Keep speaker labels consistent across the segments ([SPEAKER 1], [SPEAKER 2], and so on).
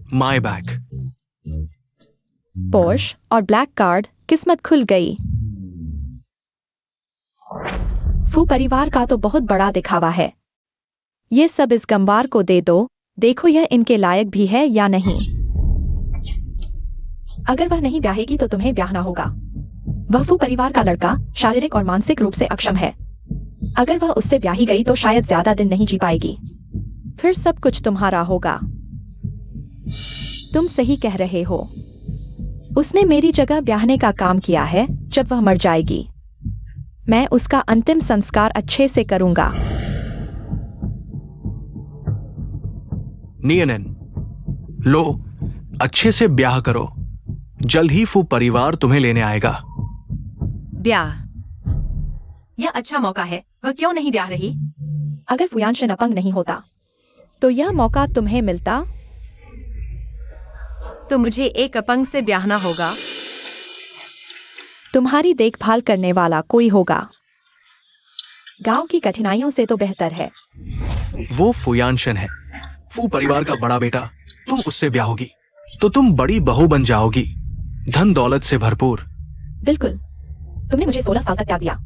[SPEAKER 1] My back.
[SPEAKER 2] Porsche और black card, किस्मत खुल गई। फू परिवार का तो बहुत बड़ा दिखावा है। ये सब इस गंवार को दे दो, देखो यह इनके लायक भी है या नहीं। अगर वह नहीं ब्याहेगी तो तुम्हें ब्याहना होगा। वह फू परिवार का लड़का शारीरिक और मानसिक रूप से अक्षम है। अगर वह उससे ब्याही गई तो शायद ज्यादा दिन नहीं जी पाएगी। फिर सब कुछ तुम्हारा होगा। तुम सही कह रहे हो। उसने मेरी जगह ब्याहने का काम किया है। जब वह मर जाएगी मैं उसका अंतिम संस्कार अच्छे से करूंगा।
[SPEAKER 1] नियनन, लो अच्छे से ब्याह करो। जल्द ही फू परिवार तुम्हें लेने आएगा।
[SPEAKER 2] ब्याह, यह अच्छा मौका है। वह क्यों नहीं ब्याह रही? अगर फुयानशन अपंग नहीं होता तो यह मौका तुम्हें मिलता।
[SPEAKER 3] तो मुझे एक अपंग से ब्याहना होगा।
[SPEAKER 2] तुम्हारी देखभाल करने वाला कोई होगा। गांव की कठिनाइयों से तो बेहतर है।
[SPEAKER 1] वो फुयानशन है, फू परिवार का बड़ा बेटा। तुम उससे ब्याहोगी तो तुम बड़ी बहू बन जाओगी, धन दौलत से भरपूर।
[SPEAKER 2] बिल्कुल। तुमने मुझे 16 साल तक त्याग दिया।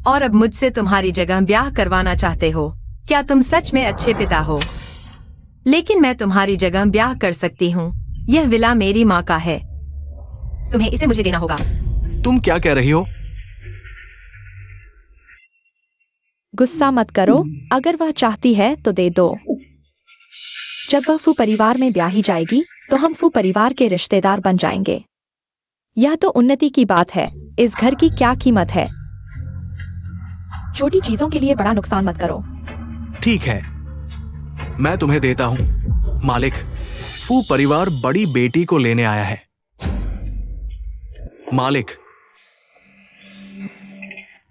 [SPEAKER 3] और अब मुझसे तुम्हारी जगह ब्याह करवाना चाहते हो? क्या तुम सच में अच्छे पिता हो? लेकिन मैं तुम्हारी जगह ब्याह कर सकती हूँ। यह विला मेरी माँ का है।
[SPEAKER 2] तुम्हें इसे मुझे देना होगा।
[SPEAKER 1] तुम क्या कह रही हो?
[SPEAKER 2] गुस्सा मत करो। अगर वह चाहती है तो दे दो। जब वह फू परिवार में ब्याही जाएगी तो हम फू परिवार के रिश्तेदार बन जाएंगे। यह तो उन्नति की बात है। इस घर की क्या कीमत है? छोटी चीजों के लिए बड़ा नुकसान मत करो।
[SPEAKER 1] ठीक है, मैं तुम्हें देता हूं। मालिक, फू परिवार बड़ी बेटी को लेने आया है। मालिक,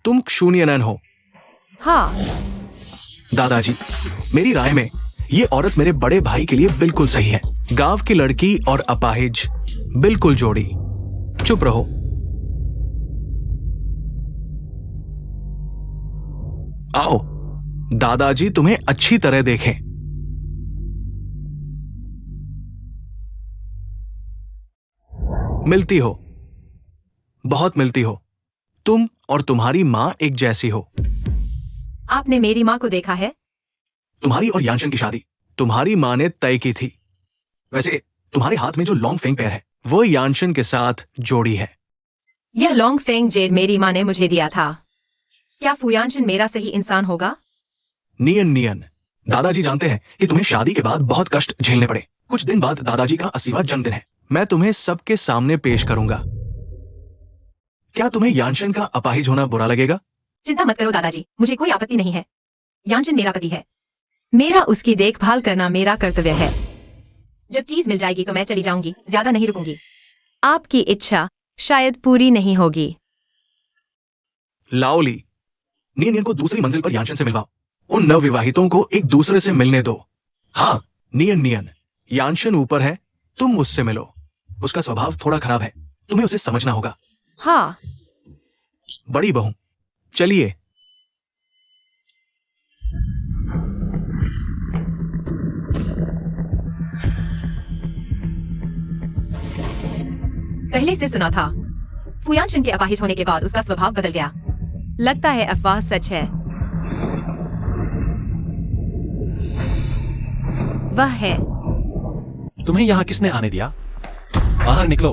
[SPEAKER 1] तुम क्षुनियनन हो।
[SPEAKER 2] हाँ।
[SPEAKER 1] दादाजी, मेरी राय में ये औरत मेरे बड़े भाई के लिए बिल्कुल सही है। गांव की लड़की और अपाहिज, बिल्कुल जोड़ी। चुप रहो। आओ, दादाजी तुम्हें अच्छी तरह देखें। मिलती हो, बहुत मिलती हो। तुम और तुम्हारी मां एक जैसी हो।
[SPEAKER 3] आपने मेरी माँ को देखा है?
[SPEAKER 1] तुम्हारी और यानशन की शादी तुम्हारी मां ने तय की थी। वैसे तुम्हारे हाथ में जो लॉन्ग फेंग पैर है वो यानशन के साथ जोड़ी है।
[SPEAKER 3] यह लॉन्ग फेंग जेड मेरी माँ ने मुझे दिया था। क्या फुयानशन मेरा सही इंसान होगा?
[SPEAKER 1] नियन नियन, दादाजी जानते हैं कि तुम्हें शादी के बाद बहुत कष्ट झेलने पड़े। कुछ दिन बाद दादाजी का 80वां जन्मदिन है। मैं तुम्हें सबके सामने पेश करूंगा। क्या तुम्हें यानशन का अपाहिज होना बुरा लगेगा?
[SPEAKER 3] चिंता मत करो दादाजी, मुझे कोई आपत्ति नहीं है। यानशन मेरा पति है। मेरा उसकी देखभाल करना मेरा कर्तव्य है। जब चीज मिल जाएगी तो मैं चली जाऊंगी, ज्यादा नहीं रुकूंगी। आपकी इच्छा शायद पूरी नहीं होगी।
[SPEAKER 1] लाओली, नियन को दूसरी मंजिल पर यानशन से मिलवाओ। उन नवविवाहितों को एक दूसरे से मिलने दो। हाँ, नियन, यानशन ऊपर है, तुम उससे मिलो। उसका स्वभाव थोड़ा खराब है, तुम्हें उसे समझना होगा।
[SPEAKER 2] हाँ।
[SPEAKER 1] बड़ी बहू, चलिए।
[SPEAKER 3] पहले से सुना था, फुयानशन के अपाहिज होने के बाद उसका स्वभाव बदल गया। लगता है अफवाह सच है। वह है।
[SPEAKER 4] तुम्हें यहाँ किसने आने दिया? बाहर निकलो।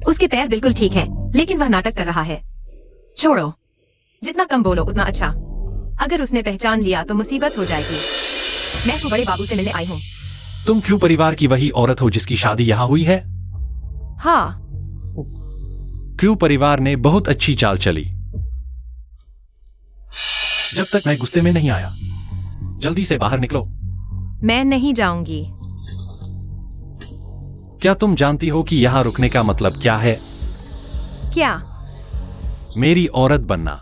[SPEAKER 3] उसके पैर बिल्कुल ठीक है, लेकिन वह नाटक कर रहा है। छोड़ो, जितना कम बोलो उतना अच्छा। अगर उसने पहचान लिया तो मुसीबत हो जाएगी। मैं तो बड़े बाबू से मिलने आई हूँ।
[SPEAKER 4] तुम क्यू परिवार की वही औरत हो जिसकी शादी यहाँ हुई है?
[SPEAKER 2] हाँ।
[SPEAKER 4] क्यू परिवार ने बहुत अच्छी चाल चली, जब तक मैं गुस्से में नहीं आया। जल्दी से बाहर निकलो।
[SPEAKER 3] मैं नहीं जाऊंगी।
[SPEAKER 4] क्या तुम जानती हो कि यहाँ रुकने का मतलब क्या है?
[SPEAKER 3] क्या?
[SPEAKER 4] मेरी औरत बनना।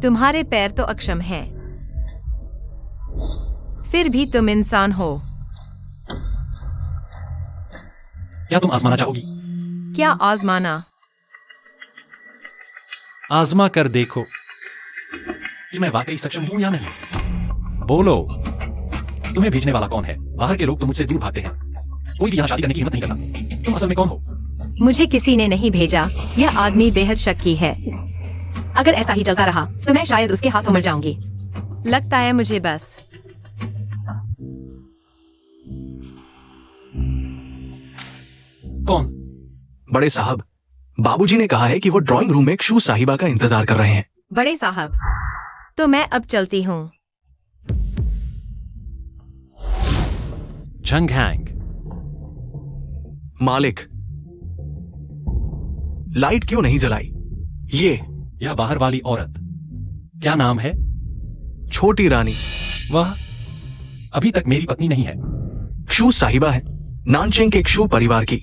[SPEAKER 3] तुम्हारे पैर तो अक्षम हैं, फिर भी तुम इंसान हो।
[SPEAKER 4] क्या तुम आजमाना चाहोगी?
[SPEAKER 3] क्या आजमाना?
[SPEAKER 4] आजमा कर देखो कि मैं वाकई सक्षम हूं या नहीं। बोलो, तुम्हें भेजने वाला कौन है? बाहर के लोग तो मुझसे दूर भागते हैं। कोई भी यहाँ शादी करने की हिम्मत नहीं करता। तुम असल में कौन हो?
[SPEAKER 3] मुझे किसी ने नहीं भेजा। यह आदमी बेहद शक्की है। अगर ऐसा ही चलता रहा तो मैं शायद उसके हाथों मर जाऊंगी। लगता है मुझे बस।
[SPEAKER 4] कौन?
[SPEAKER 1] बड़े साहब, बाबूजी ने कहा है कि वो ड्राइंग रूम में क्षु साहिबा का इंतजार कर रहे हैं।
[SPEAKER 3] बड़े साहब, तो मैं अब चलती हूँ।
[SPEAKER 4] झंग हैंग।
[SPEAKER 1] मालिक, लाइट क्यों नहीं जलाई? ये
[SPEAKER 4] यह बाहर वाली औरत, क्या नाम है?
[SPEAKER 1] छोटी रानी।
[SPEAKER 4] वह अभी तक मेरी पत्नी नहीं है।
[SPEAKER 1] क्षु साहिबा है, नानचेंग के क्षु परिवार की,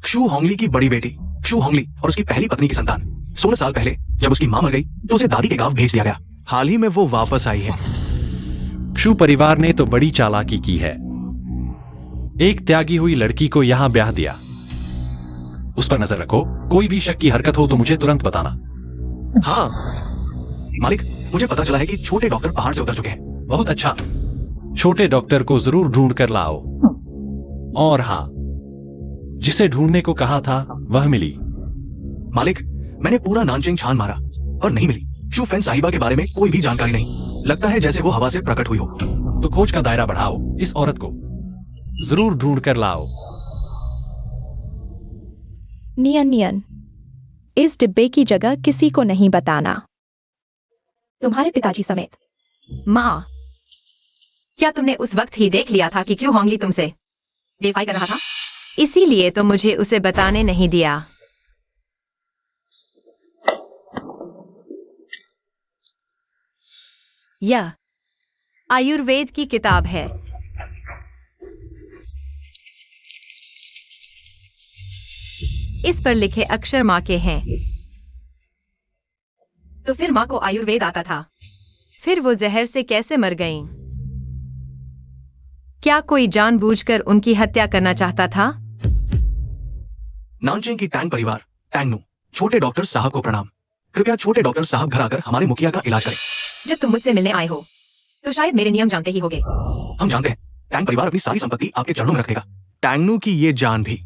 [SPEAKER 1] क्षु होंगली की बड़ी बेटी क्षु होंगली और उसकी पहली पत्नी की संतान। 16 साल पहले जब उसकी मां मर गई तो उसे दादी के गांव भेज दिया गया। हाल ही में वो वापस आई है।
[SPEAKER 4] क्षु परिवार ने तो बड़ी चालाकी की है। एक त्यागी हुई लड़की को यहां ब्याह दिया। उस पर नजर रखो, कोई भी शक की हरकत हो तो मुझे तुरंत बताना।
[SPEAKER 1] हाँ मालिक, मुझे पता चला है कि छोटे डॉक्टर पहाड़ से उतर चुके हैं।
[SPEAKER 4] बहुत अच्छा, छोटे डॉक्टर को जरूर ढूंढ कर लाओ। और हाँ, जिसे ढूंढने को कहा था वह मिली।
[SPEAKER 1] मालिक, मैंने पूरा नानचेंग छान मारा पर नहीं मिली। क्षु फेन साहिबा के बारे में कोई भी जानकारी नहीं। लगता है जैसे वो हवा से प्रकट हुई हो।
[SPEAKER 4] तो खोज का दायरा बढ़ाओ, इस औरत को जरूर ढूंढ कर लाओ।
[SPEAKER 2] नियन नियन, इस डिब्बे की जगह किसी को नहीं बताना, तुम्हारे पिताजी समेत।
[SPEAKER 3] माँ, क्या तुमने उस वक्त ही देख लिया था कि क्यों होंगली तुमसे बेवफाई कर रहा था? इसीलिए तो मुझे उसे बताने नहीं दिया। यह आयुर्वेद की किताब है। इस पर लिखे अक्षर माँ के हैं। तो फिर माँ को आयुर्वेद आता था, फिर वो जहर से कैसे मर गईं? क्या कोई जानबूझकर उनकी हत्या करना चाहता था?
[SPEAKER 1] नानचेंग की टैंग परिवार, टैंगनू, छोटे डॉक्टर साहब को प्रणाम। कृपया छोटे डॉक्टर साहब घर आकर हमारे मुखिया का इलाज करें।
[SPEAKER 3] जब तुम मुझसे मिलने आए हो तो शायद मेरे नियम जानते ही होगे।
[SPEAKER 1] हम जानते हैं, टैंग परिवार अपनी सारी संपत्ति आपके चरणों में रख देगा, टैंगनू की ये जान भी।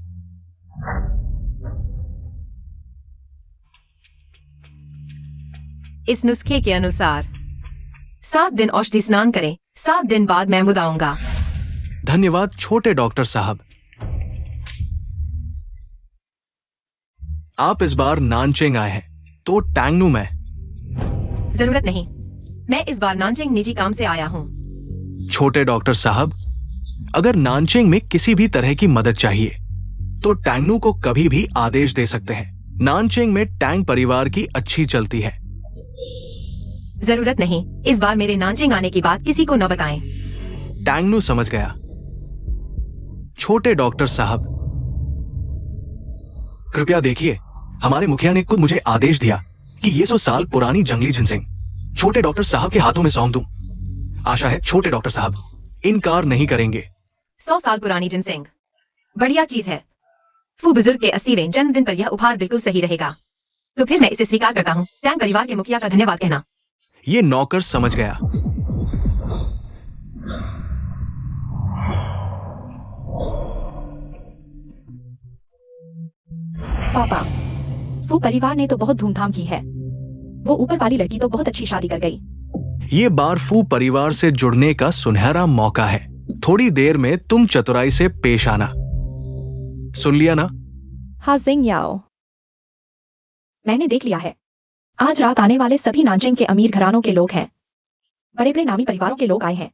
[SPEAKER 3] इस नुस्खे के अनुसार 7 दिन औषधि स्नान करें, 7 दिन बाद मैं मुदाऊंगा।
[SPEAKER 1] धन्यवाद छोटे डॉक्टर साहब। आप इस बार नानचेंग आए हैं तो टैंगनू में।
[SPEAKER 3] जरूरत नहीं, मैं इस बार नानचेंग निजी काम से आया हूँ।
[SPEAKER 1] छोटे डॉक्टर साहब, अगर नानचेंग में किसी भी तरह की मदद चाहिए तो टैंगनू को कभी भी आदेश दे सकते हैं। नानचेंग में टैंग परिवार की अच्छी चलती है।
[SPEAKER 3] जरूरत नहीं, इस बार मेरे नानचेंग आने की बात किसी को न बताएं।
[SPEAKER 1] टैंगनू समझ गया। छोटे डॉक्टर साहब, कृपया देखिए, हमारे मुखिया ने खुद मुझे आदेश दिया कि ये 100 साल पुरानी जंगली जिनसिंग छोटे डॉक्टर साहब के हाथों में सौंप दूं। आशा है छोटे डॉक्टर साहब इनकार नहीं करेंगे।
[SPEAKER 3] 100 साल पुरानी जिनसिंग बढ़िया चीज है। फू बुजुर्ग के 80वें जन्मदिन पर यह उपहार बिल्कुल सही रहेगा। तो फिर मैं इसे स्वीकार करता हूँ। टैंग परिवार के मुखिया का धन्यवाद कहना।
[SPEAKER 1] ये नौकर समझ गया।
[SPEAKER 2] पापा, वो परिवार ने तो बहुत धूमधाम की है। वो ऊपर वाली लड़की तो बहुत अच्छी शादी कर गई।
[SPEAKER 1] ये बार फू परिवार से जुड़ने का सुनहरा मौका है। थोड़ी देर में तुम चतुराई से पेश आना। सुन लिया ना?
[SPEAKER 2] हाँ जिंग याओ, मैंने देख लिया है। आज रात आने वाले सभी नानचेंग के अमीर घरानों के लोग हैं। बड़े बड़े नामी परिवारों के लोग आए हैं।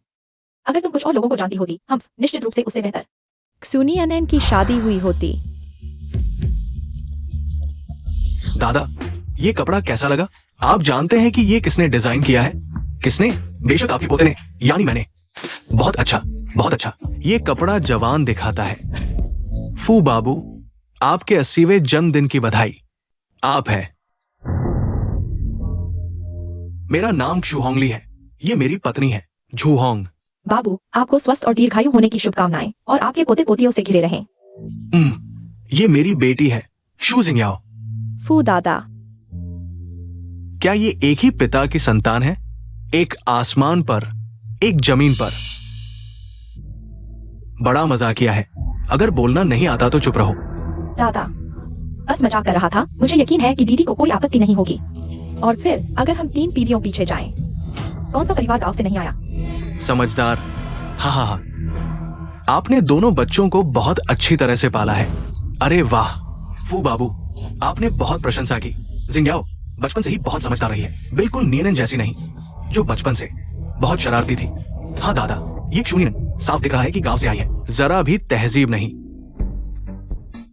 [SPEAKER 2] अगर तुम कुछ और लोगों को जानती होती, हम निश्चित रूप से उससे बेहतर क्सूनी अनैन की शादी हुई होती।
[SPEAKER 1] दादा, ये कपड़ा कैसा लगा? आप जानते हैं कि ये किसने डिजाइन किया है? किसने? बेशक आपके पोते ने, यानी मैंने। बहुत अच्छा, बहुत अच्छा। ये कपड़ा जवान दिखाता है। फू बाबू, आपके 80वें जन्मदिन की बधाई। आप है। मेरा नाम क्षु होंगली है। ये मेरी पत्नी है, झू होंग।
[SPEAKER 2] बाबू, आपको स्वस्थ और दीर्घायु होने की शुभकामनाएं और आपके पोते पोतियों से घिरे रहें।
[SPEAKER 1] ये मेरी बेटी है, शू जिंगयाओ।
[SPEAKER 2] फू दादा,
[SPEAKER 1] क्या ये एक ही पिता की संतान है? एक आसमान पर, एक जमीन पर। बड़ा मजाकिया है। अगर बोलना नहीं आता तो चुप रहो।
[SPEAKER 2] दादा बस मजाक कर रहा था, मुझे यकीन है कि दीदी को कोई आपत्ति नहीं होगी। और फिर अगर हम 3 पीढ़ियों पीछे जाएं, कौन सा परिवार गांव से नहीं आया?
[SPEAKER 1] समझदार। हाँ हाँ हाँ, आपने दोनों बच्चों को बहुत अच्छी तरह से पाला है। अरे वाह फू बाबू, आपने बहुत प्रशंसा की। जिंग्याओ बचपन से ही बहुत समझदार रही है, बिल्कुल नियनन जैसी नहीं, जो बचपन से बहुत शरारती थी। हाँ दादा, ये शून्यन साफ दिख रहा है कि गांव से आई है, जरा भी तहजीब नहीं।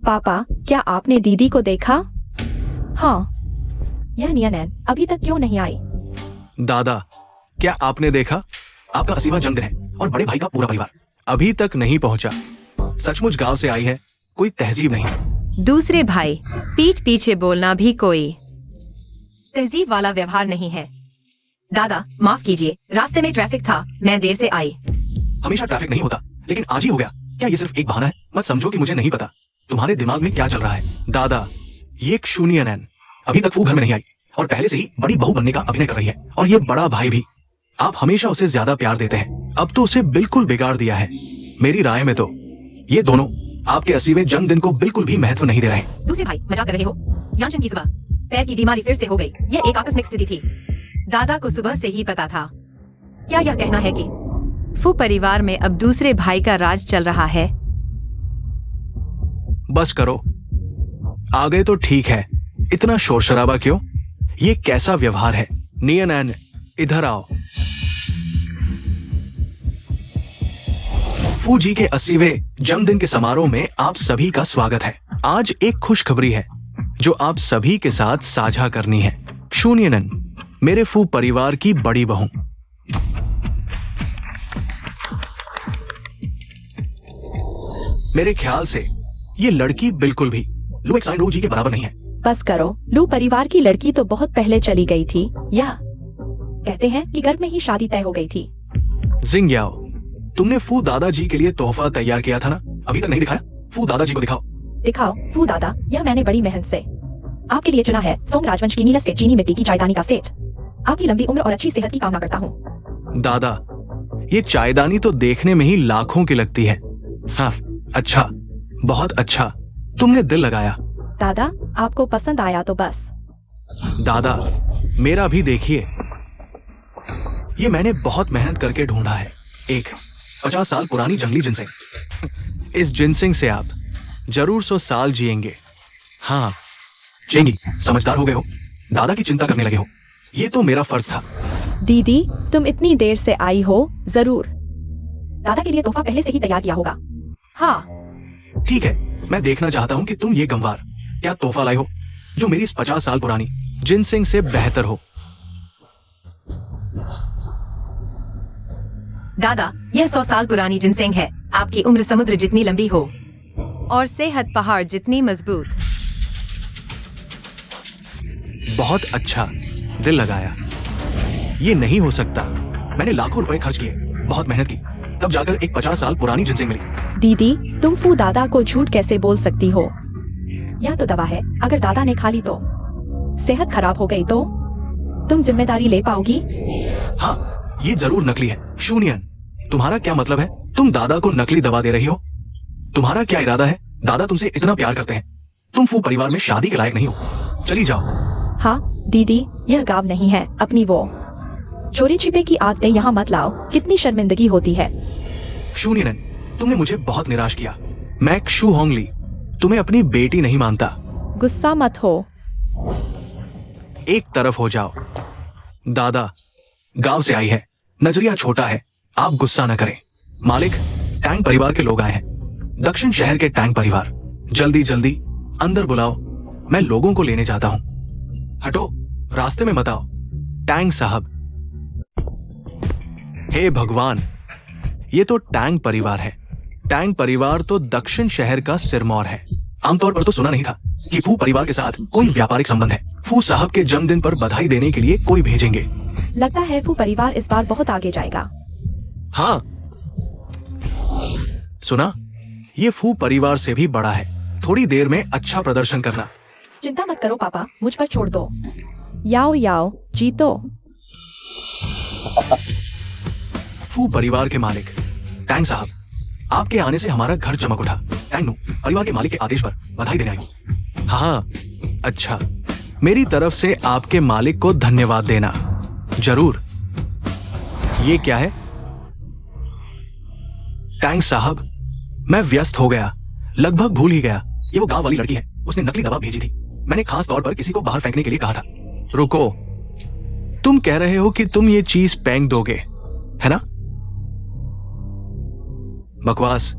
[SPEAKER 2] पापा क्या आपने दीदी को देखा? हाँ, यह नियनन अभी तक क्यों नहीं आई?
[SPEAKER 1] दादा क्या आपने देखा? आपका 80वां जन्मदिन है और बड़े भाई का पूरा परिवार अभी तक नहीं पहुंचा। सचमुच गांव से आई है, कोई तहजीब नहीं।
[SPEAKER 3] दूसरे भाई, पीठ पीछे बोलना भी कोई तहजीब वाला व्यवहार नहीं है। दादा माफ कीजिए, रास्ते में ट्रैफिक था, मैं देर से आई।
[SPEAKER 1] हमेशा ट्रैफिक नहीं होता, लेकिन आज ही हो गया। क्या ये सिर्फ एक बहाना है? मत समझो कि मुझे नहीं पता तुम्हारे दिमाग में क्या चल रहा है। दादा ये एक शून्य नैन अभी तक फू घर में नहीं आई और पहले से ही बड़ी बहू बनने का अभिनय कर रही है। और ये बड़ा भाई भी, आप हमेशा उसे ज्यादा प्यार देते हैं, अब तो उसे बिल्कुल बिगाड़ दिया है। मेरी राय में तो ये दोनों आपके 80वें जन्मदिन को बिल्कुल भी महत्व नहीं दे रहे।
[SPEAKER 3] दूसरे भाई मजाक कर रहे हो? यांशन की सुबह पैर की बीमारी फिर से हो गई, यह एक आकस्मिक स्थिति थी। दादा को सुबह से ही पता था। क्या यह कहना है कि फू परिवार में अब दूसरे भाई का राज चल रहा है?
[SPEAKER 1] बस करो, आ गए तो ठीक है, इतना शोर शराबा क्यों? ये कैसा व्यवहार है? नियनन इधर आओ। फू जी के 80वें जन्मदिन के समारोह में आप सभी का स्वागत है। आज एक खुशखबरी है जो आप सभी के साथ साझा करनी है। शून्यनन मेरे फू परिवार की बड़ी बहू। मेरे ख्याल से ये लड़की बिल्कुल भी लू एक्साइन जी के बराबर नहीं है।
[SPEAKER 2] बस करो, लू परिवार की लड़की तो बहुत पहले चली गई थी। या कहते हैं कि घर में ही शादी तय हो गई थी।
[SPEAKER 1] जिंग्याओ, तुमने फू दादाजी के लिए तोहफा तैयार किया था ना, अभी तक नहीं दिखाया। फू दादाजी को दिखाओ।
[SPEAKER 2] दिखाओ फू दादा, यह मैंने बड़ी मेहनत से आपके लिए चुना है। सोंग राजवंश की नीलस के चीनी मिट्टी की चायदानी का सेट। आपकी लंबी उम्र और अच्छी सेहत की कामना करता हूँ।
[SPEAKER 1] दादा ये चायदानी तो देखने में ही लाखों की लगती है। हाँ अच्छा, बहुत अच्छा, तुमने दिल लगाया।
[SPEAKER 2] दादा आपको पसंद आया तो बस।
[SPEAKER 1] दादा मेरा भी देखिए, ये मैंने बहुत मेहनत करके ढूंढा है। एक 50 साल पुरानी जंगली जिनसिंग। इस जिनसिंग से आप जरूर 100 साल जिएंगे। हाँ चेंगी, समझदार हो गए हो, दादा की चिंता करने लगे हो। ये तो मेरा फर्ज था।
[SPEAKER 2] दीदी तुम इतनी देर से आई हो, जरूर दादा के लिए तोहफा पहले से ही तैयार किया होगा। हाँ
[SPEAKER 1] ठीक है, मैं देखना चाहता हूँ कि तुम ये गंवार क्या तोहफा लाई हो जो मेरी इस 50 साल पुरानी जिनसिंग से बेहतर हो।
[SPEAKER 3] दादा यह 100 साल पुरानी जिनसेंग है। आपकी उम्र समुद्र जितनी लंबी हो और सेहत पहाड़ जितनी मजबूत।
[SPEAKER 1] बहुत अच्छा, दिल लगाया। ये नहीं हो सकता, मैंने लाखों रुपए खर्च किए, बहुत मेहनत की, तब जाकर एक 50 साल पुरानी जिनसिंग मिली।
[SPEAKER 2] दीदी तुम फू दादा को झूठ कैसे बोल सकती हो? यह तो दवा है, अगर दादा ने खा ली तो सेहत खराब हो गई तो तुम जिम्मेदारी ले पाओगी?
[SPEAKER 1] हाँ ये जरूर नकली है। शून्यन तुम्हारा क्या मतलब है? तुम दादा को नकली दवा दे रही हो? तुम्हारा क्या इरादा है? दादा तुमसे इतना प्यार करते हैं, तुम फू परिवार में शादी के लायक नहीं हो, चली जाओ।
[SPEAKER 2] हाँ दीदी, यह गाँव नहीं है, अपनी वो चोरी छिपे की आदतें यहाँ मत लाओ, कितनी शर्मिंदगी होती है।
[SPEAKER 1] शून्यन तुमने मुझे बहुत निराश किया। मैं क्षु होंगली तुम्हें अपनी बेटी नहीं मानता।
[SPEAKER 2] गुस्सा मत हो।
[SPEAKER 1] एक तरफ हो जाओ। दादा गांव से आई है, नजरिया छोटा है, आप गुस्सा न करें। मालिक टैंक परिवार के लोग आए हैं, दक्षिण शहर के टैंक परिवार। जल्दी जल्दी अंदर बुलाओ, मैं लोगों को लेने जाता हूं। हटो, रास्ते में मत आओ। टैंक साहब। हे भगवान, ये तो टैंक परिवार है। टैंक परिवार तो दक्षिण शहर का सिरमौर है। आमतौर पर तो सुना नहीं था कि फू परिवार के साथ कोई व्यापारिक संबंध है। फू साहब के जन्मदिन पर बधाई देने के लिए कोई भेजेंगे।
[SPEAKER 2] लगता है फू परिवार इस बार बहुत आगे जाएगा।
[SPEAKER 1] हाँ सुना, ये फू परिवार से भी बड़ा है। थोड़ी देर में अच्छा प्रदर्शन करना।
[SPEAKER 2] चिंता मत करो पापा, मुझ पर छोड़ दो। याओ याओ, जीतो।
[SPEAKER 1] फू परिवार के मालिक टैंक साहब, आपके आने से हमारा घर चमक उठा। टैंग नु परिवार के मालिक के आदेश पर बधाई देने आई हूँ। हाँ, अच्छा, मेरी तरफ से आपके मालिक को धन्यवाद देना। जरूर। ये क्या है? टैंग साहब, मैं व्यस्त हो गया, लगभग भूल ही गया। ये वो गांव वाली लड़की है, उसने नकली दवा भेजी थी। मैंने खास तौर पर किसी को बाहर फेंकने के लिए कहा था। रुको, तुम कह रहे हो कि तुम ये चीज फेंक दोगे, है ना? बकवास।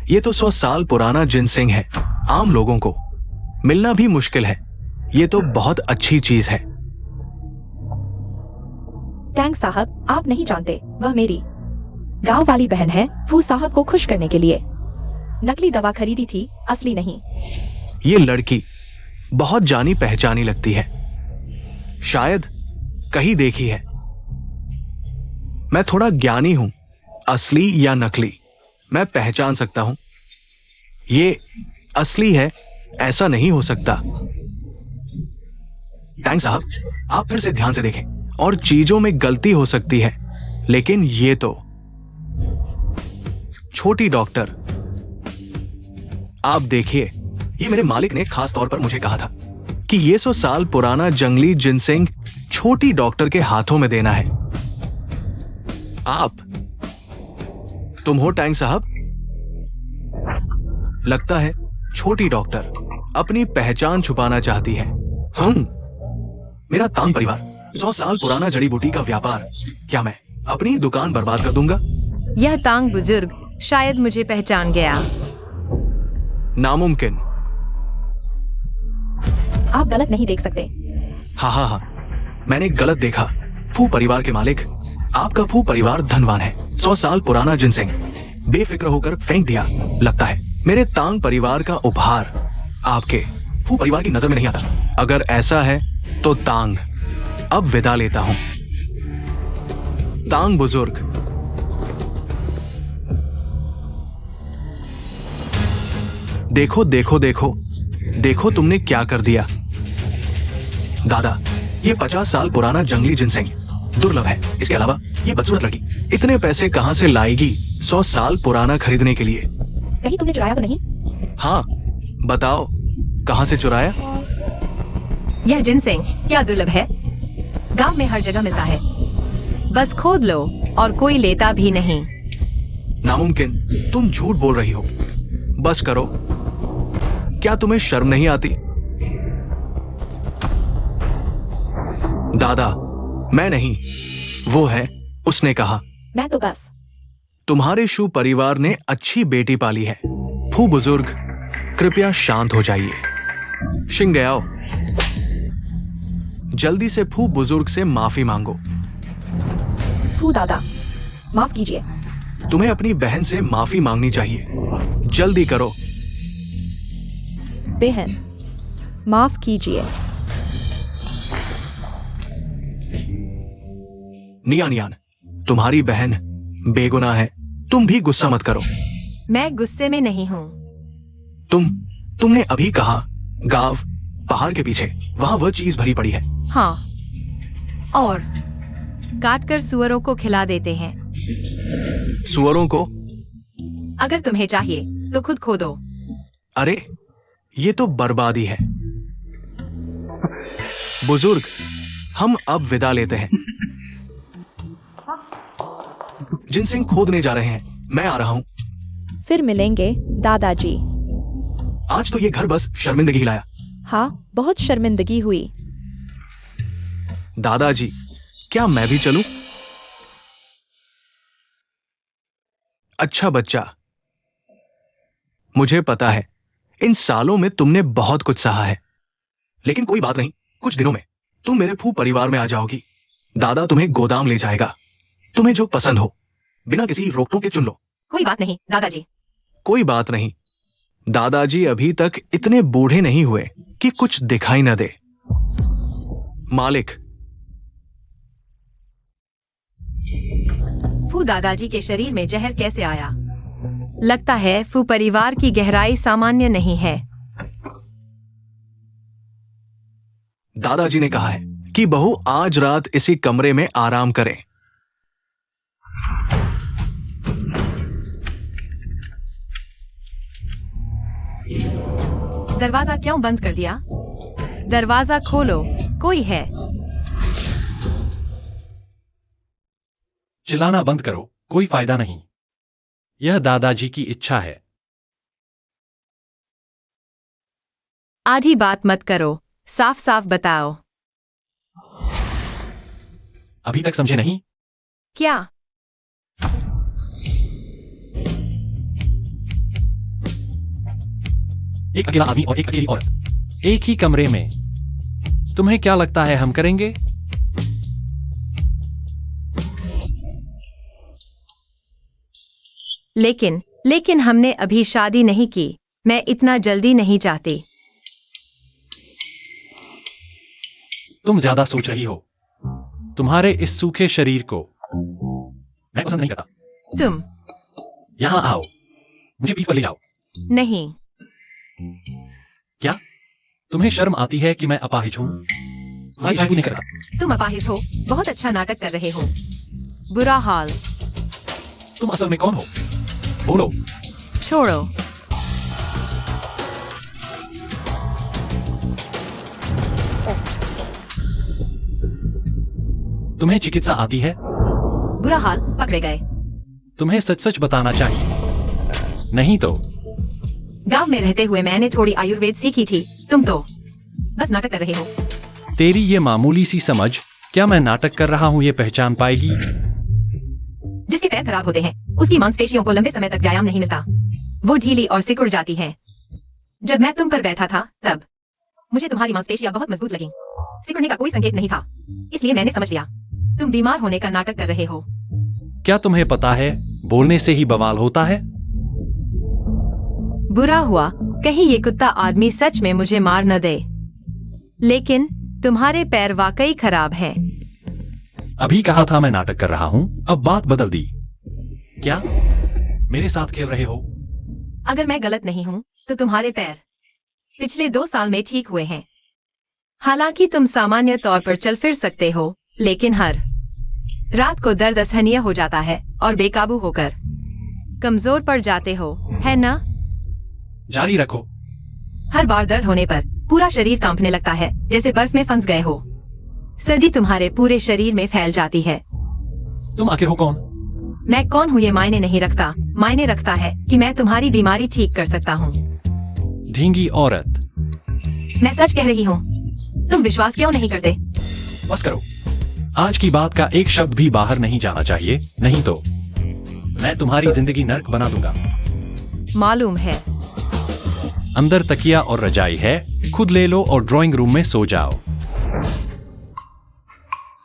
[SPEAKER 1] ये तो 100 साल पुराना जिनसिंग है, आम लोगों को मिलना भी मुश्किल है। ये तो बहुत अच्छी चीज है।
[SPEAKER 2] टैंग साहब, आप नहीं जानते, वह मेरी गांव वाली बहन है। फू साहब को खुश करने के लिए नकली दवा खरीदी थी, असली नहीं।
[SPEAKER 1] ये लड़की बहुत जानी पहचानी लगती है, शायद कहीं देखी है। मैं थोड़ा ज्ञानी हूं, असली या नकली मैं पहचान सकता हूं। ये असली है ऐसा नहीं हो सकता। टैंग साहब, आप फिर से ध्यान से देखें, और चीजों में गलती हो सकती है, लेकिन ये तो छोटी डॉक्टर, आप देखिए, ये मेरे मालिक ने खास तौर पर मुझे कहा था कि ये 100 साल पुराना जंगली जिनसिंग छोटी डॉक्टर के हाथों में देना है। आप तुम हो टैंग साहब? लगता है छोटी डॉक्टर अपनी पहचान छुपाना चाहती है। मेरा तांग परिवार 100 साल पुराना जड़ी बूटी का व्यापार, क्या मैं अपनी दुकान बर्बाद कर दूंगा?
[SPEAKER 3] यह तांग बुजुर्ग शायद मुझे पहचान गया।
[SPEAKER 1] नामुमकिन।
[SPEAKER 2] आप गलत नहीं देख सकते।
[SPEAKER 1] हाँ, मैंने गलत देखा। फू परिवार के मालिक, आपका फू परिवार धनवान है। 100 साल पुराना जिनसिंग बेफिक्र होकर फेंक दिया। लगता है मेरे तांग परिवार का उपहार आपके फू परिवार की नजर में नहीं आता। अगर ऐसा है तो तांग, अब विदा लेता हूं। तांग बुजुर्ग, देखो देखो देखो देखो, तुमने क्या कर दिया। दादा, ये 50 साल पुराना जंगली जिनसिंग दुर्लभ है। इसके अलावा ये बदसूरत लड़की इतने पैसे कहां से लाएगी 100 साल पुराना खरीदने के लिए?
[SPEAKER 2] कहीं तुमने चुराया तो नहीं?
[SPEAKER 1] हाँ, बताओ, कहां से चुराया?
[SPEAKER 3] यह जिनसिंग क्या दुर्लभ है, गांव में हर जगह मिलता है। बस खोद लो और कोई लेता भी नहीं।
[SPEAKER 1] नामुमकिन, तुम झूठ बोल रही हो। बस करो, क्या तुम्हें शर्म नहीं आती? दादा, मैं नहीं, वो है, उसने कहा।
[SPEAKER 2] मैं तो बस।
[SPEAKER 1] तुम्हारे शू परिवार ने अच्छी बेटी पाली है। फू बुजुर्ग, कृपया शांत हो जाइए। शिंगयाओ, जल्दी से फू बुजुर्ग से माफी मांगो।
[SPEAKER 2] फू दादा, माफ कीजिए।
[SPEAKER 1] तुम्हें अपनी बहन से माफी मांगनी चाहिए। जल्दी करो।
[SPEAKER 2] बहन, माफ कीजिए।
[SPEAKER 1] नियान, तुम्हारी बहन बेगुनाह है, तुम भी गुस्सा मत करो।
[SPEAKER 3] मैं गुस्से में नहीं हूँ।
[SPEAKER 1] तुमने अभी कहा गांव पहाड़ के पीछे, वहां वह चीज भरी पड़ी है।
[SPEAKER 3] हाँ, और काटकर सुअरों को खिला देते हैं।
[SPEAKER 1] सुअरों को?
[SPEAKER 3] अगर तुम्हें चाहिए तो खुद खोदो।
[SPEAKER 1] अरे, ये तो बर्बादी है। बुजुर्ग, हम अब विदा लेते हैं। जिनसिंग खोदने जा रहे हैं, मैं आ रहा हूं।
[SPEAKER 2] फिर मिलेंगे दादाजी।
[SPEAKER 1] आज तो ये घर बस शर्मिंदगी ही लाया।
[SPEAKER 2] हाँ, बहुत शर्मिंदगी हुई।
[SPEAKER 1] दादाजी, क्या मैं भी चलूं? अच्छा बच्चा, मुझे पता है इन सालों में तुमने बहुत कुछ सहा है, लेकिन कोई बात नहीं, कुछ दिनों में तुम मेरे फू परिवार में आ जाओगी। दादा तुम्हें गोदाम ले जाएगा। तुम्हें जो पसंद हो बिना किसी रोक टोक के चुन लो।
[SPEAKER 3] कोई बात नहीं दादाजी।
[SPEAKER 1] कोई बात नहीं। दादाजी अभी तक इतने बूढ़े नहीं हुए कि कुछ दिखाई न दे। मालिक,
[SPEAKER 3] फू दादाजी के शरीर में जहर कैसे आया? लगता है फू परिवार की गहराई सामान्य नहीं है।
[SPEAKER 1] दादाजी ने कहा है कि बहू आज रात इसी कमरे में आराम करे।
[SPEAKER 3] दरवाजा क्यों बंद कर दिया? दरवाजा खोलो, कोई है।
[SPEAKER 4] चिल्लाना बंद करो, कोई फायदा नहीं। यह दादाजी की इच्छा है।
[SPEAKER 3] आधी बात मत करो, साफ साफ बताओ।
[SPEAKER 4] अभी तक समझे नहीं?
[SPEAKER 3] क्या?
[SPEAKER 4] एक अकेला आदमी और एक अकेली औरत एक ही कमरे में। तुम्हें क्या लगता है हम करेंगे?
[SPEAKER 3] लेकिन हमने अभी शादी नहीं की। मैं इतना जल्दी नहीं चाहती।
[SPEAKER 4] तुम ज्यादा सोच रही हो। तुम्हारे इस सूखे शरीर को मैं पसंद नहीं करता।
[SPEAKER 3] तुम
[SPEAKER 4] यहां आओ, मुझे पीठ पर ले जाओ।
[SPEAKER 3] नहीं।
[SPEAKER 4] क्या तुम्हें शर्म आती है कि मैं अपाहिज हूं? तुम्हारी शादी नहीं कर सकता।
[SPEAKER 3] तुम अपाहिज हो, बहुत अच्छा नाटक कर रहे हो। बुरा हाल।
[SPEAKER 4] तुम असल में कौन हो? बोलो।
[SPEAKER 3] छोड़ो।
[SPEAKER 4] तुम्हें चिकित्सा आती है?
[SPEAKER 3] बुरा हाल, पकड़े गए।
[SPEAKER 4] तुम्हें सच सच बताना चाहिए, नहीं तो।
[SPEAKER 3] गांव में रहते हुए मैंने थोड़ी आयुर्वेद सीखी थी। तुम तो बस नाटक कर रहे हो।
[SPEAKER 4] तेरी ये मामूली सी समझ क्या मैं नाटक कर रहा हूं ये पहचान पाएगी?
[SPEAKER 3] जिसके पैर खराब होते हैं उसकी मांसपेशियों को लंबे समय तक व्यायाम नहीं मिलता। वो ढीली और सिकुड़ जाती हैं। जब मैं तुम पर बैठा था तब मुझे तुम्हारी मांसपेशियां बहुत मजबूत लगीं। सिकुड़ने का कोई संकेत नहीं था, इसलिए मैंने समझ लिया तुम बीमार होने का नाटक कर रहे हो।
[SPEAKER 4] क्या तुम्हें पता है बोलने से ही बवाल होता है?
[SPEAKER 3] बुरा हुआ कहीं ये कुत्ता आदमी सच में मुझे मार न दे। लेकिन तुम्हारे पैर वाकई खराब हैं।
[SPEAKER 4] अभी कहा था मैं नाटक कर रहा हूं, अब बात बदल दी। क्या मेरे साथ खेल रहे हो?
[SPEAKER 3] अगर मैं गलत नहीं हूँ तो तुम्हारे पैर पिछले 2 साल में ठीक हुए हैं। हालांकि तुम सामान्य तौर पर चल फिर सकते हो, लेकिन हर रात को दर्द असहनीय हो जाता है और बेकाबू होकर कमजोर पड़ जाते हो, है ना?
[SPEAKER 4] जारी रखो।
[SPEAKER 3] हर बार दर्द होने पर पूरा शरीर कांपने लगता है, जैसे बर्फ में फंस गए हो। सर्दी तुम्हारे पूरे शरीर में फैल जाती है।
[SPEAKER 4] तुम आखिर हो कौन?
[SPEAKER 3] मैं कौन हूँ ये मायने नहीं रखता। मायने रखता है कि मैं तुम्हारी बीमारी ठीक कर सकता हूँ।
[SPEAKER 4] ढींगी औरत।
[SPEAKER 3] मैं सच कह रही हूँ, तुम विश्वास क्यों नहीं करते?
[SPEAKER 4] बस करो। आज की बात का एक शब्द भी बाहर नहीं जाना चाहिए, नहीं तो मैं तुम्हारी जिंदगी नर्क बना दूंगा।
[SPEAKER 3] मालूम है।
[SPEAKER 4] अंदर तकिया और रजाई है, खुद ले लो और ड्राइंग रूम में सो जाओ।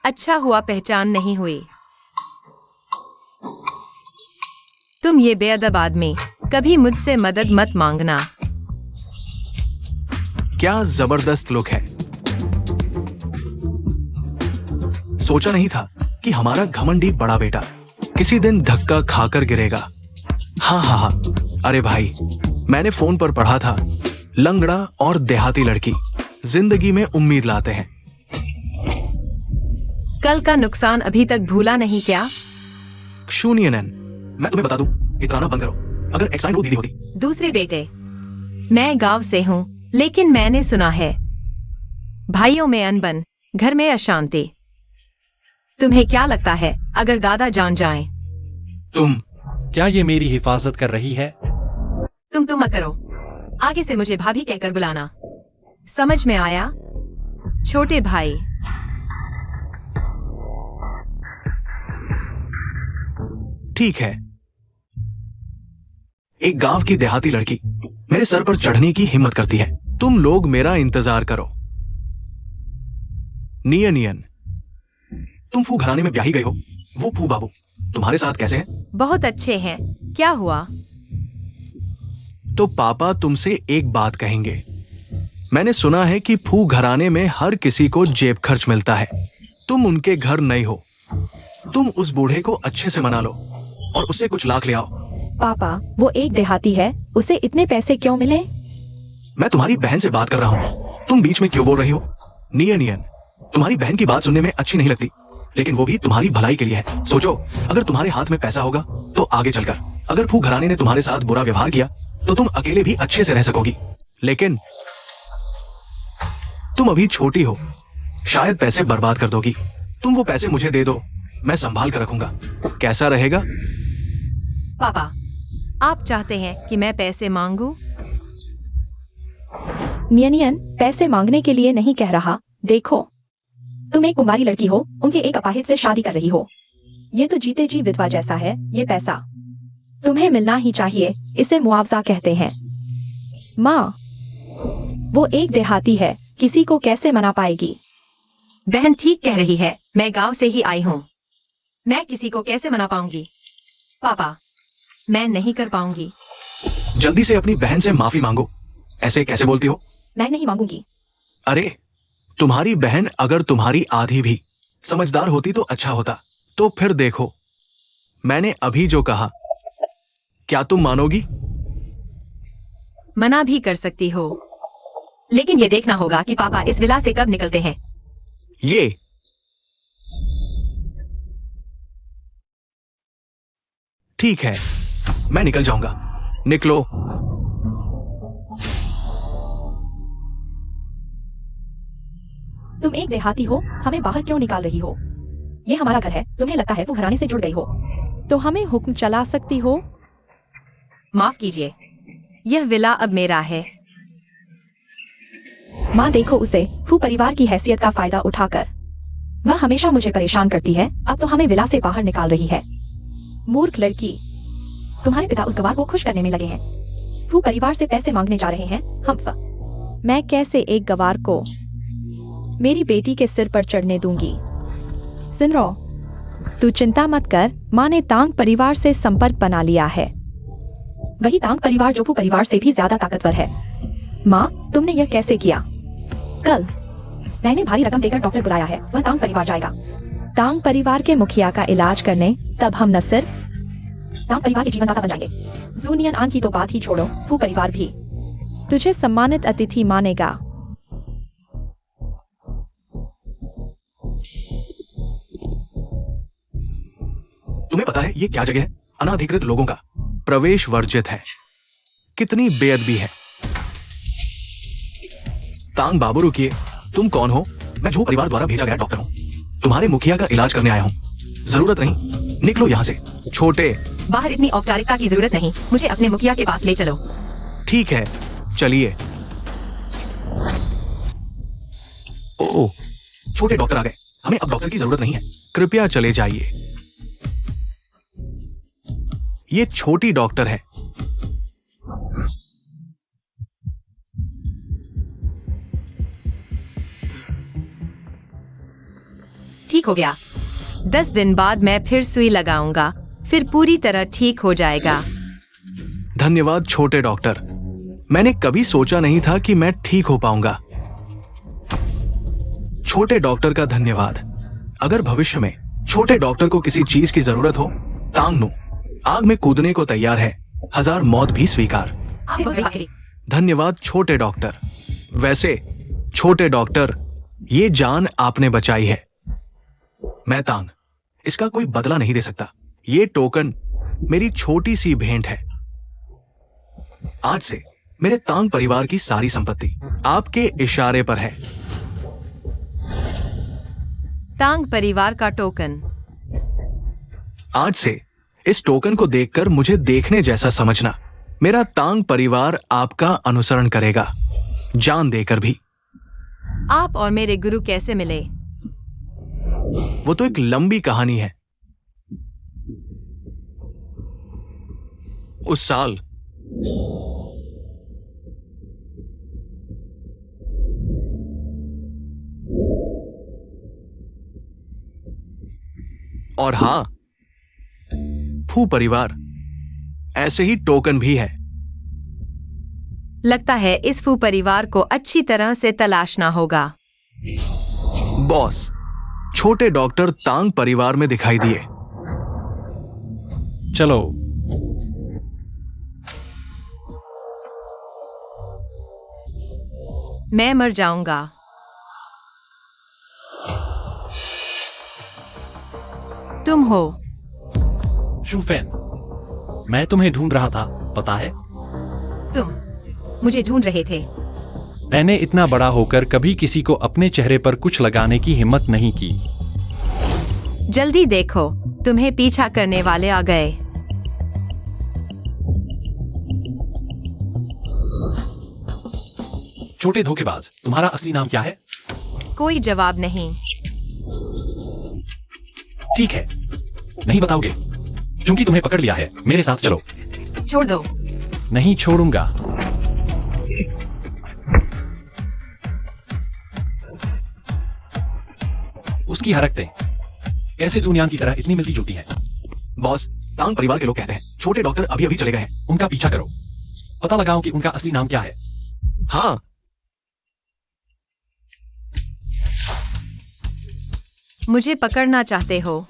[SPEAKER 3] अच्छा हुआ पहचान नहीं हुई। तुम ये बेअदब आदमी, कभी मुझसे मदद मत मांगना।
[SPEAKER 1] क्या जबरदस्त लुक है। सोचा नहीं था कि हमारा घमंडी बड़ा बेटा किसी दिन धक्का खाकर गिरेगा। हाँ, अरे भाई, मैंने फोन पर पढ़ा था लंगड़ा और देहाती लड़की जिंदगी में उम्मीद लाते हैं।
[SPEAKER 3] कल का नुकसान अभी तक भूला नहीं क्या?
[SPEAKER 1] शून्यनन, मैं तुम्हें बता दूं, इतना बंद करो। अगर एक्साइड हो दीदी होती।
[SPEAKER 3] दूसरे बेटे, मैं गांव से हूँ, लेकिन मैंने सुना है भाइयों में अनबन, घर में अशांति। तुम्हें क्या लगता है अगर दादा जान जाएं?
[SPEAKER 1] तुम
[SPEAKER 4] क्या ये मेरी हिफाजत कर रही है?
[SPEAKER 3] तुम मत करो। आगे से मुझे भाभी कहकर बुलाना, समझ में आया? छोटे भाई।
[SPEAKER 1] ठीक है। एक गांव की देहाती लड़की मेरे सर पर चढ़ने की हिम्मत करती है। तुम लोग मेरा इंतजार करो। नियन, तुम फू घराने में ब्याही गए हो। वो फू बाबू तुम्हारे साथ कैसे हैं?
[SPEAKER 3] बहुत अच्छे हैं। क्या हुआ?
[SPEAKER 1] तो पापा तुमसे एक बात कहेंगे। मैंने सुना है कि फू घराने में हर किसी को जेब खर्च मिलता है। तुम उनके घर नहीं हो। तुम उस बूढ़े को अच्छे से मना लो और उससे कुछ लाख ले आओ।
[SPEAKER 2] पापा, वो एक देहाती है, उसे इतने पैसे क्यों मिले?
[SPEAKER 1] मैं तुम्हारी बहन से बात कर रहा हूँ, तुम बीच में क्यों बोल रही हो? नियन, तुम्हारी बहन की बात सुनने में अच्छी नहीं लगती, लेकिन वो भी तुम्हारी भलाई के लिए है। सोचो, अगर तुम्हारे हाथ में पैसा होगा तो आगे चलकर अगर फू घराने ने तुम्हारे साथ बुरा व्यवहार किया तो तुम अकेले भी अच्छे से रह सकोगी। लेकिन तुम अभी छोटी हो, शायद पैसे बर्बाद कर दोगी। तुम वो पैसे मुझे दे दो, मैं संभाल कर रखूंगा। कैसा रहेगा?
[SPEAKER 3] पापा, आप चाहते हैं कि मैं पैसे मांगू?
[SPEAKER 2] नियन पैसे मांगने के लिए नहीं कह रहा। देखो, तुम एक कुमारी लड़की हो, उनके एक अपाहिज से शादी कर रही हो। ये तो जीते जी विधवा जैसा है। ये पैसा तुम्हें मिलना ही चाहिए, इसे मुआवजा कहते हैं। माँ, वो एक देहाती है, किसी को कैसे मना पाएगी?
[SPEAKER 3] बहन ठीक कह रही है, मैं गांव से ही आई हूँ। मैं किसी को कैसे मना पाऊंगी? पापा, मैं नहीं कर पाऊंगी।
[SPEAKER 1] जल्दी से अपनी बहन से माफी मांगो। ऐसे कैसे बोलती हो?
[SPEAKER 2] मैं नहीं मांगूंगी।
[SPEAKER 1] अरे, तुम्हारी बहन अगर तुम्हारी आधी भी समझदार होती तो अच्छा होता। तो फिर देखो, मैंने अभी जो कहा, क्या तुम मानोगी?
[SPEAKER 3] मना भी कर सकती हो, लेकिन ये देखना होगा कि पापा इस विला से कब निकलते हैं।
[SPEAKER 1] ये ठीक है, मैं निकल जाऊंगा। निकलो।
[SPEAKER 2] तुम एक देहाती हो, हमें बाहर क्यों निकाल रही हो? ये हमारा घर है, तुम्हें लगता है वो घराने से जुड़ गई हो तो हमें हुक्म चला सकती हो?
[SPEAKER 3] माफ कीजिए, यह विला अब मेरा है।
[SPEAKER 2] माँ देखो उसे, फू परिवार की हैसियत का फायदा उठाकर। वह हमेशा मुझे परेशान करती है, अब तो हमें विला से बाहर निकाल रही है। मूर्ख लड़की। तुम्हारे पिता उस गवार को खुश करने में लगे हैं। फू परिवार से पैसे मांगने जा रहे हैं। मैं कैसे एक गवार को मेरी बेटी के सिर पर चढ़ने दूंगी? सिनरो, तू चिंता मत कर, माँ ने तांग परिवार से संपर्क बना लिया है। वही तांग परिवार जो फू परिवार से भी ज्यादा ताकतवर है। माँ, तुमने यह कैसे किया? कल मैंने भारी रकम देकर डॉक्टर बुलाया है, वह तांग परिवार जाएगा। तांग परिवार के मुखिया का इलाज करने। तब हम न सिर्फ तांग परिवार के जीवनदाता बन जाएंगे, जूनियन आन की तो बात ही छोड़ो, फू परिवार भी तुझे सम्मानित अतिथि मानेगा।
[SPEAKER 1] तुम्हें पता है ये क्या जगह है? अनाधिकृत लोगों का प्रवेश वर्जित है। कितनी बेअदबी है। तांग बाबू, रुकिए, तुम कौन हो? मैं झू परिवार द्वारा भेजा गया डॉक्टर हूँ, तुम्हारे मुखिया का इलाज करने आया हूँ। जरूरत नहीं, निकलो यहाँ से। छोटे,
[SPEAKER 3] बाहर इतनी औपचारिकता की जरूरत नहीं, मुझे अपने मुखिया के पास ले चलो।
[SPEAKER 1] ठीक है, चलिए। ओ, छोटे डॉक्टर आ गए, हमें अब डॉक्टर की जरूरत नहीं है, कृपया चले जाइए। ये छोटी डॉक्टर है।
[SPEAKER 3] ठीक हो गया, 10 दिन बाद मैं फिर सुई लगाऊंगा, फिर पूरी तरह ठीक हो जाएगा।
[SPEAKER 1] धन्यवाद छोटे डॉक्टर, मैंने कभी सोचा नहीं था कि मैं ठीक हो पाऊंगा। छोटे डॉक्टर का धन्यवाद। अगर भविष्य में छोटे डॉक्टर को किसी चीज की जरूरत हो, तांगनू आग में कूदने को तैयार है, 1000 मौत भी स्वीकार। धन्यवाद छोटे डॉक्टर। वैसे छोटे डॉक्टर, ये जान आपने बचाई है। मैं तांग इसका कोई बदला नहीं दे सकता। ये टोकन मेरी छोटी सी भेंट है। आज से मेरे तांग परिवार की सारी संपत्ति आपके इशारे पर है।
[SPEAKER 3] तांग परिवार का टोकन।
[SPEAKER 1] आज से इस टोकन को देखकर मुझे देखने जैसा समझना। मेरा तांग परिवार आपका अनुसरण करेगा, जान देकर भी।
[SPEAKER 3] आप और मेरे गुरु कैसे मिले?
[SPEAKER 1] वो तो एक लंबी कहानी है। उस साल और हां, फू परिवार ऐसे ही टोकन भी है।
[SPEAKER 3] लगता है इस फू परिवार को अच्छी तरह से तलाशना होगा।
[SPEAKER 1] बॉस, छोटे डॉक्टर तांग परिवार में दिखाई दिए।
[SPEAKER 4] चलो।
[SPEAKER 3] मैं मर जाऊंगा। तुम हो?
[SPEAKER 4] शूफेन, मैं तुम्हें ढूंढ रहा था, पता है?
[SPEAKER 3] तुम मुझे ढूंढ रहे थे?
[SPEAKER 4] मैंने इतना बड़ा होकर कभी किसी को अपने चेहरे पर कुछ लगाने की हिम्मत नहीं की।
[SPEAKER 3] जल्दी देखो, तुम्हें पीछा करने वाले आ गए।
[SPEAKER 4] छोटे धोखेबाज, तुम्हारा असली नाम क्या है?
[SPEAKER 3] कोई जवाब नहीं।
[SPEAKER 4] ठीक है, नहीं बताओगे? क्योंकि तुम्हें पकड़ लिया है। मेरे साथ चलो।
[SPEAKER 3] छोड़ दो।
[SPEAKER 4] नहीं छोड़ूंगा। उसकी हरकतें कैसे जूनियान की तरह इतनी मिलती जुलती हैं।
[SPEAKER 1] बॉस, तांग परिवार के लोग कहते हैं छोटे डॉक्टर अभी अभी चले गए हैं।
[SPEAKER 4] उनका पीछा करो, पता लगाओ कि उनका असली नाम क्या है।
[SPEAKER 1] हाँ,
[SPEAKER 3] मुझे पकड़ना चाहते हो?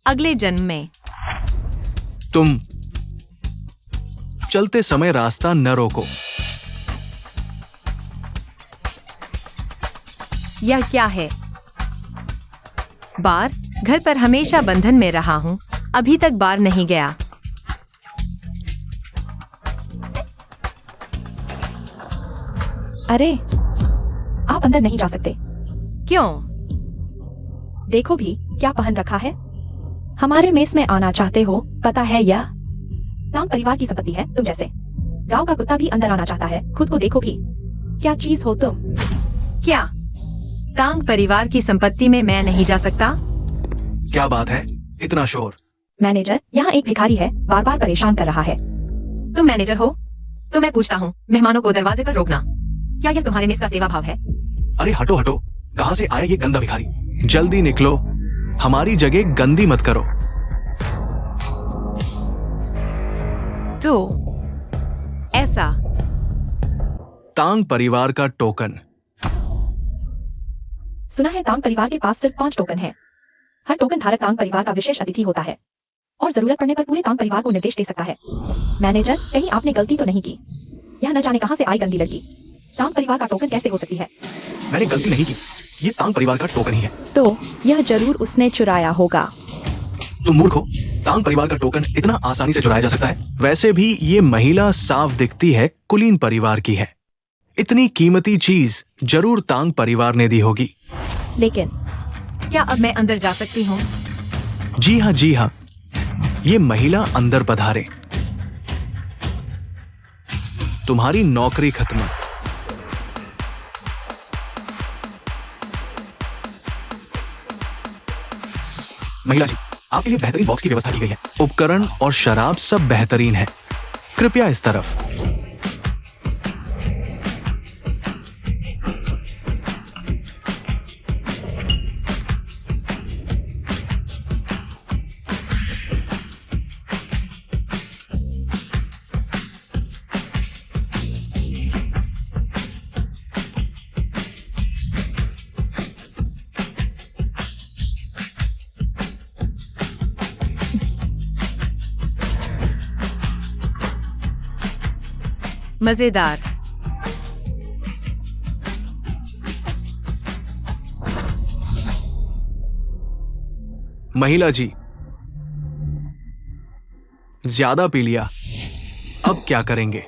[SPEAKER 3] अगले जन्म में।
[SPEAKER 1] तुम चलते समय रास्ता न रोको।
[SPEAKER 3] यह क्या है? बार? घर पर हमेशा बंधन में रहा हूँ, अभी तक बार नहीं गया।
[SPEAKER 2] अरे, आप अंदर नहीं जा सकते।
[SPEAKER 3] क्यों?
[SPEAKER 2] देखो भी क्या पहन रखा है। हमारे मेस में आना चाहते हो? पता है यह तांग परिवार की संपत्ति है। तुम जैसे गांव का कुत्ता भी अंदर आना चाहता है। खुद को देखो भी, क्या चीज हो तुम।
[SPEAKER 3] क्या तांग परिवार की संपत्ति में मैं नहीं जा सकता?
[SPEAKER 1] क्या बात है, इतना शोर?
[SPEAKER 2] मैनेजर, यहाँ एक भिखारी है, बार बार परेशान कर रहा है।
[SPEAKER 3] तुम मैनेजर हो? तो मैं पूछता हूँ, मेहमानों को दरवाजे पर रोकना, क्या यह तुम्हारे मेस का सेवा भाव है?
[SPEAKER 1] अरे हटो हटो, कहां से आया ये गंदा भिखारी? जल्दी निकलो, हमारी जगह गंदी मत करो।
[SPEAKER 3] तो ऐसा
[SPEAKER 1] तांग परिवार का टोकन।
[SPEAKER 2] सुना है तांग परिवार के पास सिर्फ 5 टोकन है। हर टोकन धारक तांग परिवार का विशेष अतिथि होता है और जरूरत पड़ने पर पूरे तांग परिवार को निर्देश दे सकता है। मैनेजर, कहीं आपने गलती तो नहीं की? यह न जाने कहां से आई गंदी लड़की। तांग परिवार का टोकन कैसे हो सकती है?
[SPEAKER 1] मैंने गलती नहीं की, ये तांग परिवार का टोकन ही है।
[SPEAKER 2] तो यह जरूर उसने चुराया होगा।
[SPEAKER 1] तुम मूर्ख हो, तांग परिवार का टोकन इतना आसानी से चुराया जा सकता है? वैसे भी ये महिला साफ दिखती है कुलीन परिवार की है। इतनी कीमती चीज जरूर तांग परिवार ने दी होगी।
[SPEAKER 2] लेकिन
[SPEAKER 3] क्या अब मैं अंदर जा सकती हूँ?
[SPEAKER 1] जी हाँ जी हाँ, ये महिला अंदर पधारे। तुम्हारी नौकरी खत्म। महिला जी, आपके लिए बेहतरीन बॉक्स की व्यवस्था की गई है। उपकरण और शराब सब बेहतरीन है। कृपया इस तरफ।
[SPEAKER 3] मजेदार।
[SPEAKER 1] महिला जी, ज्यादा पी लिया, अब क्या करेंगे?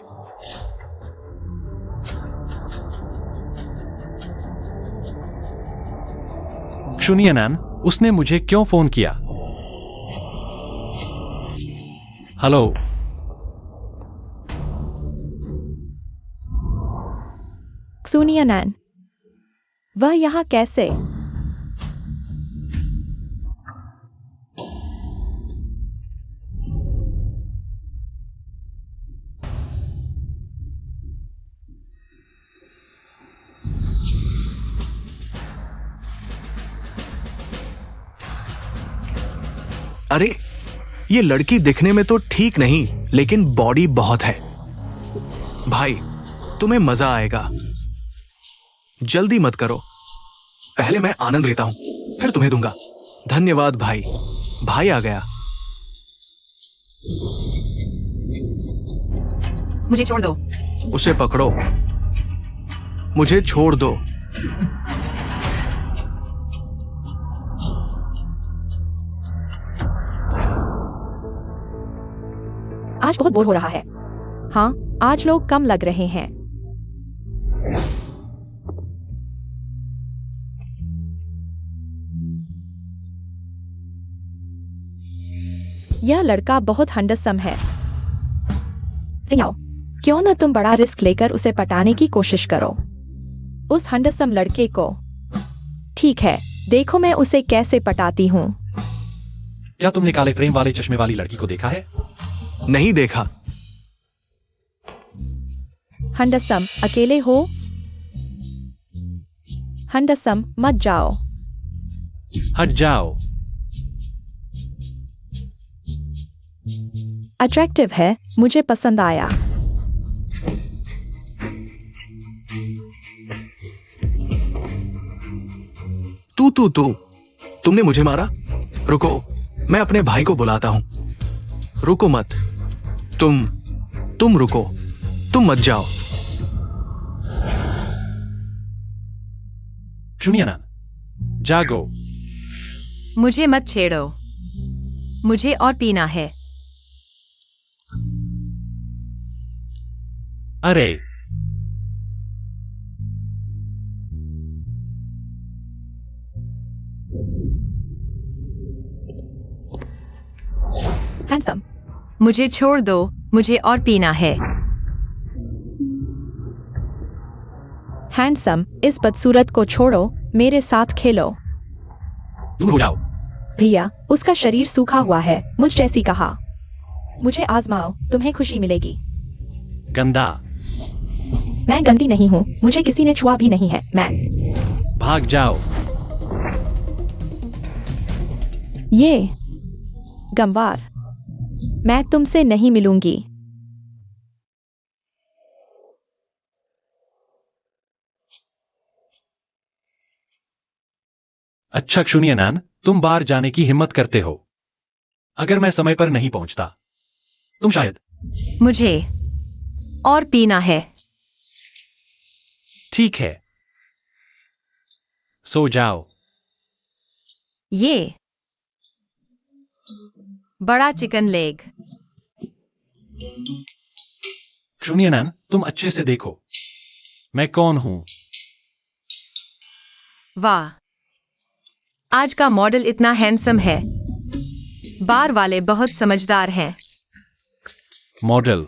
[SPEAKER 4] शुनियनन, उसने मुझे क्यों फोन किया? हेलो,
[SPEAKER 2] सुनियनन, वह यहाँ कैसे?
[SPEAKER 1] अरे, ये लड़की दिखने में तो ठीक नहीं, लेकिन बॉडी बहुत है। भाई, तुम्हें मजा आएगा। जल्दी मत करो, पहले मैं आनंद लेता हूं, फिर तुम्हें दूंगा। धन्यवाद भाई। भाई आ गया।
[SPEAKER 3] मुझे छोड़ दो।
[SPEAKER 1] उसे पकड़ो। मुझे छोड़ दो।
[SPEAKER 2] आज बहुत बोर हो रहा है। हाँ, आज लोग कम लग रहे हैं। यह लड़का बहुत हैंडसम है। सियाओ, क्यों न तुम बड़ा रिस्क लेकर उसे पटाने की कोशिश करो, उस हैंडसम लड़के को। ठीक है, देखो मैं उसे कैसे पटाती हूँ।
[SPEAKER 4] क्या तुमने काले फ्रेम वाले चश्मे वाली लड़की को देखा है?
[SPEAKER 1] नहीं देखा।
[SPEAKER 2] हैंडसम, अकेले हो? हैंडसम, मत जाओ।
[SPEAKER 4] हट जाओ।
[SPEAKER 2] अट्रैक्टिव है, मुझे पसंद आया।
[SPEAKER 1] तू तुमने मुझे मारा? रुको, मैं अपने भाई को बुलाता हूं। रुको मत। तुम रुको, तुम मत जाओ।
[SPEAKER 4] सुनिए ना, जागो।
[SPEAKER 3] मुझे मत छेड़ो, मुझे और पीना है।
[SPEAKER 4] अरे
[SPEAKER 2] हैंडसम,
[SPEAKER 3] मुझे छोड़ दो, मुझे और पीना है।
[SPEAKER 2] हैंडसम, इस बदसूरत को छोड़ो, मेरे साथ खेलो।
[SPEAKER 4] दूर हो जाओ।
[SPEAKER 2] भैया, उसका शरीर सूखा हुआ है, मुझ जैसी कहा। मुझे आजमाओ, तुम्हें खुशी मिलेगी।
[SPEAKER 4] गंदा।
[SPEAKER 2] मैं गंदी नहीं हूँ, मुझे किसी ने छुआ भी नहीं है। मैं
[SPEAKER 4] भाग जाओ।
[SPEAKER 2] ये गंवार, मैं तुमसे नहीं मिलूंगी।
[SPEAKER 4] अच्छा क्षुनियनान, तुम बाहर जाने की हिम्मत करते हो। अगर मैं समय पर नहीं पहुंचता, तुम शायद।
[SPEAKER 3] मुझे और पीना है।
[SPEAKER 4] ठीक है, सो जाओ।
[SPEAKER 3] ये बड़ा चिकन लेग।
[SPEAKER 4] क्षुनियनान, तुम अच्छे से देखो, मैं कौन हूं।
[SPEAKER 3] वाह, आज का मॉडल इतना हैंडसम है। बार वाले बहुत समझदार हैं।
[SPEAKER 4] मॉडल।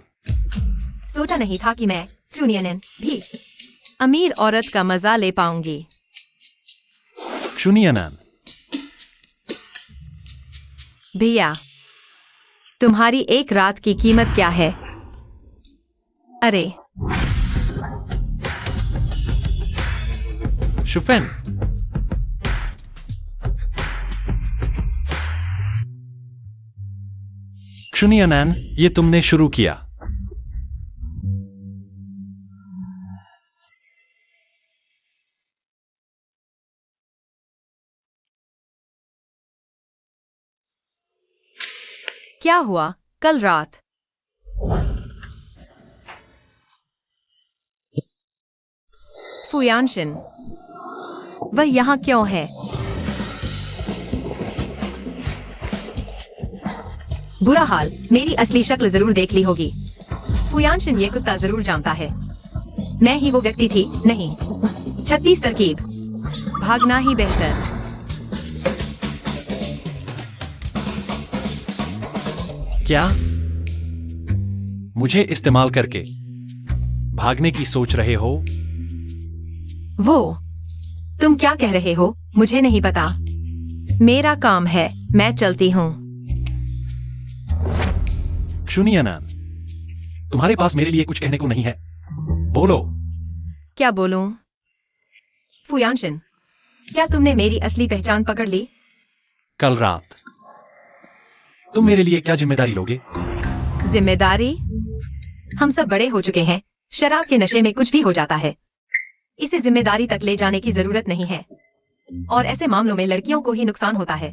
[SPEAKER 3] सोचा नहीं था कि मैं यूनियन भी अमीर औरत का मजा ले पाऊंगी।
[SPEAKER 4] क्षुनियनान।
[SPEAKER 3] भैया, तुम्हारी एक रात की कीमत क्या है? अरे
[SPEAKER 4] शुफेन। क्षुनियनान, ये तुमने शुरू किया।
[SPEAKER 3] क्या हुआ कल रात? फुयानशिन, वह यहाँ क्यों है? बुरा हाल, मेरी असली शक्ल जरूर देख ली होगी। फुयानशिन ये कुत्ता जरूर जानता है। मैं ही वो व्यक्ति थी, नहीं। 36 तरकीब, भागना ही बेहतर।
[SPEAKER 4] क्या मुझे इस्तेमाल करके भागने की सोच रहे हो?
[SPEAKER 3] वो तुम क्या कह रहे हो मुझे नहीं पता। मेरा काम है, मैं चलती हूँ।
[SPEAKER 4] क्षुनियनान, तुम्हारे पास मेरे लिए कुछ कहने को नहीं है? बोलो।
[SPEAKER 3] क्या बोलूं? फुयानशिन, क्या तुमने मेरी असली पहचान पकड़ ली?
[SPEAKER 4] कल रात तुम मेरे लिए क्या जिम्मेदारी लोगे?
[SPEAKER 3] जिम्मेदारी? हम सब बड़े हो चुके हैं, शराब के नशे में कुछ भी हो जाता है। इसे जिम्मेदारी तक ले जाने की जरूरत नहीं है, और ऐसे मामलों में लड़कियों को ही नुकसान होता है।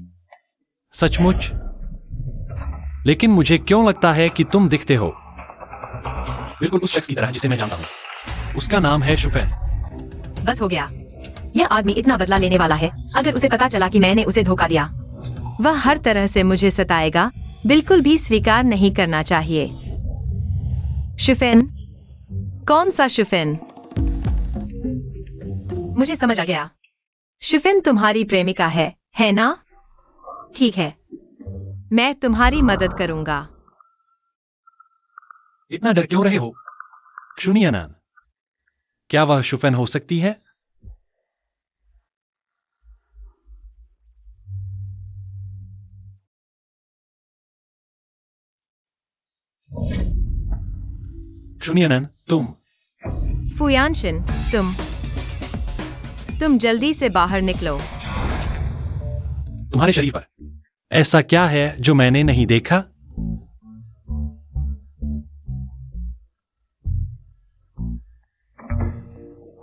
[SPEAKER 4] सचमुच? लेकिन मुझे क्यों लगता है कि तुम दिखते हो बिल्कुल उस शख्स की तरह जिसे मैं जानता हूं। उसका नाम है शुफेन।
[SPEAKER 3] बस हो गया। यह आदमी इतना बदला लेने वाला है, अगर उसे पता चला कि मैंने उसे धोखा दिया। वह हर तरह से मुझे सताएगा, बिल्कुल भी स्वीकार नहीं करना चाहिए। शुफेन? कौन सा शुफेन? मुझे समझ आ गया। शुफेन तुम्हारी प्रेमिका है ना? ठीक है। मैं तुम्हारी मदद करूंगा।
[SPEAKER 4] इतना डर क्यों रहे हो? क्षुनियनन, क्या वह शुफेन हो सकती है? क्षुनियनन,
[SPEAKER 3] फुयानशिन, तुम जल्दी से बाहर निकलो।
[SPEAKER 4] तुम्हारे शरीर पर ऐसा क्या है जो मैंने नहीं देखा?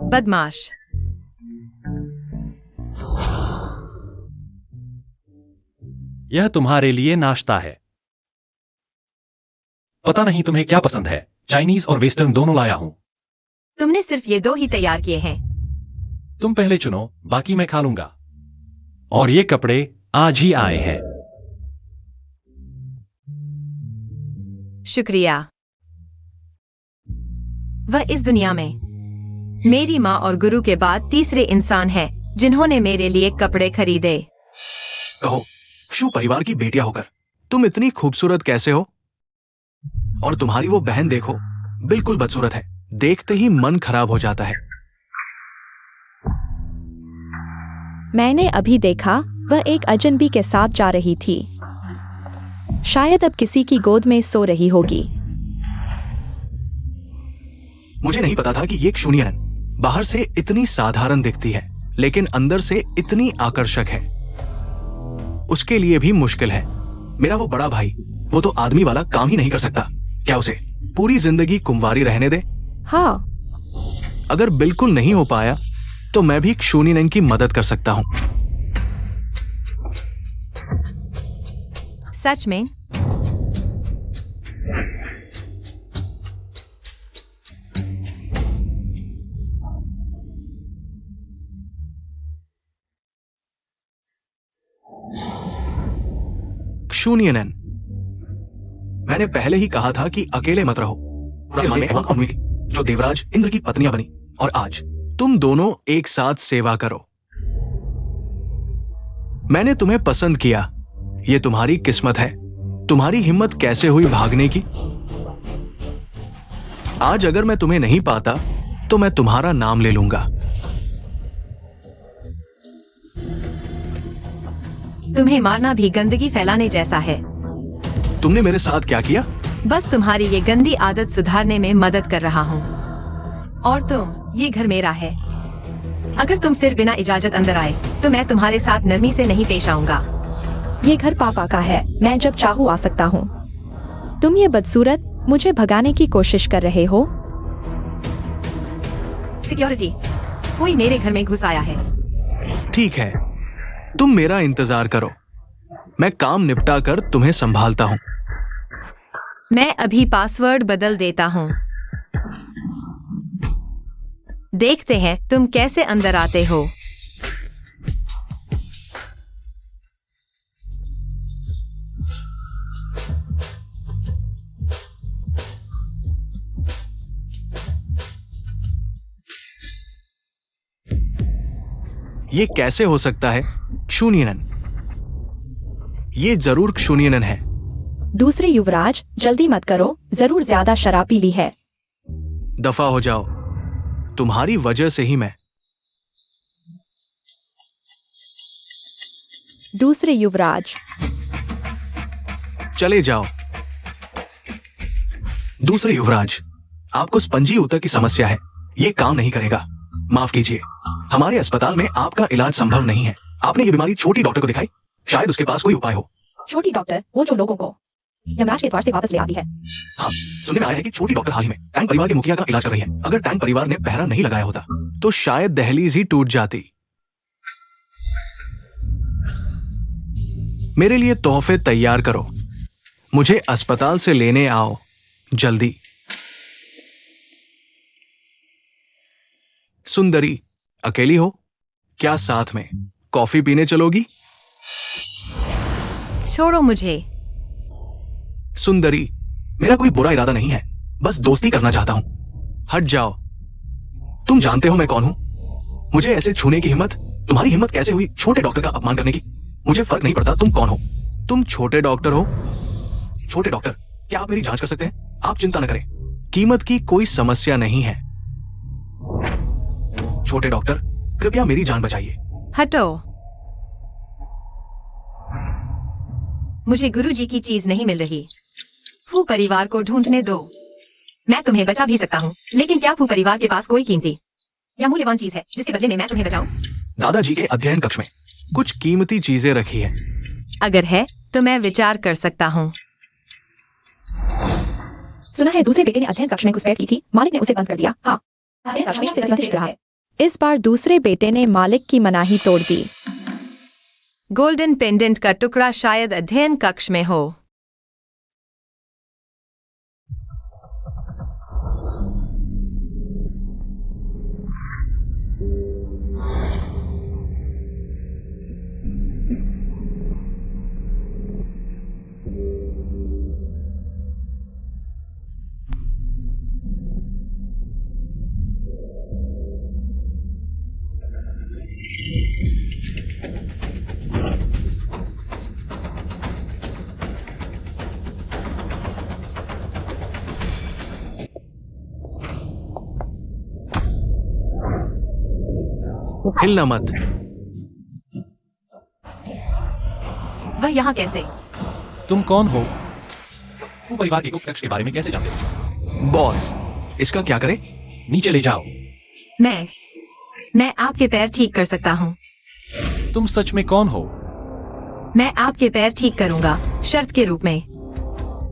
[SPEAKER 3] बदमाश।
[SPEAKER 4] यह तुम्हारे लिए नाश्ता है। पता नहीं तुम्हें क्या पसंद है, चाइनीज और वेस्टर्न दोनों लाया हूं।
[SPEAKER 3] तुमने सिर्फ ये 2 ही तैयार किए हैं।
[SPEAKER 4] तुम पहले चुनो, बाकी मैं खा लूंगा। और ये कपड़े आज ही आए हैं।
[SPEAKER 3] शुक्रिया। वह इस दुनिया में मेरी माँ और गुरु के बाद तीसरे इंसान हैं जिन्होंने मेरे लिए कपड़े खरीदे।
[SPEAKER 1] कहो, शू परिवार की बेटियां होकर तुम इतनी खूबसूरत कैसे हो? और तुम्हारी वो बहन देखो, बिल्कुल बदसूरत है, देखते ही मन खराब हो जाता है।
[SPEAKER 2] मैंने अभी देखा, वह एक अजनबी के साथ जा रही थी। शायद अब किसी की गोद में सो रही होगी।
[SPEAKER 1] मुझे नहीं पता था कि ये क्षुनियन बाहर से इतनी साधारण दिखती है, लेकिन अंदर से इतनी आकर्षक है। उसके लिए भी मुश्किल है। मेरा वो बड़ा भाई, वो तो आदमी वाला काम ही नहीं कर सकता। क्या उसे पूरी जिंदगी कुंवारी रहने दे?
[SPEAKER 2] हाँ,
[SPEAKER 1] अगर बिल्कुल नहीं हो पाया तो मैं भी क्षुनियन की मदद कर सकता हूं।
[SPEAKER 3] सच में?
[SPEAKER 1] क्षुनियन, मैंने पहले ही कहा था कि अकेले मत रहो। पुराने जमाने में एवं और थी जो देवराज इंद्र की पत्नियां बनी, और आज तुम दोनों एक साथ सेवा करो। मैंने तुम्हें पसंद किया, ये तुम्हारी किस्मत है। तुम्हारी हिम्मत कैसे हुई भागने की? आज अगर मैं तुम्हें नहीं पाता तो मैं तुम्हारा नाम ले लूंगा।
[SPEAKER 3] तुम्हें मारना भी गंदगी फैलाने जैसा है।
[SPEAKER 1] तुमने मेरे साथ क्या किया?
[SPEAKER 3] बस तुम्हारी ये गंदी आदत सुधारने में मदद कर रहा हूँ। और ये घर मेरा है। अगर तुम फिर बिना इजाजत अंदर आए तो मैं तुम्हारे साथ नरमी से नहीं पेश आऊंगा।
[SPEAKER 2] ये घर पापा का है, मैं जब चाहूँ आ सकता हूँ। तुम ये बदसूरत मुझे भगाने की कोशिश कर रहे हो?
[SPEAKER 3] सिक्योरिटी, कोई मेरे घर में घुस आया है।
[SPEAKER 1] ठीक है, तुम मेरा इंतजार करो, मैं काम निपटा कर तुम्हें संभालता हूं।
[SPEAKER 3] मैं अभी पासवर्ड बदल देता हूँ। देखते हैं तुम कैसे अंदर आते हो।
[SPEAKER 1] ये कैसे हो सकता है? क्षुनियन, ये जरूर क्षुनियन है।
[SPEAKER 2] दूसरे युवराज, जल्दी मत करो, जरूर ज्यादा शराब पी ली है।
[SPEAKER 1] दफा हो जाओ, तुम्हारी वजह से ही मैं।
[SPEAKER 2] दूसरे युवराज,
[SPEAKER 1] चले जाओ। दूसरे युवराज, आपको स्पंजी ऊतक की समस्या है, ये काम नहीं करेगा। माफ कीजिए, हमारे अस्पताल में आपका इलाज संभव नहीं है। आपने ये बीमारी छोटी डॉक्टर को दिखाई, शायद उसके पास कोई उपाय हो।
[SPEAKER 2] छोटी डॉक्टर, वो जो लोगों को यमराज के द्वार से वापस ले आती है।
[SPEAKER 1] हाँ, सुनने में आया है कि छोटी डॉक्टर हाल ही में टैंग परिवार के मुखिया का इलाज कर रही है। अगर टैंग परिवार ने पहरा नहीं लगाया होता तो शायद दहलीज ही टूट जाती। मेरे लिए तोहफे तैयार करो, मुझे अस्पताल से लेने आओ जल्दी। सुंदरी, अकेली हो क्या? साथ में कॉफी पीने चलोगी?
[SPEAKER 3] छोड़ो मुझे।
[SPEAKER 1] सुंदरी, मेरा कोई बुरा इरादा नहीं है, बस दोस्ती करना चाहता हूं। हट जाओ, तुम जानते हो मैं कौन हूं। मुझे ऐसे छूने की हिम्मत, तुम्हारी हिम्मत कैसे हुई छोटे डॉक्टर का अपमान करने की? मुझे फर्क नहीं पड़ता तुम कौन हो, तुम छोटे डॉक्टर हो? छोटे डॉक्टर, क्या आप मेरी जांच कर सकते हैं? आप चिंता न करें, कीमत की कोई समस्या नहीं है। छोटे डॉक्टर, कृपया मेरी जान बचाइए।
[SPEAKER 3] हटो। मुझे गुरुजी की चीज नहीं मिल रही। फू परिवार को ढूंढने दो। मैं तुम्हें बचा भी सकता हूँ, लेकिन क्या फू परिवार के पास कोई कीमती या मूल्यवान चीज है जिसके बदले में मैं तुम्हें बचाऊं?
[SPEAKER 1] दादाजी के अध्ययन कक्ष में कुछ कीमती चीजें रखी है।
[SPEAKER 3] अगर है तो मैं विचार कर सकता हूँ।
[SPEAKER 2] सुना है दूसरे बेटे ने अध्ययन कक्ष में घुसपैठ की थी, मालिक ने उसे बंद कर दिया। हाँ, अध्ययन कक्ष में से प्रतिबंधित रहा है। इस बार दूसरे बेटे ने मालिक की मनाही तोड़ दी।
[SPEAKER 3] गोल्डन पेंडेंट का टुकड़ा शायद अध्ययन कक्ष में हो।
[SPEAKER 1] हिलना मत।
[SPEAKER 3] वह यहाँ कैसे?
[SPEAKER 4] तुम कौन हो? वो परिवार के गुप्त कक्ष के बारे में कैसे जानते हो?
[SPEAKER 1] बॉस, इसका क्या करें?
[SPEAKER 4] नीचे ले जाओ।
[SPEAKER 3] मैं आपके पैर ठीक कर सकता हूँ।
[SPEAKER 4] तुम सच में कौन हो?
[SPEAKER 3] मैं आपके पैर ठीक करूंगा, शर्त के रूप में।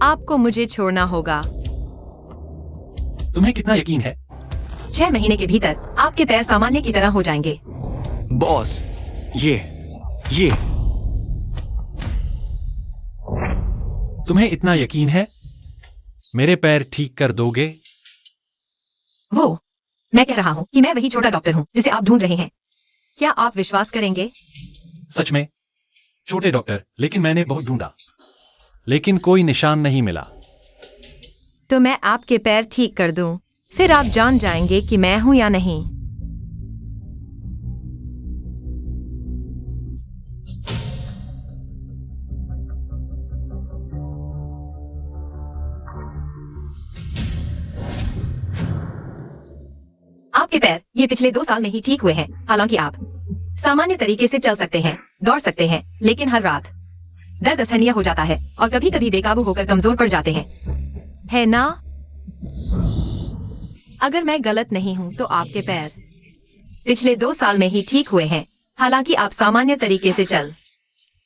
[SPEAKER 3] आपको मुझे छोड़ना होगा।
[SPEAKER 4] तुम्हें कितना यकीन है?
[SPEAKER 3] 6 महीने के भीतर आपके पैर सामान्य की तरह हो जाएंगे।
[SPEAKER 1] बॉस, ये
[SPEAKER 4] तुम्हें इतना यकीन है? मेरे पैर ठीक कर दोगे?
[SPEAKER 3] वो मैं कह रहा हूँ कि मैं वही छोटा डॉक्टर हूँ जिसे आप ढूंढ रहे हैं। क्या आप विश्वास करेंगे?
[SPEAKER 4] सच में? छोटे डॉक्टर, लेकिन मैंने बहुत ढूंढा, लेकिन कोई निशान नहीं मिला।
[SPEAKER 3] तो मैं आपके पैर ठीक कर दूं, फिर आप जान जाएंगे कि मैं हूं या नहीं। आपके पैर ये पिछले 2 साल में ही ठीक हुए हैं। हालांकि आप सामान्य तरीके से चल सकते हैं, दौड़ सकते हैं, लेकिन हर रात दर्द असहनीय हो जाता है और कभी कभी बेकाबू होकर कमजोर पड़ जाते हैं, है ना? अगर मैं गलत नहीं हूं तो आपके पैर पिछले 2 साल में ही ठीक हुए हैं। हालांकि आप सामान्य तरीके से चल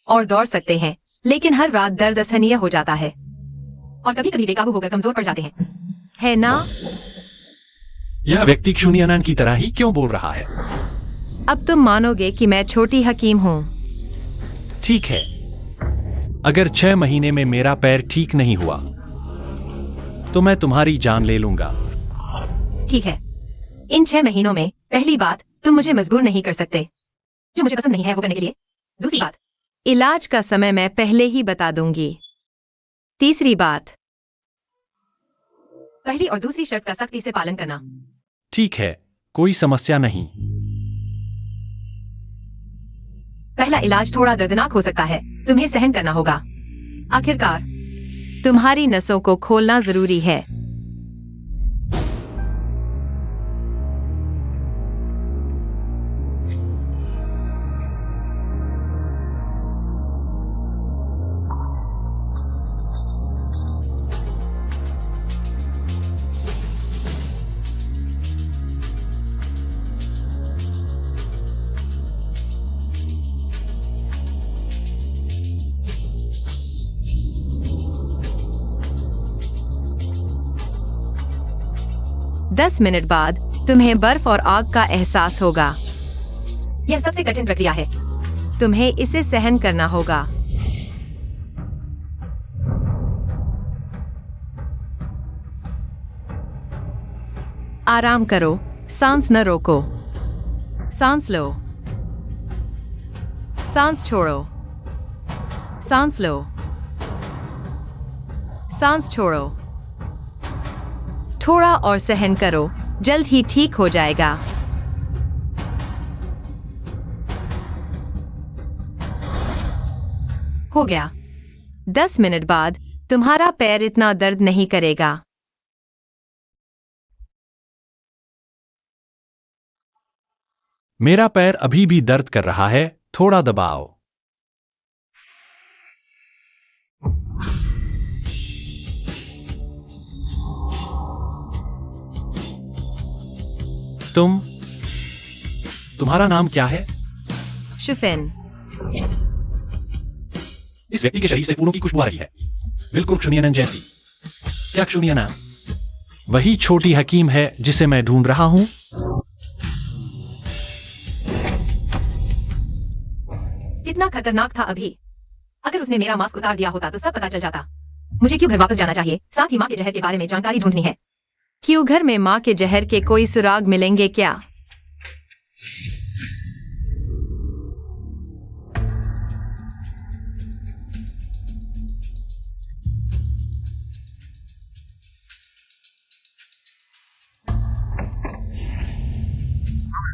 [SPEAKER 3] और दौड़ सकते हैं, लेकिन हर रात दर्द असहनीय हो जाता है और कभी कभी बेकाबू होकर कमजोर पड़ जाते हैं, है ना?
[SPEAKER 4] यह व्यक्ति क्षुनियानंद की तरह ही क्यों बोल रहा है?
[SPEAKER 3] अब तुम मानोगे कि मैं छोटी हकीम हूँ।
[SPEAKER 4] ठीक है, अगर 6 महीने में मेरा पैर ठीक नहीं हुआ तो मैं तुम्हारी जान ले लूंगा।
[SPEAKER 3] ठीक है, इन 6 महीनों में पहली बात, तुम मुझे मजबूर नहीं कर सकते जो मुझे पसंद नहीं है वो करने के लिए। दूसरी बात, इलाज का समय मैं पहले ही बता दूंगी। तीसरी बात, पहली और दूसरी शर्त का सख्ती से पालन करना।
[SPEAKER 4] ठीक है, कोई समस्या नहीं।
[SPEAKER 3] पहला इलाज थोड़ा दर्दनाक हो सकता है, तुम्हें सहन करना होगा। आखिरकार तुम्हारी नसों को खोलना जरूरी है। दस मिनट बाद तुम्हें बर्फ और आग का एहसास होगा। यह सबसे कठिन प्रक्रिया है, तुम्हें इसे सहन करना होगा। आराम करो, सांस न रोको। सांस लो, सांस छोड़ो, सांस लो, सांस छोड़ो। थोड़ा और सहन करो, जल्द ही ठीक हो जाएगा। हो गया। 10 मिनट बाद तुम्हारा पैर इतना दर्द नहीं करेगा।
[SPEAKER 4] मेरा पैर अभी भी दर्द कर रहा है, थोड़ा दबाओ। तुम्हारा नाम क्या है?
[SPEAKER 3] शुफिन।
[SPEAKER 4] इस व्यक्ति के शरीर से फूलों की खुशबू आ रही है, बिल्कुल क्षुनियनन जैसी। क्या क्षुनियना वही छोटी हकीम है जिसे मैं ढूंढ रहा हूं?
[SPEAKER 3] कितना खतरनाक था अभी। अगर उसने मेरा मास्क उतार दिया होता तो सब पता चल जाता। मुझे क्यों घर वापस जाना चाहिए? साथ ही माँ के जहर के बारे में जानकारी ढूंढनी है। क्यों घर में माँ के जहर के कोई सुराग मिलेंगे क्या?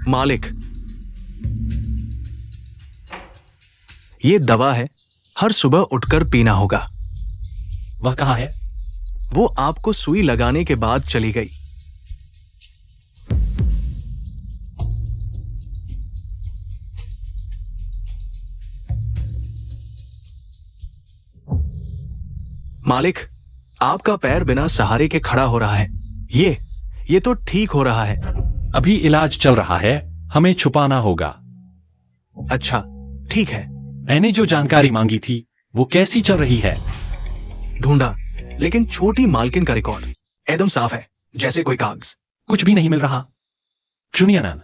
[SPEAKER 1] मालिक, ये दवा है, हर सुबह उठकर पीना होगा।
[SPEAKER 4] वह कहाँ है?
[SPEAKER 1] वो आपको सुई लगाने के बाद चली गई। मालिक, आपका पैर बिना सहारे के खड़ा हो रहा है। ये तो ठीक हो रहा है।
[SPEAKER 4] अभी इलाज चल रहा है, हमें छुपाना होगा।
[SPEAKER 1] अच्छा, ठीक है।
[SPEAKER 4] मैंने जो जानकारी मांगी थी वो कैसी चल रही है?
[SPEAKER 1] ढूंढा, लेकिन छोटी मालकिन का रिकॉर्ड एकदम साफ है, जैसे कोई कागज।
[SPEAKER 4] कुछ भी नहीं मिल रहा। क्षुनियनन,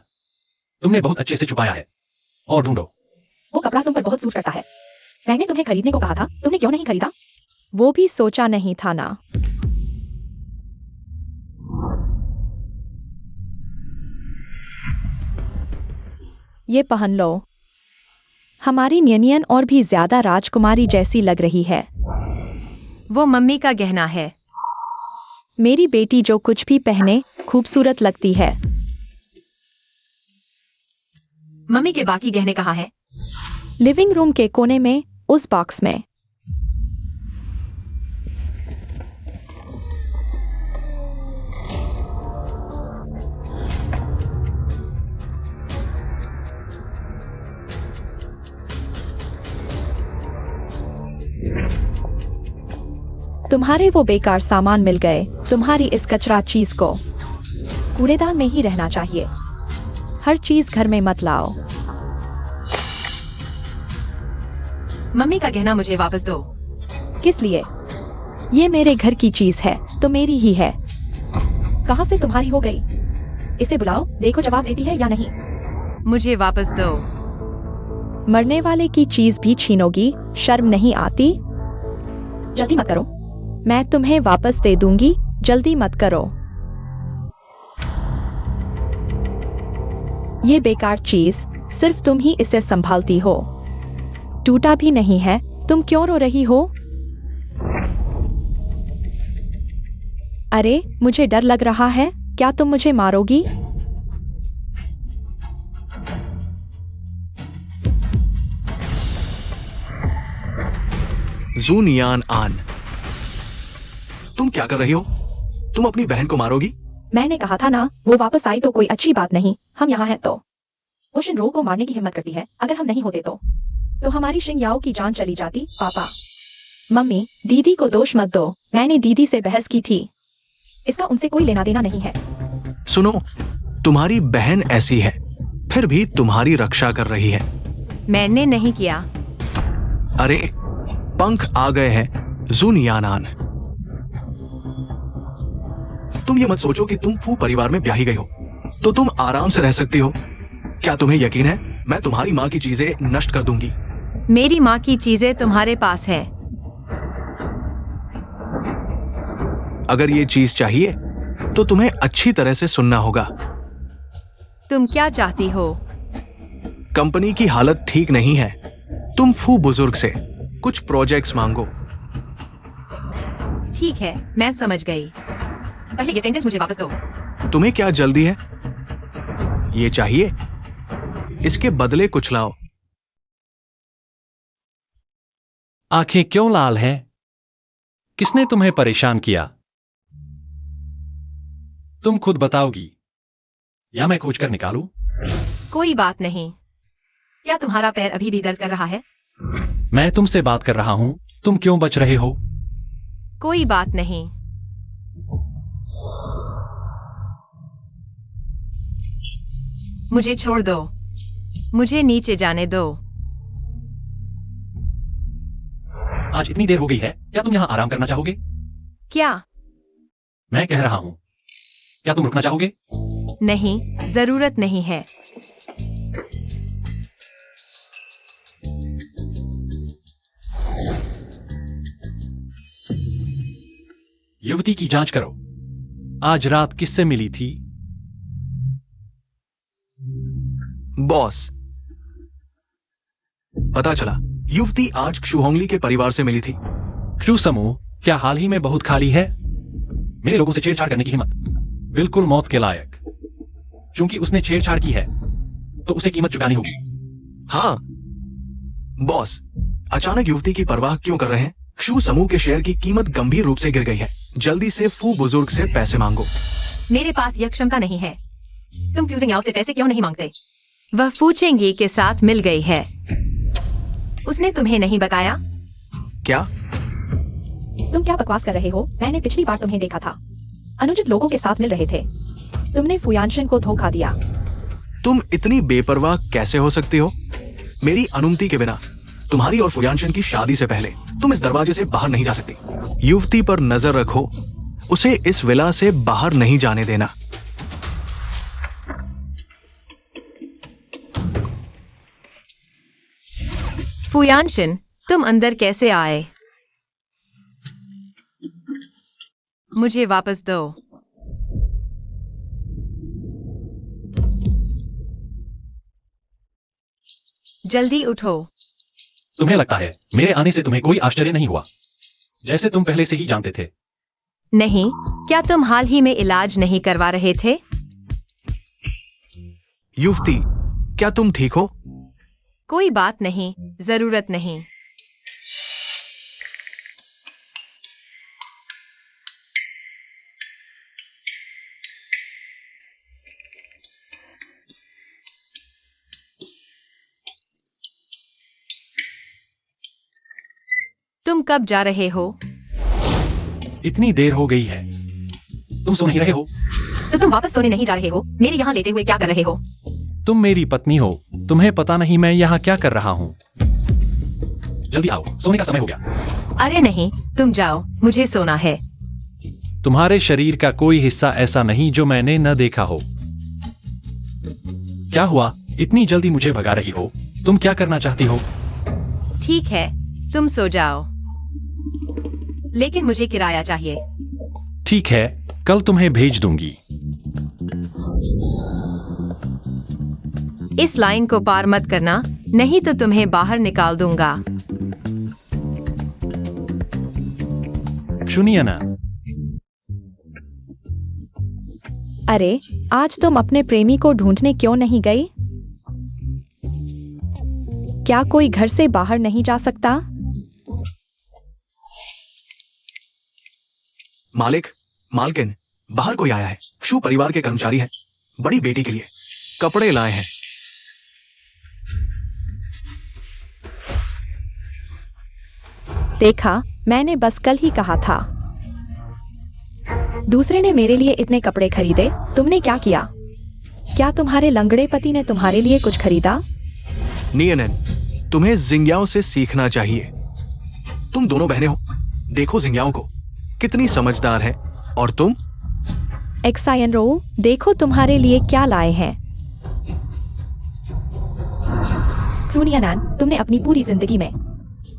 [SPEAKER 4] तुमने बहुत अच्छे से छुपाया है। और ढूंढो।
[SPEAKER 2] वो कपड़ा तुम पर बहुत सूट करता है। मैंने तुम्हें खरीदने को कहा था, तुमने क्यों नहीं खरीदा? वो भी सोचा नहीं था ना। ये पहन लो। हमारी न्यनियन और भी ज्यादा राजकुमारी जैसी लग रही है।
[SPEAKER 3] वो मम्मी का गहना है।
[SPEAKER 2] मेरी बेटी जो कुछ भी पहने खूबसूरत लगती है।
[SPEAKER 3] मम्मी के बाकी गहने कहाँ हैं?
[SPEAKER 2] लिविंग रूम के कोने में, उस बॉक्स में। तुम्हारे वो बेकार सामान मिल गए। तुम्हारी इस कचरा चीज को कूड़ेदान में ही रहना चाहिए। हर चीज घर में मत लाओ।
[SPEAKER 3] मम्मी का गहना मुझे वापस दो।
[SPEAKER 2] किस लिए? ये मेरे घर की चीज है, तो मेरी ही है। कहां से तुम्हारी हो गई? इसे बुलाओ, देखो जवाब देती है या नहीं।
[SPEAKER 3] मुझे वापस दो।
[SPEAKER 2] मरने वाले की चीज भी छीनोगी? शर्म नहीं आती? जल्दी मत करो, मैं तुम्हें वापस दे दूंगी। जल्दी मत करो। ये बेकार चीज, सिर्फ तुम ही इसे संभालती हो। टूटा भी नहीं है, तुम क्यों रो रही हो? अरे, मुझे डर लग रहा है। क्या तुम मुझे मारोगी?
[SPEAKER 1] जूनियान आन, तुम क्या कर रही हो? तुम अपनी बहन को मारोगी?
[SPEAKER 2] मैंने कहा था ना, वो वापस आई तो कोई अच्छी बात नहीं। हम यहाँ हैं तो। वो शिनरो को मारने की हिम्मत करती है। अगर हम नहीं होते तो हमारी शिंगयाओ की जान चली जाती। पापा, मम्मी, दीदी को दोष मत दो। मैंने दीदी से बहस की थी। इसका उनसे कोई लेना देना नहीं है।
[SPEAKER 1] सुनो, तुम्हारी बहन ऐसी है, फिर भी तुम्हारी रक्षा कर रही है।
[SPEAKER 3] मैंने नहीं किया।
[SPEAKER 1] अरे, पंख आ गए हैं जूनियान आन। तुम ये मत सोचो कि तुम फू परिवार में ब्याही गई हो तो तुम आराम से रह सकती हो। क्या तुम्हें यकीन है मैं तुम्हारी माँ की चीजें नष्ट कर दूंगी?
[SPEAKER 3] मेरी माँ की चीजें तुम्हारे पास है।
[SPEAKER 1] अगर ये चीज चाहिए तो तुम्हें अच्छी तरह से सुनना होगा।
[SPEAKER 3] तुम क्या चाहती हो?
[SPEAKER 1] कंपनी की हालत ठीक नहीं है। तुम फू बुजुर्ग से कुछ प्रोजेक्ट्स मांगो।
[SPEAKER 3] ठीक है, मैं समझ गई। पहले ये पेंडेंट मुझे वापस दो।
[SPEAKER 1] तुम्हें क्या जल्दी है? ये चाहिए? इसके बदले कुछ लाओ।
[SPEAKER 4] आंखें क्यों लाल हैं? किसने तुम्हें परेशान किया? तुम खुद बताओगी या मैं खोज कर निकालूं?
[SPEAKER 3] कोई बात नहीं। क्या तुम्हारा पैर अभी भी दर्द कर रहा है?
[SPEAKER 4] मैं तुमसे बात कर रहा हूं, तुम क्यों बच रहे हो?
[SPEAKER 3] कोई बात नहीं। मुझे छोड़ दो। मुझे नीचे जाने दो।
[SPEAKER 4] आज इतनी देर हो गई है, क्या तुम यहां आराम करना चाहोगे?
[SPEAKER 3] क्या?
[SPEAKER 4] मैं कह रहा हूं, क्या तुम रुकना चाहोगे?
[SPEAKER 3] नहीं, जरूरत नहीं है।
[SPEAKER 4] युवती की जांच करो। आज रात किससे मिली थी?
[SPEAKER 1] बॉस, पता चला युवती आज क्षुहोंगली के परिवार से मिली थी।
[SPEAKER 4] क्रू समूह क्या हाल ही में बहुत खाली है? मेरे लोगों से छेड़छाड़ करने की हिम्मत, बिल्कुल मौत के लायक। क्योंकि उसने छेड़छाड़ की है तो उसे कीमत चुकानी होगी।
[SPEAKER 1] हाँ बॉस, अचानक युवती की परवाह क्यों कर रहे हैं? शू समूह के शेयर की कीमत गंभीर रूप से गिर गई है। जल्दी से फू बुजुर्ग से पैसे मांगो।
[SPEAKER 3] मेरे पास यह क्षमता नहीं है। तुम क्यूजिंग याओ से पैसे क्यों नहीं मांगते? वह फूचेंगी के साथ मिल गई है। उसने तुम्हें नहीं बताया?
[SPEAKER 1] क्या?
[SPEAKER 2] तुम क्या बकवास कर रहे हो? मैंने पिछली बार तुम्हें देखा था, अनुचित लोगों के साथ मिल रहे थे। तुमने फुयानशन को धोखा दिया।
[SPEAKER 1] तुम इतनी बेपरवाह कैसे हो सकती हो? मेरी अनुमति के बिना तुम्हारी और फुयानशन की शादी से पहले तुम इस दरवाजे से बाहर नहीं जा सकती। युवती पर नजर रखो, उसे इस विला से बाहर नहीं जाने देना।
[SPEAKER 3] फुयानशन, तुम अंदर कैसे आए? मुझे वापस दो। जल्दी उठो।
[SPEAKER 4] तुम्हें लगता है मेरे आने से तुम्हें कोई आश्चर्य नहीं हुआ, जैसे तुम पहले से ही जानते थे।
[SPEAKER 3] नहीं, क्या तुम हाल ही में इलाज नहीं करवा रहे थे?
[SPEAKER 1] युवती, क्या तुम ठीक हो?
[SPEAKER 3] कोई बात नहीं, जरूरत नहीं। तुम कब जा रहे हो?
[SPEAKER 4] इतनी देर हो गई है, तुम सो नहीं रहे हो?
[SPEAKER 3] तो तुम वापस सोने नहीं जा रहे हो? मेरे यहाँ लेटे हुए क्या कर रहे हो?
[SPEAKER 4] तुम मेरी पत्नी हो, तुम्हें पता नहीं मैं यहाँ क्या कर रहा हूँ। जल्दी आओ, सोने का समय हो गया।
[SPEAKER 3] अरे नहीं, तुम जाओ, मुझे सोना है।
[SPEAKER 4] तुम्हारे शरीर का कोई हिस्सा ऐसा नहीं जो मैंने न देखा हो। क्या हुआ, इतनी जल्दी मुझे भगा रही हो? तुम क्या करना चाहती हो?
[SPEAKER 3] ठीक है, तुम सो जाओ, लेकिन मुझे किराया चाहिए।
[SPEAKER 4] ठीक है, कल तुम्हें भेज दूंगी।
[SPEAKER 3] इस लाइन को पार मत करना, नहीं तो तुम्हें बाहर निकाल दूंगा।
[SPEAKER 4] सुनिए ना।
[SPEAKER 2] अरे, आज तुम अपने प्रेमी को ढूंढने क्यों नहीं गई? क्या कोई घर से बाहर नहीं जा सकता?
[SPEAKER 1] मालिक, मालकिन, बाहर कोई आया है। शू परिवार के कर्मचारी हैं। बड़ी बेटी के लिए कपड़े लाए हैं।
[SPEAKER 2] देखा, मैंने बस कल ही कहा था। दूसरे ने मेरे लिए इतने कपड़े खरीदे, तुमने क्या किया? क्या तुम्हारे लंगड़े पति ने तुम्हारे लिए कुछ खरीदा?
[SPEAKER 1] नियनन, तुम्हें जिंग्याओं से सीखना चाहिए। तुम दोनों बहनें हो, देखो जिंग्याओं को, कितनी समझदार है। और तुम?
[SPEAKER 2] एक्सायन रो, देखो तुम्हारे लिए क्या लाए हैं। क्रूनियानान, तुमने अपनी पूरी जिंदगी में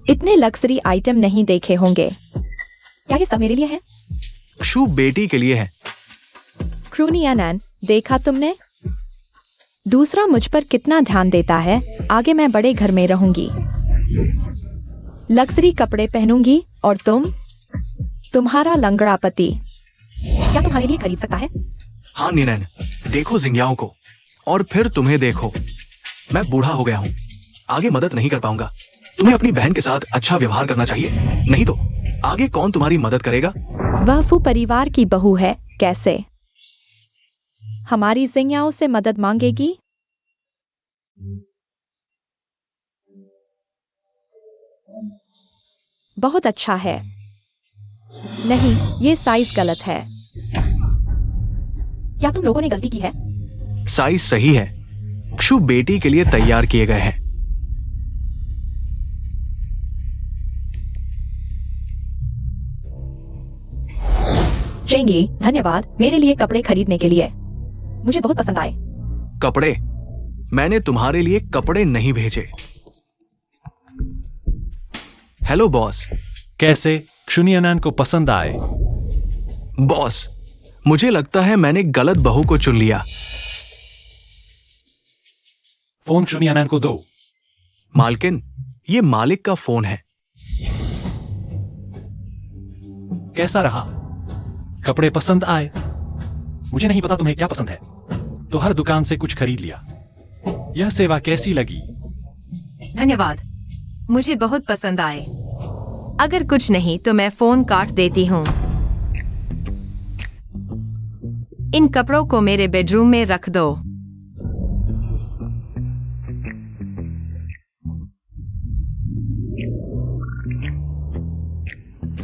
[SPEAKER 2] इतने लग्जरी आइटम नहीं देखे होंगे। क्या ये सब मेरे लिए है?
[SPEAKER 1] शू बेटी के लिए है।
[SPEAKER 2] क्रूनियानान, देखा तुमने? दूसरा मुझ पर कितना ध्यान देता है। आगे मैं बड़े घर में रहूंगी, लग्जरी कपड़े पहनूंगी, और तुम्हारा लंगड़ा पति क्या तुम्हारे लिए खरीद सकता है?
[SPEAKER 1] हाँ निनन, देखो जिंग्याओं को, और फिर तुम्हें देखो। मैं बूढ़ा हो गया हूँ, आगे मदद नहीं कर पाऊंगा। तुम्हें अपनी बहन के साथ अच्छा व्यवहार करना चाहिए, नहीं तो आगे कौन तुम्हारी मदद करेगा?
[SPEAKER 2] वह फू परिवार की बहू है, कैसे हमारी जिंगाओं से मदद मांगेगी? बहुत अच्छा है। नहीं, ये साइज गलत है। क्या तुम लोगों ने गलती की है?
[SPEAKER 1] साइज सही है। क्षु बेटी के लिए तैयार किए गए हैं।
[SPEAKER 2] चेंगी, धन्यवाद मेरे लिए कपड़े खरीदने के लिए। मुझे बहुत पसंद आए।
[SPEAKER 1] कपड़े? मैंने तुम्हारे लिए कपड़े नहीं भेजे। Hello boss.
[SPEAKER 4] कैसे क्षुनियनान को पसंद आए?
[SPEAKER 1] बॉस, मुझे लगता है मैंने गलत बहू को चुन लिया।
[SPEAKER 4] फोन क्षुनियनान को दो।
[SPEAKER 1] मालकिन, ये मालिक का फोन है।
[SPEAKER 4] कैसा रहा? कपड़े पसंद आए? मुझे नहीं पता तुम्हें क्या पसंद है, तो हर दुकान से कुछ खरीद लिया। यह सेवा कैसी लगी?
[SPEAKER 3] धन्यवाद, मुझे बहुत पसंद आए। अगर कुछ नहीं तो मैं फोन काट देती हूँ। इन कपड़ों को मेरे बेडरूम में रख दो।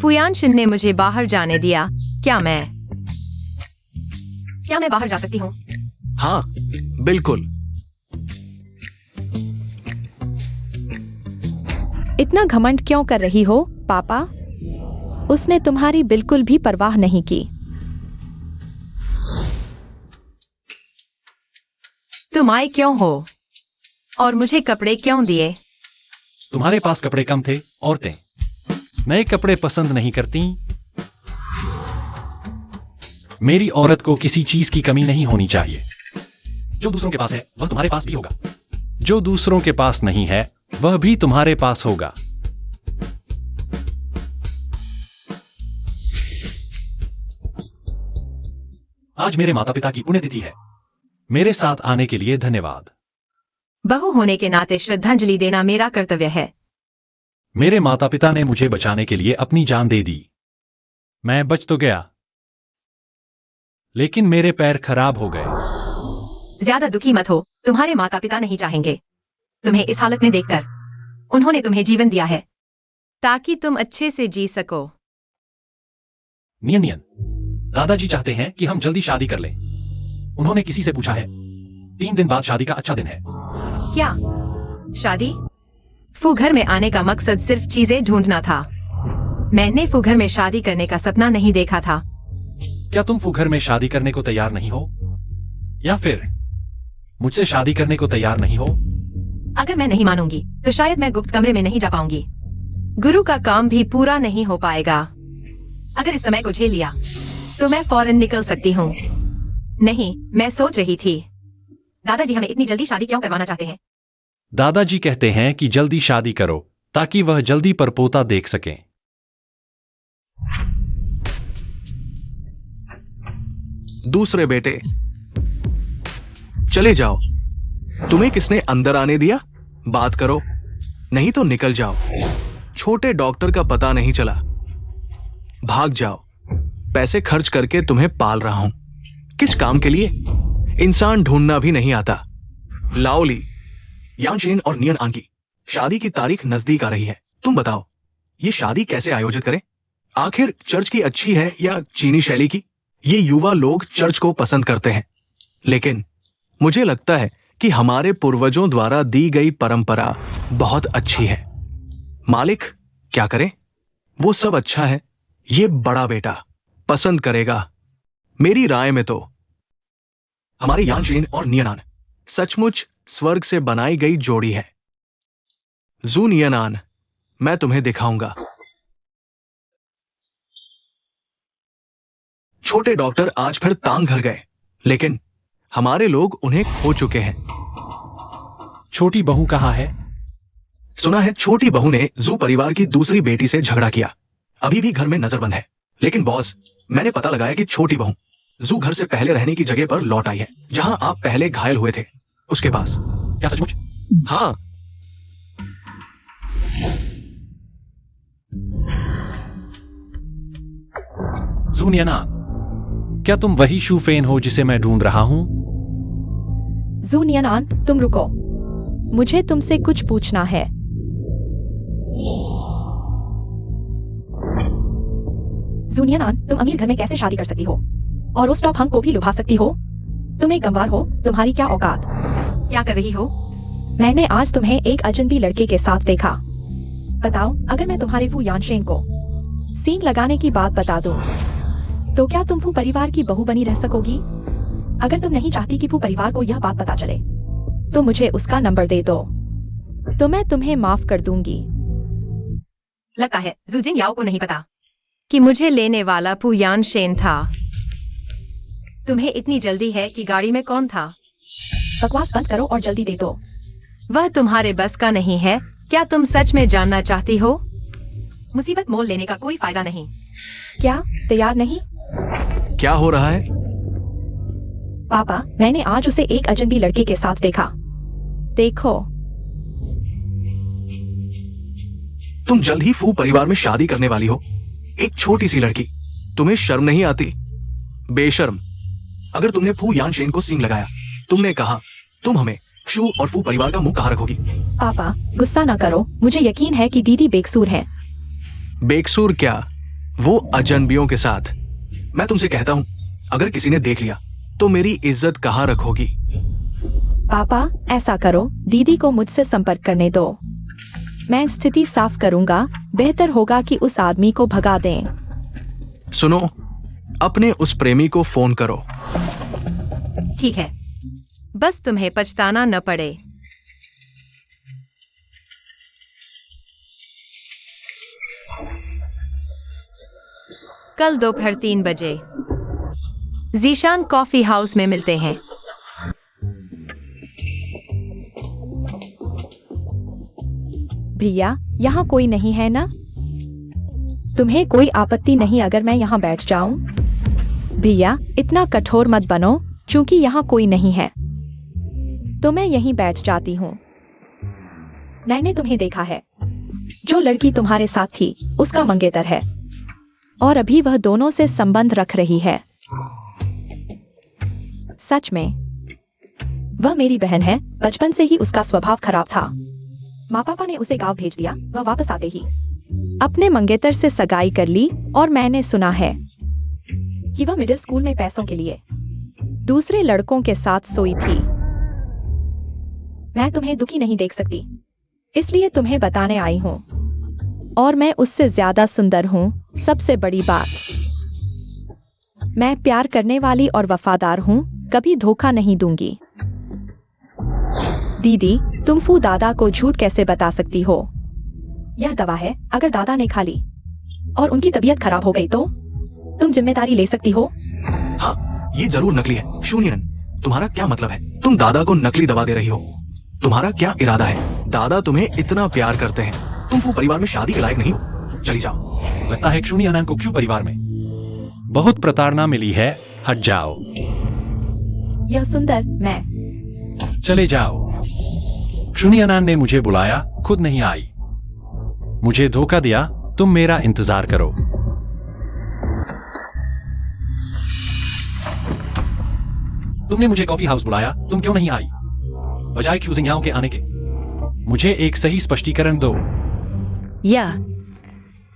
[SPEAKER 3] फुयानशिन ने मुझे बाहर जाने दिया। क्या मैं बाहर जा सकती हूँ?
[SPEAKER 1] हाँ, बिल्कुल।
[SPEAKER 2] इतना घमंड क्यों कर रही हो, पापा? उसने तुम्हारी बिल्कुल भी परवाह नहीं की।
[SPEAKER 3] तुम आए क्यों हो और मुझे कपड़े क्यों दिए?
[SPEAKER 4] तुम्हारे पास कपड़े कम थे। औरतें नए कपड़े पसंद नहीं करती। मेरी औरत को किसी चीज की कमी नहीं होनी चाहिए। जो दूसरों के पास है वह तुम्हारे पास भी होगा। जो दूसरों के पास नहीं है वह भी तुम्हारे पास होगा। आज मेरे माता पिता की पुण्यतिथि है। मेरे साथ आने के लिए धन्यवाद।
[SPEAKER 3] बहू होने के नाते श्रद्धांजलि देना मेरा कर्तव्य है।
[SPEAKER 4] मेरे माता पिता ने मुझे बचाने के लिए अपनी जान दे दी। मैं बच तो गया, लेकिन मेरे पैर खराब हो गए।
[SPEAKER 3] ज्यादा दुखी मत हो, तुम्हारे माता पिता नहीं चाहेंगे तुम्हें इस हालत में देखकर। उन्होंने तुम्हें जीवन दिया है ताकि तुम अच्छे से जी सको।
[SPEAKER 4] नियन, दादाजी चाहते हैं कि हम जल्दी शादी कर लें। उन्होंने किसी से पूछा है 3 दिन बाद शादी का अच्छा दिन है।
[SPEAKER 3] क्या शादी? फू घर में आने का मकसद सिर्फ चीजें ढूंढना था। मैंने फू घर में शादी करने का सपना नहीं देखा था।
[SPEAKER 4] क्या तुम फूघर में शादी करने को तैयार नहीं हो, या फिर मुझसे शादी करने को तैयार नहीं हो?
[SPEAKER 3] अगर मैं नहीं मानूंगी तो शायद मैं गुप्त कमरे में नहीं जा पाऊंगी। गुरु का काम भी पूरा नहीं हो पाएगा। अगर इस समय को झेल लिया तो मैं फौरन निकल सकती हूँ। नहीं, मैं सोच रही थी दादाजी हमें इतनी जल्दी शादी क्यों करवाना चाहते हैं?
[SPEAKER 4] दादाजी कहते हैं कि जल्दी शादी करो ताकि वह जल्दी परपोता देख सकें।
[SPEAKER 1] दूसरे बेटे, चले जाओ। तुम्हें किसने अंदर आने दिया? बात करो, नहीं तो निकल जाओ। छोटे डॉक्टर का पता नहीं चला। भाग जाओ। पैसे खर्च करके तुम्हें पाल रहा हूं। किस काम के लिए? इंसान ढूंढना भी नहीं आता। लाओली, यानशिन और नियन आन की शादी की तारीख नजदीक आ रही है। तुम बताओ, ये शादी कैसे आयोजित करें? आखिर चर्च की अच्छी है या चीनी शैली की? ये युवा लोग चर्च को पसंद करते हैं, लेकिन मुझे लगता है कि हमारे पूर्वजों द्वारा दी गई परंपरा बहुत अच्छी है। मालिक, क्या करें? वो सब अच्छा है। ये बड़ा बेटा पसंद करेगा। मेरी राय में तो हमारे यानशिन और नियनान सचमुच स्वर्ग से बनाई गई जोड़ी है। जू नियनान, मैं तुम्हें दिखाऊंगा। छोटे डॉक्टर आज फिर तांग घर गए, लेकिन हमारे लोग उन्हें खो चुके हैं।
[SPEAKER 4] छोटी बहू कहाँ है?
[SPEAKER 1] सुना है छोटी बहू ने जू परिवार की दूसरी बेटी से झगड़ा किया। अभी भी घर में नजरबंद है। लेकिन बॉस, मैंने पता लगाया कि छोटी बहू जू घर से पहले रहने की जगह पर लौट आई है, जहां आप पहले घायल हुए थे, उसके पास।
[SPEAKER 4] क्या सचमुच?
[SPEAKER 1] हाँ।
[SPEAKER 4] जूनियना, क्या तुम वही शू फेन हो जिसे मैं ढूंढ रहा हूं?
[SPEAKER 2] जूनियनान, तुम रुको, मुझे तुमसे कुछ पूछना है। जूनियनान, तुम अमीर घर में कैसे शादी कर सकती हो और उस टॉप हंक को भी लुभा सकती हो? तुम एक गंवार हो, तुम्हारी क्या औकात?
[SPEAKER 3] क्या कर रही हो?
[SPEAKER 2] मैंने आज तुम्हें एक अजनबी लड़के के साथ देखा। बताओ, अगर मैं तुम्हारे फू यानशेन को सीन लगाने की बात बता दूं, तो क्या तुम फू परिवार की बहू बनी रह सकोगी? अगर तुम नहीं चाहती कि फू परिवार को यह बात पता चले, तो मुझे उसका नंबर दे दो, तो मैं तुम्हें माफ कर दूंगी।
[SPEAKER 3] लगता है जूजिंग याओ को नहीं पता कि मुझे लेने वाला फू यानशेन था। तुम्हें इतनी जल्दी है कि गाड़ी में कौन था?
[SPEAKER 2] बकवास बंद करो और जल्दी दे दो।
[SPEAKER 3] वह तुम्हारे बस का नहीं है। क्या तुम सच में जानना चाहती हो? मुसीबत मोल लेने का कोई फायदा नहीं।
[SPEAKER 2] क्या तैयार नहीं?
[SPEAKER 1] क्या हो रहा है?
[SPEAKER 2] पापा, मैंने आज उसे एक अजनबी लड़के के साथ देखा। देखो।
[SPEAKER 1] तुम जल्द ही फू परिवार में शादी करने वाली हो, एक छोटी सी लड़की। तुम्हें शर्म नहीं आती? बेशर्म। अगर तुमने फू यानशेन को सींग लगाया, तुमने कहा तुम हमें शू और फू परिवार का मुंह कहाँ रखोगी?
[SPEAKER 2] पापा, गुस्सा न करो, मुझे यकीन है कि दीदी बेकसूर है।
[SPEAKER 1] बेकसूर क्या, वो अजनबियों के साथ। मैं तुमसे कहता हूं, अगर किसी ने देख लिया तो मेरी इज्जत कहाँ रखोगी?
[SPEAKER 2] पापा, ऐसा करो, दीदी को मुझसे संपर्क करने दो। मैं स्थिति साफ करूंगा। बेहतर होगा कि उस आदमी को भगा दें।
[SPEAKER 1] सुनो, अपने उस प्रेमी को फोन करो।
[SPEAKER 3] ठीक है, बस तुम्हें पछताना न पड़े। कल दोपहर 3 बजे जीशान कॉफी हाउस में मिलते हैं।
[SPEAKER 2] भैया, यहाँ कोई नहीं है ना? तुम्हें कोई आपत्ति नहीं अगर मैं यहाँ बैठ जाऊं? भैया, इतना कठोर मत बनो, क्योंकि यहाँ कोई नहीं है तो मैं यहीं बैठ जाती हूँ। मैंने तुम्हें देखा है। जो लड़की तुम्हारे साथ थी, उसका मंगेतर है और अभी वह दोनों से संबंध रख रही है। सच में? वह मेरी बहन है। बचपन से ही उसका स्वभाव खराब था। माँ पापा ने उसे गांव भेज दिया। वह वापस आते ही अपने मंगेतर से सगाई कर ली और मैंने सुना है कि वह मिडिल स्कूल में पैसों के लिए दूसरे लड़कों के साथ सोई थी। मैं तुम्हें दुखी नहीं देख सकती, इसलिए तुम्हें बताने आई हूँ। और मैं उससे ज्यादा सुंदर हूँ। सबसे बड़ी बात, मैं प्यार करने वाली और वफादार हूँ, कभी धोखा नहीं दूंगी। दीदी, तुम फू दादा को झूठ कैसे बता सकती हो? यह दवा है, अगर दादा ने खा ली और उनकी तबीयत खराब हो गई तो तुम जिम्मेदारी ले सकती हो।
[SPEAKER 1] हाँ, ये जरूर नकली है। शून्यन, तुम्हारा क्या मतलब है? तुम दादा को नकली दवा दे रही हो। तुम्हारा क्या इरादा है? दादा तुम्हें इतना प्यार करते हैं, तुम फू परिवार में शादी के लायक नहीं हो। चली जाओ।
[SPEAKER 4] लगता है क्षुनी अनान को क्यों परिवार में बहुत प्रताड़ना मिली है। हट जाओ।
[SPEAKER 2] यह सुंदर, मैं
[SPEAKER 4] चले जाओ। क्षुनी अनान ने मुझे बुलाया, खुद नहीं आई। मुझे धोखा दिया। तुम मेरा इंतजार करो। तुमने मुझे कॉफी हाउस बुलाया, तुम क्यों नहीं आई बजाय क्यूजिंग याओ के आने के? मुझे एक सही स्पष्टीकरण दो।
[SPEAKER 3] या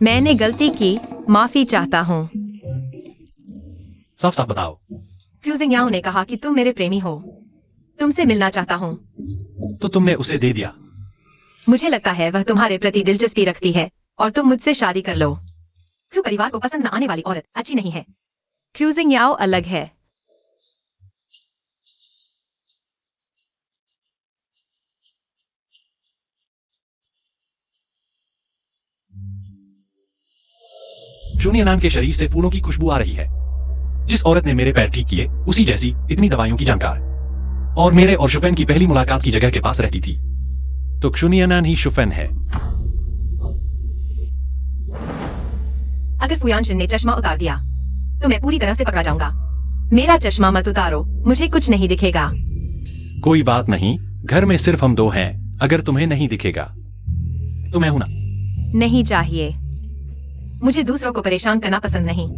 [SPEAKER 3] मैंने गलती की, माफी चाहता हूँ।
[SPEAKER 4] साफ साफ बताओ।
[SPEAKER 3] क्यूजिंग याओ ने कहा कि तुम मेरे प्रेमी हो, तुमसे मिलना चाहता हूँ।
[SPEAKER 4] तो तुमने उसे दे दिया?
[SPEAKER 3] मुझे लगता है वह तुम्हारे प्रति दिलचस्पी रखती है और तुम मुझसे शादी कर लो। क्यों परिवार को पसंद न आने वाली औरत अच्छी नहीं है। क्यूजिंग याओ अलग है।
[SPEAKER 4] क्षुनी अनान के शरीर से फूलों की खुशबू आ रही है। जिस औरत ने मेरे पैर ठीक किए, उसी जैसी, इतनी दवाइयों की जानकार, और मेरे और शुफेन की पहली मुलाकात की जगह के पास रहती थी। तो क्षुनी अनान ही शुफेन है।
[SPEAKER 3] अगर फुयानशिन ने चश्मा उतार दिया तो मैं पूरी तरह से पकड़ा जाऊंगा। मेरा चश्मा मत उतारो, मुझे कुछ नहीं दिखेगा।
[SPEAKER 4] कोई बात नहीं, घर में सिर्फ हम दो हैं। अगर तुम्हें नहीं दिखेगा तो मैं हूं ना।
[SPEAKER 3] नहीं चाहिए, मुझे दूसरों को परेशान करना पसंद नहीं।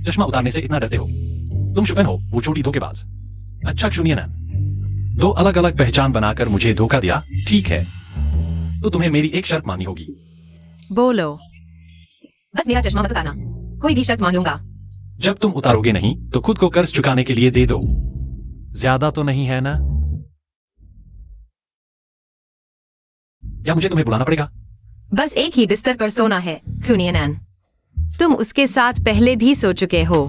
[SPEAKER 4] चश्मा उतारने से इतना डरते हो? तुम शुफेन हो, वो छोटी धोखेबाज। अच्छा क्षुनियनन, 2 अलग अलग पहचान बनाकर मुझे धोखा दिया, ठीक है। तो तुम्हें मेरी एक शर्त माननी होगी।
[SPEAKER 3] बोलो। बस मेरा चश्मा मत उतारना, कोई भी शर्त मान लूंगा।
[SPEAKER 4] जब तुम उतारोगे नहीं तो खुद को कर्ज चुकाने के लिए दे दो। ज्यादा तो नहीं है ना? या मुझे तुम्हें बुलाना पड़ेगा?
[SPEAKER 3] बस एक ही बिस्तर पर सोना है क्षुनियनन। तुम उसके साथ पहले भी सो चुके हो।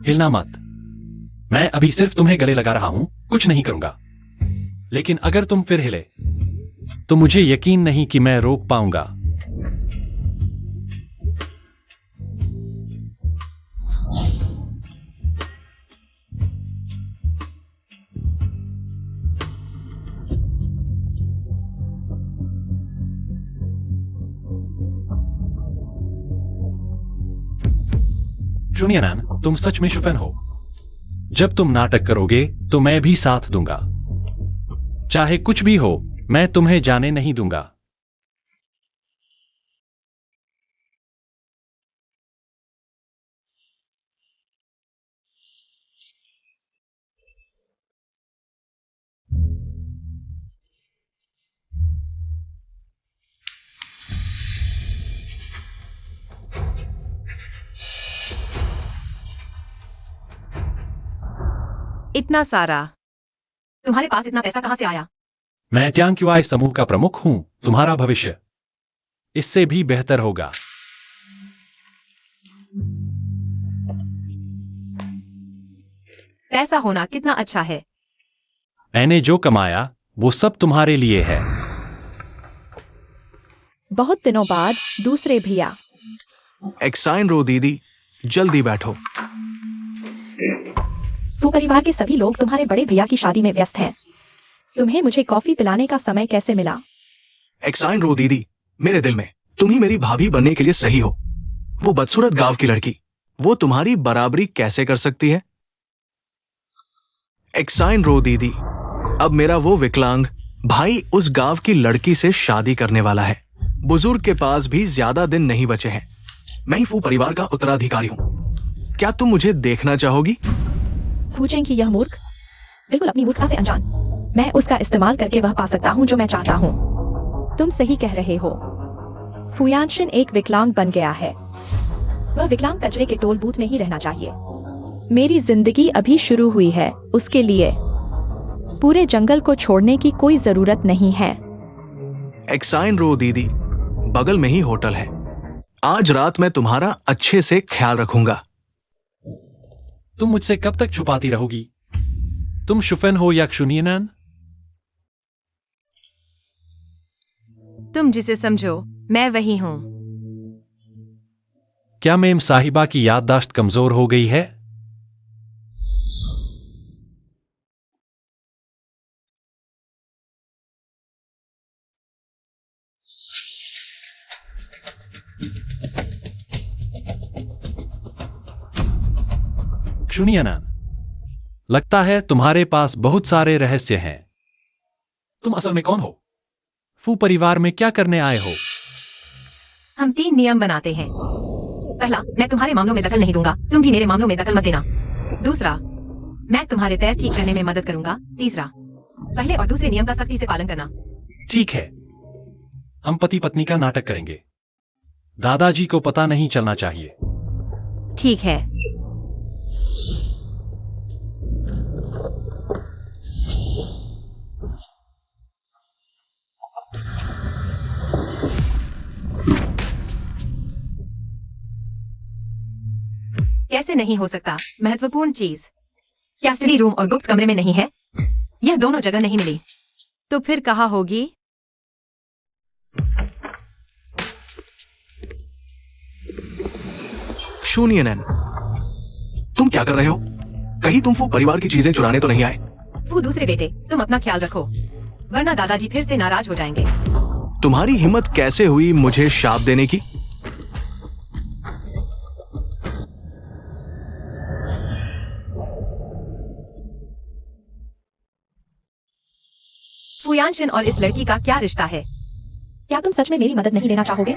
[SPEAKER 4] हिलना मत। मैं अभी सिर्फ तुम्हें गले लगा रहा हूं, कुछ नहीं करूंगा। लेकिन अगर तुम फिर हिले तो मुझे यकीन नहीं कि मैं रोक पाऊंगा। क्षुनियनन, तुम सच में शुफेन हो। जब तुम नाटक करोगे तो मैं भी साथ दूंगा। चाहे कुछ भी हो, मैं तुम्हें जाने नहीं दूंगा।
[SPEAKER 3] इतना सारा। तुम्हारे पास इतना पैसा कहां से आया?
[SPEAKER 4] मैं ट्यांग समूह का प्रमुख हूं। तुम्हारा भविष्य इससे भी बेहतर होगा।
[SPEAKER 3] पैसा होना कितना अच्छा है।
[SPEAKER 4] मैंने जो कमाया वो सब तुम्हारे लिए है।
[SPEAKER 2] बहुत दिनों बाद दूसरे भैया।
[SPEAKER 1] एक्साइन रो दीदी, जल्दी बैठो।
[SPEAKER 2] फू परिवार के सभी लोग तुम्हारे बड़े भैया की शादी में व्यस्त हैं। तुम्हें मुझे कॉफी पिलाने का समय कैसे मिला?
[SPEAKER 1] एक्साइन रो दीदी, मेरे दिल में तुम ही मेरी भाभी बनने के लिए सही हो। वो बदसूरत गांव की लड़की, वो तुम्हारी बराबरी कैसे कर सकती है? एक्साइन रो दीदी, अब मेरा वो विकलांग भाई उस गांव की लड़की से शादी करने वाला है। बुजुर्ग के पास भी ज्यादा दिन नहीं बचे हैं। मैं ही फू परिवार का उत्तराधिकारी हूं। क्या तुम मुझे देखना चाहोगी?
[SPEAKER 2] फूचेंग की यह मूर्ख, बिल्कुल अपनी मूर्खता से अनजान। मैं उसका इस्तेमाल करके वह पा सकता हूँ जो मैं चाहता हूँ। तुम सही कह रहे हो। फुयानशिन एक विकलांग बन गया है। वह विकलांग कचरे के टोल बूथ में ही रहना चाहिए। मेरी जिंदगी अभी शुरू हुई है, उसके लिए पूरे जंगल को छोड़ने की कोई जरूरत नहीं है।
[SPEAKER 1] एक्साइन रो दीदी, बगल में ही होटल है। आज रात मैं तुम्हारा अच्छे से ख्याल रखूंगा।
[SPEAKER 4] तुम मुझसे कब तक छुपाती रहोगी? तुम शुफेन हो या क्षुनियनन?
[SPEAKER 3] तुम जिसे समझो, मैं वही हूं।
[SPEAKER 4] क्या मेम साहिबा की याददाश्त कमजोर हो गई है? क्षुनियनन, लगता है तुम्हारे पास बहुत सारे रहस्य हैं। तुम असल में कौन हो? फू परिवार में क्या करने आए हो?
[SPEAKER 3] हम 3 नियम बनाते हैं। पहला, मैं तुम्हारे मामलों में दखल नहीं दूंगा, तुम भी मेरे मामलों में दखल मत देना। दूसरा, मैं तुम्हारे पैर ठीक करने में मदद करूंगा। तीसरा, पहले और दूसरे नियम का सख्ती से पालन करना।
[SPEAKER 4] ठीक है, हम पति पत्नी का नाटक करेंगे। दादाजी को पता नहीं चलना चाहिए।
[SPEAKER 3] ठीक है। कैसे नहीं हो सकता? महत्वपूर्ण चीज क्या स्टडी रूम और गुप्त कमरे में नहीं है? यह दोनों जगह नहीं मिली, तो फिर कहाँ होगी?
[SPEAKER 1] क्षुनियनन, तुम क्या कर रहे हो? कहीं तुम फू परिवार की चीजें चुराने तो नहीं आए?
[SPEAKER 3] फू दूसरे बेटे, तुम अपना ख्याल रखो, वरना दादाजी फिर से नाराज हो जाएंगे।
[SPEAKER 1] तुम्हारी हिम्मत कैसे हुई मुझे शाप देने की?
[SPEAKER 3] फुयांशन और इस लड़की का क्या रिश्ता है?
[SPEAKER 2] क्या तुम सच में मेरी मदद नहीं लेना चाहोगे?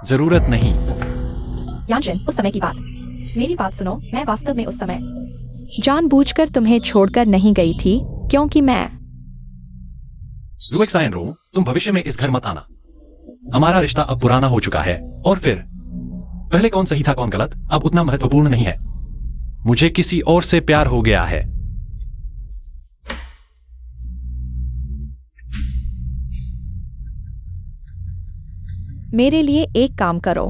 [SPEAKER 4] जरूरत नहीं।
[SPEAKER 2] यानशिन, उस समय की बात। मेरी बात सुनो, मैं वास्तव में उस समय जानबूझकर तुम्हें छोड़कर नहीं गई थी, क्योंकि मैं
[SPEAKER 4] लुएक्सायनरो, तुम भविष्य में इस घर मत आना। हमारा रिश्ता अब पुराना हो चुका है, और फिर पहले कौन सही था कौन गलत अब उतना महत्वपूर्ण नहीं है। मुझे किसी और से प्यार हो गया है।
[SPEAKER 2] मेरे लिए एक काम करो।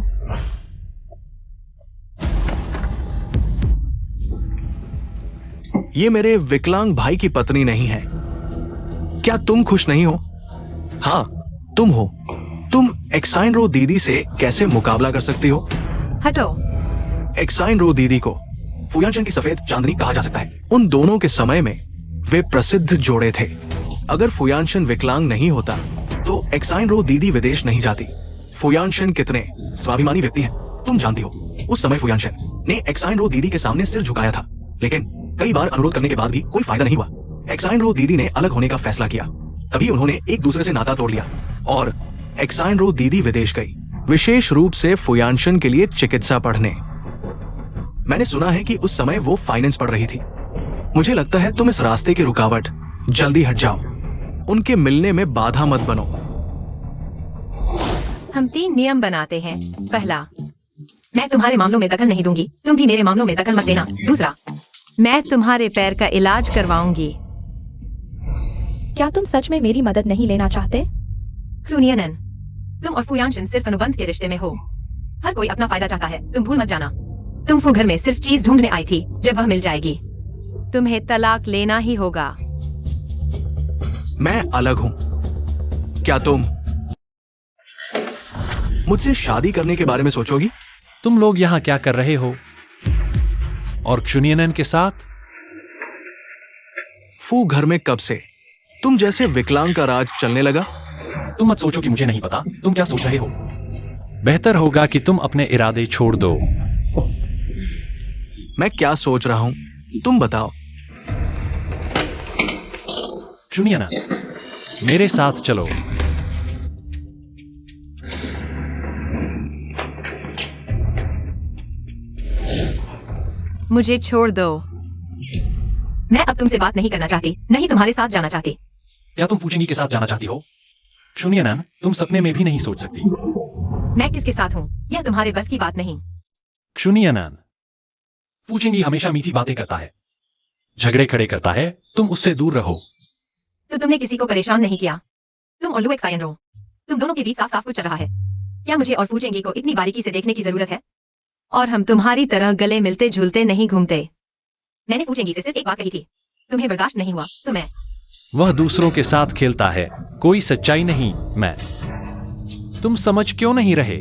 [SPEAKER 1] ये मेरे विकलांग भाई की पत्नी नहीं है। क्या तुम खुश नहीं हो? हाँ, तुम हो। तुम एक्साइनरो दीदी से कैसे मुकाबला कर सकती हो?
[SPEAKER 3] हटो।
[SPEAKER 1] एक्साइनरो दीदी को फुयांशन की सफेद चांदनी कहा जा सकता है। उन दोनों के समय में वे प्रसिद्ध जोड़े थे। अगर फुयांशन विकलांग नहीं होता तो एक्साइनरो दीदी विदेश नहीं जाती। फुयांशन कितने स्वाभिमानी व्यक्ति हैं, तुम जानती हो। उस समय फुयांशन ने एक्साइनरो दीदी के सामने सिर झुकाया था, लेकिन कई बार अनुरोध करने के बाद भी कोई फायदा नहीं हुआ। एक्साइनरो दीदी ने अलग होने का फैसला किया। तभी उन्होंने एक दूसरे से नाता तोड़ लिया और एक्साइनरो दीदी विदेश गई, विशेष रूप से फुयांशन के लिए चिकित्सा पढ़ने। मैंने सुना है कि उस समय वो फाइनेंस पढ़ रही थी। मुझे लगता है तुम इस रास्ते की रुकावट, जल्दी हट जाओ। उनके मिलने में बाधा मत बनो।
[SPEAKER 3] हम 3 नियम बनाते हैं। पहला, मैं तुम्हारे मामलों में दखल नहीं दूंगी, तुम भी मेरे मामलों में दखल मत देना। दूसरा, मैं तुम्हारे पैर का इलाज करवाऊंगी।
[SPEAKER 2] क्या तुम सच में मेरी मदद नहीं लेना चाहते?
[SPEAKER 3] सुनियनन, तुम और फुयांशन सिर्फ अनुबंध के रिश्ते में हो। हर कोई अपना फायदा चाहता है, तुम भूल मत जाना। तुम फू घर में सिर्फ चीज ढूंढने आई थी, जब वह मिल जाएगी तुम्हें तलाक लेना ही होगा।
[SPEAKER 1] मैं अलग हूं। क्या तुम मुझसे शादी करने के बारे में सोचोगी?
[SPEAKER 4] तुम लोग यहाँ क्या कर रहे हो? और क्षुनियनन के साथ?
[SPEAKER 1] फू घर में कब से तुम जैसे विकलांग का राज चलने लगा?
[SPEAKER 4] तुम मत सोचो कि मुझे नहीं पता तुम क्या सोच रहे हो। बेहतर होगा कि तुम अपने इरादे छोड़ दो।
[SPEAKER 1] मैं क्या सोच रहा हूं, तुम बताओ।
[SPEAKER 4] क्षुनियनन, मेरे साथ चलो।
[SPEAKER 3] मुझे छोड़ दो। मैं अब तुमसे बात नहीं करना चाहती, नहीं तुम्हारे साथ जाना चाहती।
[SPEAKER 4] क्या तुम फूचिंगी के साथ जाना चाहती हो? क्षुनियनन, तुम सपने में भी नहीं सोच सकती।
[SPEAKER 3] मैं किसके साथ हूँ, यह तुम्हारे बस की बात नहीं।
[SPEAKER 4] क्षुनियनन, फूचिंगी हमेशा मीठी बातें करता है, झगड़े खड़े करता है, तुम उससे दूर रहो।
[SPEAKER 3] तो तुमने किसी को परेशान नहीं किया। तुम और लुएक्सायनरो, तुम दोनों के बीच साफ साफ कुछ चल रहा है। क्या मुझे और फूचेंगी को इतनी बारीकी से देखने की जरूरत है? और हम तुम्हारी तरह गले मिलते झूलते नहीं घूमते। मैंने फूचेंगी से सिर्फ एक बात कही थी, तुम्हें बर्दाश्त नहीं हुआ तो मैं।
[SPEAKER 4] वह दूसरों के साथ खेलता है, कोई सच्चाई नहीं। मैं। तुम समझ क्यों नहीं रहे?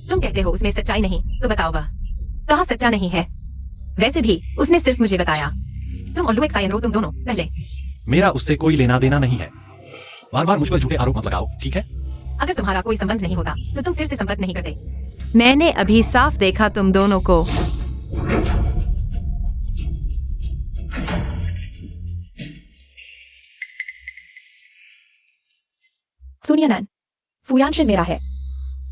[SPEAKER 3] तुम कहते हो उसमें सच्चाई नहीं, तो बताओ वह कहाँ सच्चा नहीं है? वैसे भी उसने सिर्फ मुझे बताया। तुम और लुएक्सायनरो, तुम दोनों पहले।
[SPEAKER 4] मेरा उससे कोई लेना देना नहीं है। बार बार मुझ पर झूठे आरोप मत लगाओ, ठीक है?
[SPEAKER 3] अगर तुम्हारा कोई संबंध नहीं होता तो तुम फिर से संपर्क नहीं करते। मैंने अभी साफ देखा तुम दोनों को।
[SPEAKER 2] सुनियनन, फुयांशन मेरा है।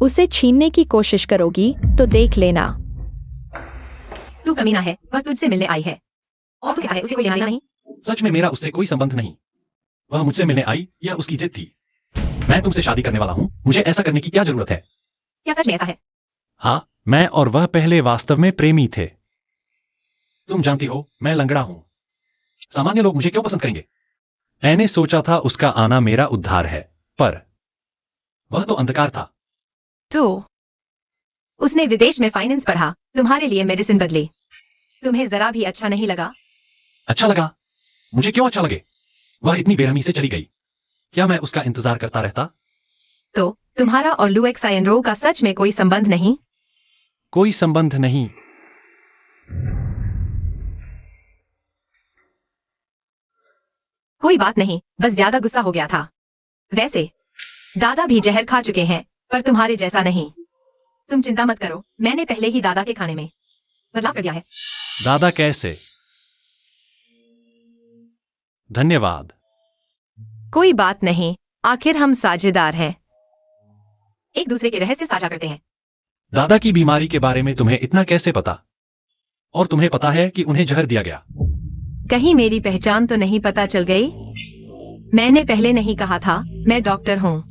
[SPEAKER 2] उसे छीनने की कोशिश करोगी तो देख लेना।
[SPEAKER 3] तू कमीना है, वह तुझसे मिलने आई है और तू कहता है उसे कोई लेना देना नहीं।
[SPEAKER 4] सच में मेरा उससे कोई संबंध नहीं। वह मुझसे मिलने आई, यह उसकी जिद थी। मैं तुमसे शादी करने वाला हूँ, मुझे ऐसा करने की क्या जरूरत है?
[SPEAKER 3] क्या सच में ऐसा है?
[SPEAKER 4] हाँ, मैं और वह पहले वास्तव में प्रेमी थे। तुम जानती हो, मैं लंगड़ा हूं। सामान्य लोग मुझे क्यों पसंद करेंगे? मैंने सोचा था उसका आना मेरा उद्धार है, पर वह तो अंधकार था।
[SPEAKER 3] तो उसने विदेश में फाइनेंस पढ़ा, तुम्हारे लिए मेडिसिन बदली। तुम्हें जरा भी अच्छा नहीं लगा?
[SPEAKER 4] अच्छा लगा। मुझे क्यों अच्छा लगे? वह इतनी बेरहमी से चली गई। क्या मैं उसका इंतजार करता रहता?
[SPEAKER 3] तो तुम्हारा और लुएक्सायनरो का सच में कोई संबंध नहीं?
[SPEAKER 4] कोई संबंध नहीं।
[SPEAKER 3] कोई बात नहीं, बस ज्यादा गुस्सा हो गया था। वैसे दादा भी जहर खा चुके हैं, पर तुम्हारे जैसा नहीं। तुम चिंता मत करो, मैंने पहले ही दादा के खाने में बदलाव कर दिया है।
[SPEAKER 4] दादा कैसे? धन्यवाद।
[SPEAKER 3] कोई बात नहीं, आखिर हम साझेदार हैं। एक दूसरे के रहस्य साझा करते हैं।
[SPEAKER 4] दादा की बीमारी के बारे में तुम्हें इतना कैसे पता? और तुम्हें पता है कि उन्हें जहर दिया गया?
[SPEAKER 3] कहीं मेरी पहचान तो नहीं पता चल गई? मैंने पहले नहीं कहा था मैं डॉक्टर हूँ,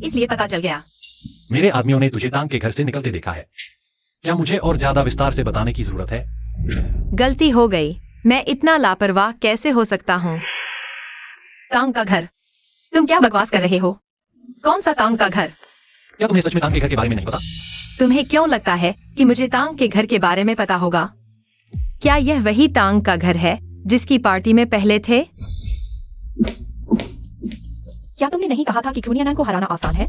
[SPEAKER 3] इसलिए पता चल गया।
[SPEAKER 4] मेरे आदमियों ने तुझे तांग के घर से निकलते देखा है। क्या मुझे और ज्यादा विस्तार से बताने की जरूरत है?
[SPEAKER 3] गलती हो गई, मैं इतना लापरवाह कैसे हो सकता हूँ? तांग का घर? तुम क्या बकवास कर रहे हो? कौन सा तांग का घर?
[SPEAKER 4] क्या तुम्हें सच में तांग के घर के बारे में नहीं पता?
[SPEAKER 3] तुम्हें क्यों लगता है कि मुझे तांग के घर के बारे में पता होगा? क्या यह वही तांग का घर है जिसकी पार्टी में पहले थे?
[SPEAKER 2] क्या तुमने नहीं कहा था कि क्रूनियानैन को हराना आसान है?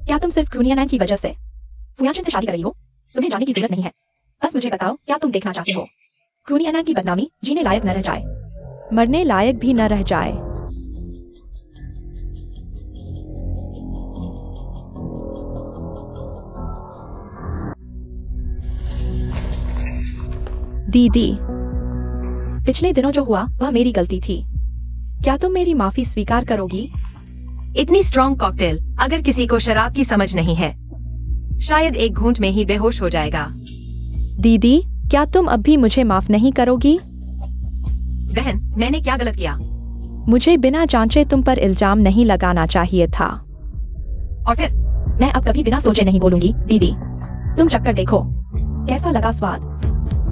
[SPEAKER 2] क्या तुम सिर्फ क्रूनियानैन की वजह से फुयांशन से शादी कर रही हो? तुम्हें जाने की जरूरत नहीं है। बस मुझे बताओ, क्या तुम देखना चाहती हो? क्रूनियानैन की बदनामी जीने लायक न रह जाए, मरने लायक भी न रह जाए। दीदी, पिछले दिनों जो हुआ वह मेरी गलती थी। क्या तुम मेरी माफी स्वीकार करोगी?
[SPEAKER 3] इतनी स्ट्रॉन्ग कॉकटेल अगर किसी को शराब की समझ नहीं है, शायद एक घूंट में ही बेहोश हो जाएगा।
[SPEAKER 2] दीदी, क्या तुम अब भी मुझे माफ नहीं करोगी?
[SPEAKER 3] बहन, मैंने क्या गलत किया?
[SPEAKER 2] मुझे बिना जांचे तुम पर इल्जाम नहीं लगाना चाहिए था।
[SPEAKER 3] और फिर?
[SPEAKER 2] मैं अब कभी बिना सोचे नहीं बोलूंगी। दीदी, तुम चक्कर देखो, कैसा लगा स्वाद?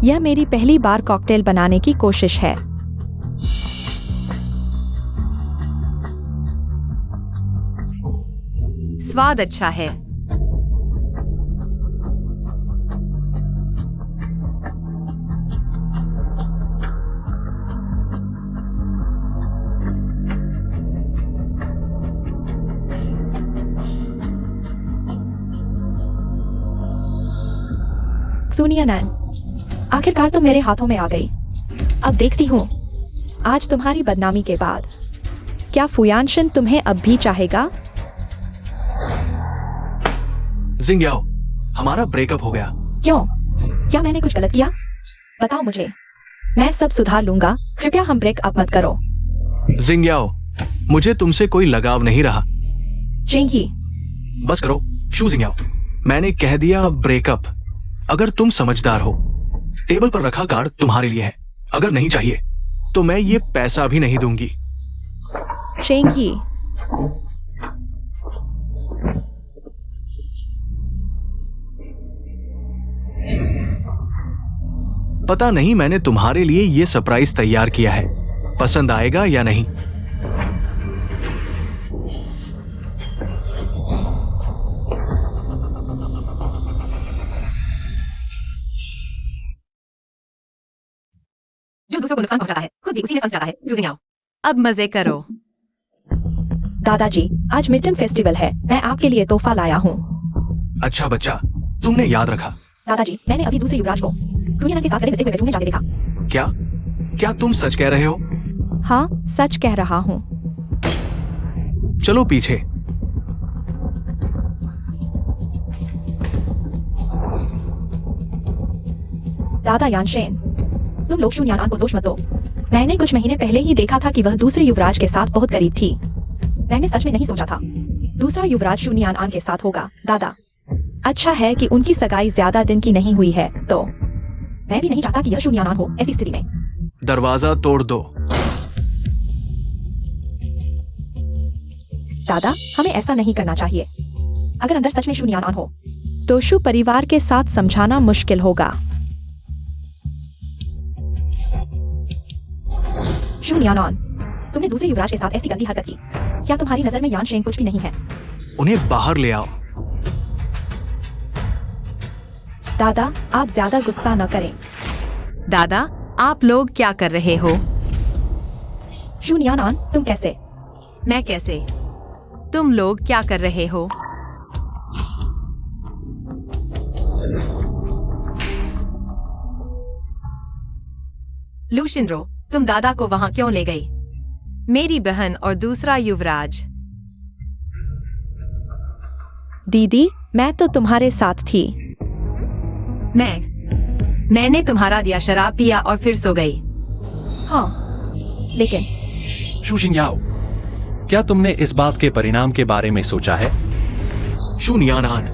[SPEAKER 2] यह मेरी पहली बार कॉकटेल बनाने की कोशिश है।
[SPEAKER 3] स्वाद अच्छा है।
[SPEAKER 2] क्रूनियानैन, आखिरकार तुम मेरे हाथों में आ गई। अब देखती हूँ आज तुम्हारी बदनामी के बाद क्या फुयांशन तुम्हें अब भी चाहेगा?
[SPEAKER 1] जिंगयाओ, हमारा ब्रेकअप हो गया।
[SPEAKER 2] क्यों? क्या मैंने कुछ गलत किया? बताओ मुझे, मैं सब सुधार लूंगा। कृपया हम ब्रेकअप मत करो।
[SPEAKER 1] जिंगयाओ, मुझे तुमसे कोई लगाव नहीं रहा।
[SPEAKER 2] चेंगी,
[SPEAKER 1] बस करो। शू जिंगयाओ, मैंने कह दिया ब्रेकअप। अगर तुम समझदार हो, टेबल पर रखा कार्ड तुम्हारे लिए है। अगर नहीं चाहिए तो मैं ये पैसा भी नहीं दूंगी।
[SPEAKER 2] चेंगी,
[SPEAKER 1] पता नहीं मैंने तुम्हारे लिए ये सरप्राइज तैयार किया है, पसंद आएगा या नहीं।
[SPEAKER 3] जो दूसरों को नुकसान पहुंचाता है खुद भी उसी में फंस जाता है। यूजिंग आओ, अब मजे करो।
[SPEAKER 2] दादाजी, आज मिड टर्म फेस्टिवल है, मैं आपके लिए तोहफा लाया हूँ।
[SPEAKER 1] अच्छा बच्चा, तुमने याद रखा।
[SPEAKER 2] दादाजी, मैंने अभी दूसरे युवराज को क्रूनियानैन के साथ गले मिलते हुए बेडरूम में जाते देखा।
[SPEAKER 1] क्या क्या तुम सच कह रहे हो?
[SPEAKER 2] हाँ, सच कह रहा हूँ।
[SPEAKER 1] चलो पीछे।
[SPEAKER 2] दादा यानशेन, तुम लोग शून्यानान को दोष मत दो। मैंने कुछ महीने पहले ही देखा था कि वह दूसरे युवराज के साथ बहुत करीब थी। मैंने सच में नहीं सोचा था दूसरा युवराज शून्यानान के साथ होगा। दादा, अच्छा है कि उनकी सगाई ज्यादा दिन की नहीं हुई है, तो मैं भी नहीं चाहता कि यह शून्यानान हो ऐसी स्थिति में।
[SPEAKER 1] दरवाजा तोड़ दो।
[SPEAKER 2] दादा, हमें ऐसा नहीं करना चाहिए। अगर अंदर सच में शून्यानान हो तो शू परिवार के साथ समझाना मुश्किल होगा। शून्यानान, तुमने दूसरे युवराज के साथ ऐसी गंदी हरकत की। क्या तुम्हारी नजर में यानशेन कुछ भी नहीं है?
[SPEAKER 1] उन्हें बाहर ले आओ।
[SPEAKER 2] दादा, आप ज्यादा गुस्सा न करें।
[SPEAKER 3] दादा, आप लोग क्या कर रहे हो?
[SPEAKER 2] शून्यानान, तुम कैसे?
[SPEAKER 3] मैं कैसे? तुम लोग क्या कर रहे हो? लूशिनरो, तुम दादा को वहां क्यों ले गई? मेरी बहन और दूसरा युवराज।
[SPEAKER 2] दीदी, मैं तो तुम्हारे साथ थी।
[SPEAKER 3] मैंने तुम्हारा दिया शराब पिया और फिर सो गई।
[SPEAKER 2] हाँ, लेकिन
[SPEAKER 4] शू जिंगयाओ, क्या तुमने इस बात के परिणाम के बारे में सोचा है?
[SPEAKER 1] शू नियान आन,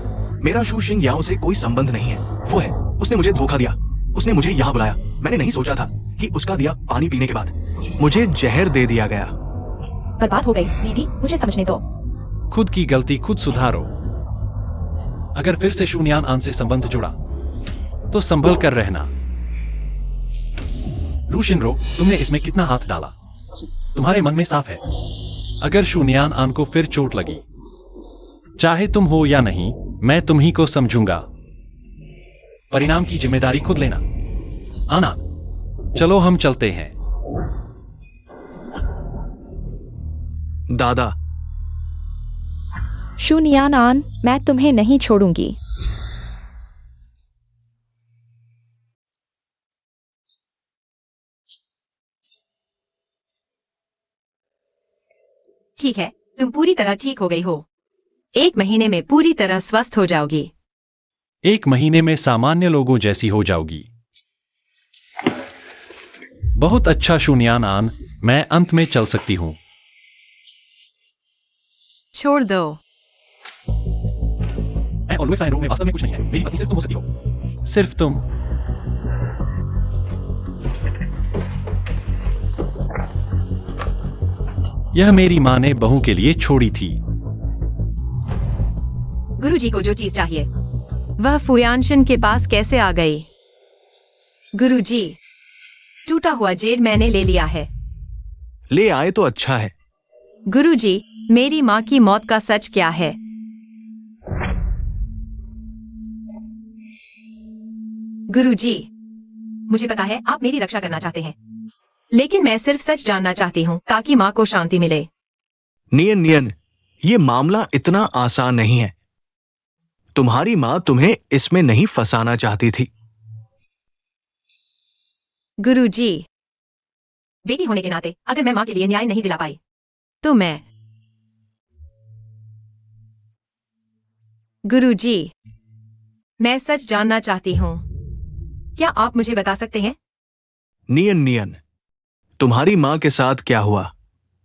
[SPEAKER 1] मेरा शू शिंग याओ से कोई संबंध नहीं है। वो है, उसने मुझे धोखा दिया। उसने मुझे यहाँ बुलाया। मैंने नहीं सोचा था कि उसका दिया पानी पीने के बाद मुझे जहर दे दिया गया।
[SPEAKER 2] बर्बाद हो गई। दीदी, मुझे समझने दो।
[SPEAKER 4] खुद की गलती खुद सुधारो। अगर फिर से शून्यान आन से संबंध जुड़ा तो संभल कर रहना। लू शिनरो, तुमने इसमें कितना हाथ डाला? तुम्हारे मन में साफ है। अगर शून्यान आन को फिर चोट लगी, चाहे तुम हो या नहीं, मैं तुम्ही को समझूंगा। परिणाम की जिम्मेदारी खुद लेना। आना, चलो हम चलते हैं।
[SPEAKER 1] दादा,
[SPEAKER 2] शून्यान आन, मैं तुम्हें नहीं छोड़ूंगी।
[SPEAKER 3] ठीक है, तुम पूरी तरह ठीक हो गई हो। 1 महीने में पूरी तरह स्वस्थ हो जाओगी।
[SPEAKER 4] 1 महीने में सामान्य लोगों जैसी हो जाओगी। बहुत अच्छा शून्यान आन, मैं अंत में चल सकती हूं।
[SPEAKER 3] छोड़ दो।
[SPEAKER 4] मैं और लुई साइन रो में वास्तव में कुछ नहीं है। मेरी पत्नी सिर्फ तुम हो सकती हो। सिर्फ तुम। यह मेरी मां ने बहू के लिए छोड़ी थी।
[SPEAKER 3] गुरुजी को जो चीज चाहिए वह फुयानशन के पास कैसे आ गई? गुरुजी, टूटा हुआ जेड मैंने ले लिया है।
[SPEAKER 1] ले आए तो अच्छा है।
[SPEAKER 3] गुरुजी, मेरी माँ की मौत का सच क्या है? गुरुजी, मुझे पता है आप मेरी रक्षा करना चाहते हैं, लेकिन मैं सिर्फ सच जानना चाहती हूँ ताकि माँ को शांति मिले।
[SPEAKER 1] नियन नियन, ये मामला इतना आसान नहीं है। तुम्हारी माँ तुम्हें इसमें नहीं फंसाना चाहती थी।
[SPEAKER 3] गुरुजी, बेटी होने के नाते अगर मैं माँ के लिए न्याय नहीं दिला पाई तो मैं। गुरुजी, मैं सच जानना चाहती हूँ। क्या आप मुझे बता सकते हैं?
[SPEAKER 1] नियन नियन, तुम्हारी माँ के साथ क्या हुआ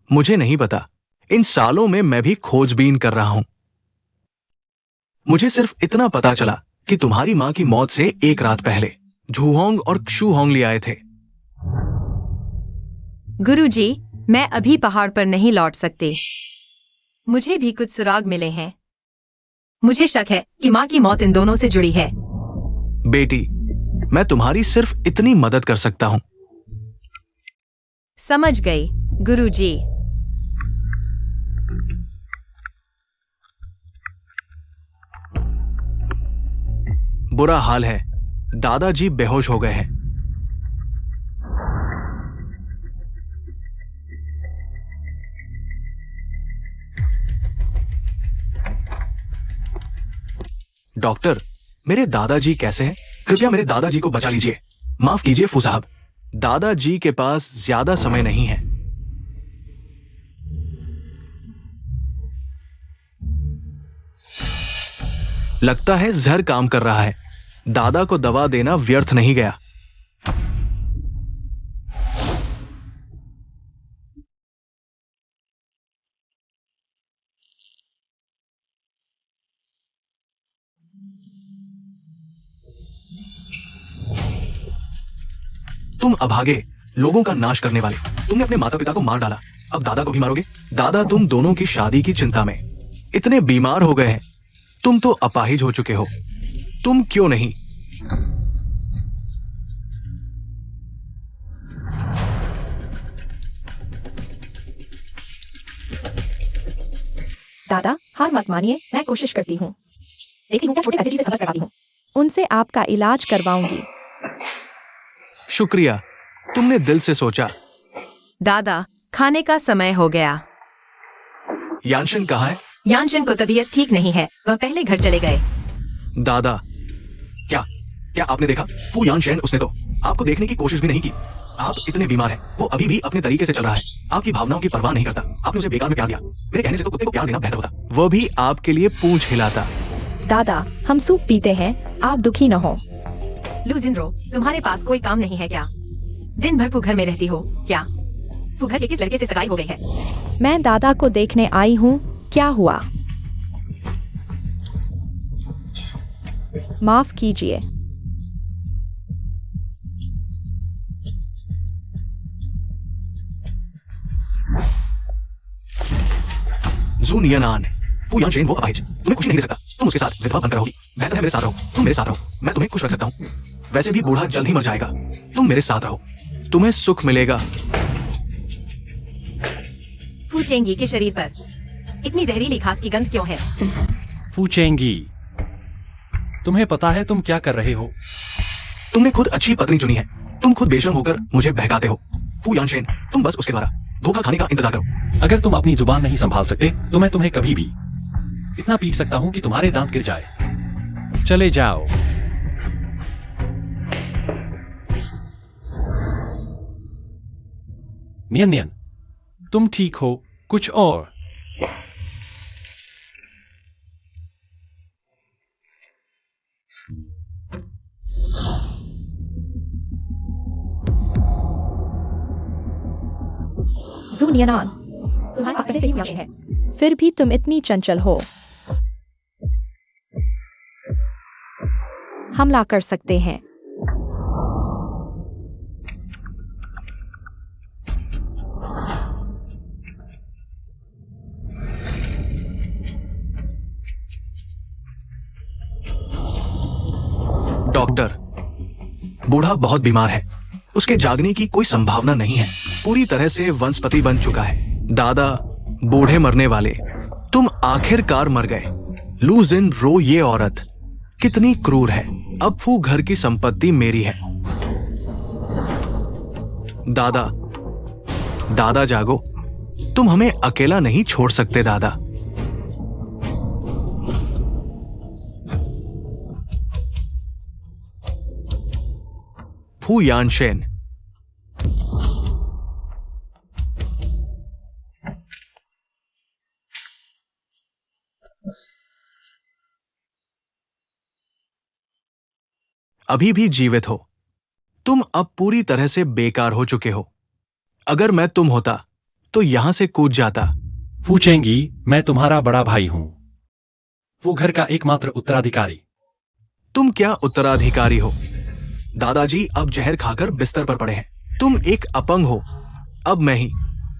[SPEAKER 1] मुझे नहीं पता। इन सालों में मैं भी खोजबीन कर रहा हूं। मुझे सिर्फ इतना पता चला कि तुम्हारी माँ की मौत से 1 रात पहले झूहोंग और क्षूहोंग ले आए थे।
[SPEAKER 3] गुरुजी, मैं अभी पहाड़ पर नहीं लौट सकती। मुझे भी कुछ सुराग मिले हैं। मुझे शक है कि माँ की मौत इन दोनों से जुड़ी है।
[SPEAKER 1] बेटी, मैं तुम्हारी सिर्फ इतनी मदद कर सकता हूं।
[SPEAKER 3] समझ गई गुरुजी।
[SPEAKER 1] बुरा हाल है, दादाजी बेहोश हो गए हैं। डॉक्टर, मेरे दादाजी कैसे हैं? कृपया मेरे दादाजी को बचा लीजिए। माफ कीजिए फू साहब, दादाजी के पास ज्यादा समय नहीं है। लगता है जहर काम कर रहा है। दादा को दवा देना व्यर्थ नहीं गया। तुम अभागे, लोगों का नाश करने वाले, तुमने अपने माता पिता को मार डाला, अब दादा को भी मारोगे? दादा तुम दोनों की शादी की चिंता में इतने बीमार हो गए हैं। तुम तो अपाहिज हो चुके हो। तुम क्यों नहीं?
[SPEAKER 2] दादा, हार मत मानिए, मैं कोशिश करती हूँ। देखती हूँ क्या छोटे पैसे से संपर्क करवाती हूँ। उनसे आपका इलाज करवाऊंगी।
[SPEAKER 1] शुक्रिया, तुमने दिल से सोचा।
[SPEAKER 3] दादा, खाने का समय हो गया।
[SPEAKER 1] यानशन कहाँ है?
[SPEAKER 3] यानशन को तबीयत ठीक नहीं है, वह पहले घर चले गए।
[SPEAKER 1] दादा, क्या क्या आपने देखा? फू यानशन, उसने तो आपको देखने की कोशिश भी नहीं की। आप इतने बीमार हैं, वो अभी भी अपने तरीके से चल रहा है। आपकी भावनाओं की परवाह नहीं करता। आपने उसे बेकार में प्यार दिया। मेरे कहने से तो कुत्ते को प्यार देना बेहतर होता। वो भी आपके लिए पूंछ हिलाता।
[SPEAKER 2] दादा, हम सूप पीते हैं, आप दुखी न हो।
[SPEAKER 3] लू जिनरो, तुम्हारे पास कोई काम नहीं है क्या? दिन भर फू घर में रहती हो क्या? फू घर के किस लड़के से सगाई हो गई है?
[SPEAKER 2] मैं दादा को देखने आई हूँ, क्या हुआ? माफ कीजिए।
[SPEAKER 1] जू नियन आन। फू यान शेन वो अपाहिज, तुम्हें खुशी नहीं दे सकता। तुम उसके साथ विधवा बनकर रहोगी। बेहतर है मेरे साथ रहो। तुम मेरे साथ रहो, मैं तुम्हें खुश रख सकता हूँ। वैसे भी बूढ़ा जल्द ही मर जाएगा। तुम मेरे साथ रहो, तुम्हें सुख मिलेगा।
[SPEAKER 3] फू चेंगी के शरीर पर इतनी जहरीली घास की गंध क्यों है?
[SPEAKER 4] फूचेंगी, तुम्हें पता है तुम क्या कर रहे हो?
[SPEAKER 1] तुमने खुद अच्छी पत्नी चुनी है। तुम खुद बेशर्म होकर मुझे बहकाते हो। फू यान शेन, तुम बस उसके द्वारा धोखा खाने का इंतजार करो।
[SPEAKER 4] अगर तुम अपनी जुबान नहीं संभाल सकते तो मैं तुम्हें कभी भी इतना पीट सकता हूं कि तुम्हारे दांत गिर जाए। चले जाओ। नियन नियन, तुम ठीक हो? कुछ और?
[SPEAKER 2] जू नियन आन, तुम्हारे पास पहले से ही हुआ है, फिर भी तुम इतनी चंचल हो। हमला कर सकते हैं।
[SPEAKER 1] डॉक्टर, बूढ़ा बहुत बीमार है। उसके जागने की कोई संभावना नहीं है। पूरी तरह से वंशपति बन चुका है। दादा, बूढ़े मरने वाले, तुम आखिरकार मर गए। लूजिन रो, ये औरत कितनी क्रूर है। अब फू घर की संपत्ति मेरी है। दादा, दादा जागो, तुम हमें अकेला नहीं छोड़ सकते दादा। फू यानशेन, अभी भी जीवित हो। तुम अब पूरी तरह से बेकार हो चुके हो। अगर मैं तुम होता तो यहां से कूद जाता।
[SPEAKER 4] फूचेंगी, मैं तुम्हारा बड़ा भाई हूं, वो घर का एकमात्र उत्तराधिकारी।
[SPEAKER 1] तुम क्या उत्तराधिकारी हो? दादाजी अब जहर खाकर बिस्तर पर पड़े हैं। तुम एक अपंग हो। अब मैं ही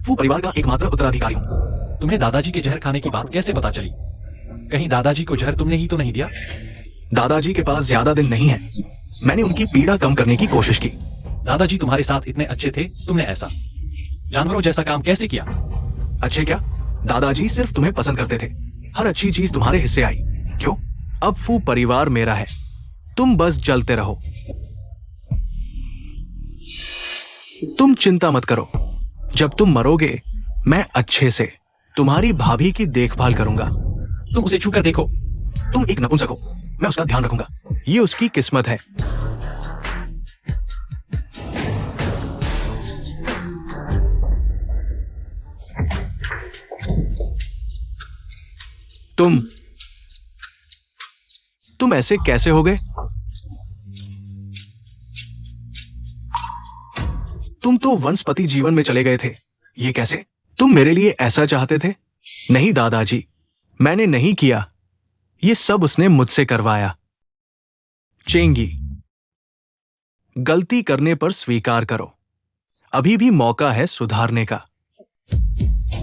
[SPEAKER 1] वो परिवार का एकमात्र उत्तराधिकारी हूं।
[SPEAKER 4] तुम्हें दादाजी के जहर खाने की बात कैसे पता चली? कहीं दादाजी को जहर तुमने ही तो नहीं दिया?
[SPEAKER 1] दादाजी के पास ज्यादा दिन नहीं है। मैंने उनकी पीड़ा कम करने की कोशिश की।
[SPEAKER 4] दादाजी तुम्हारे साथ इतने अच्छे थे, तुमने ऐसा जानवरों जैसा काम कैसे किया?
[SPEAKER 1] अच्छे क्या? दादाजी सिर्फ तुम्हें पसंद करते थे। हर अच्छी चीज तुम्हारे हिस्से आई। क्यों? अब फू परिवार मेरा है। तुम बस जलते रहो। तुम चिंता मत करो। जब तुम मरोगे, मैं अच्छे से तुम्हारी भाभी की देखभाल करूंगा।
[SPEAKER 4] तुम उसे छूकर देखो।
[SPEAKER 1] तुम एक नपुंसक हो, मैं उसका ध्यान रखूंगा। ये उसकी किस्मत है। तुम ऐसे कैसे हो गए? तुम तो वंशपति जीवन में चले गए थे। ये कैसे? तुम मेरे लिए ऐसा चाहते थे? नहीं दादाजी, मैंने नहीं किया। ये सब उसने मुझसे करवाया। चेंगी, गलती करने पर स्वीकार करो। अभी भी मौका है सुधारने का।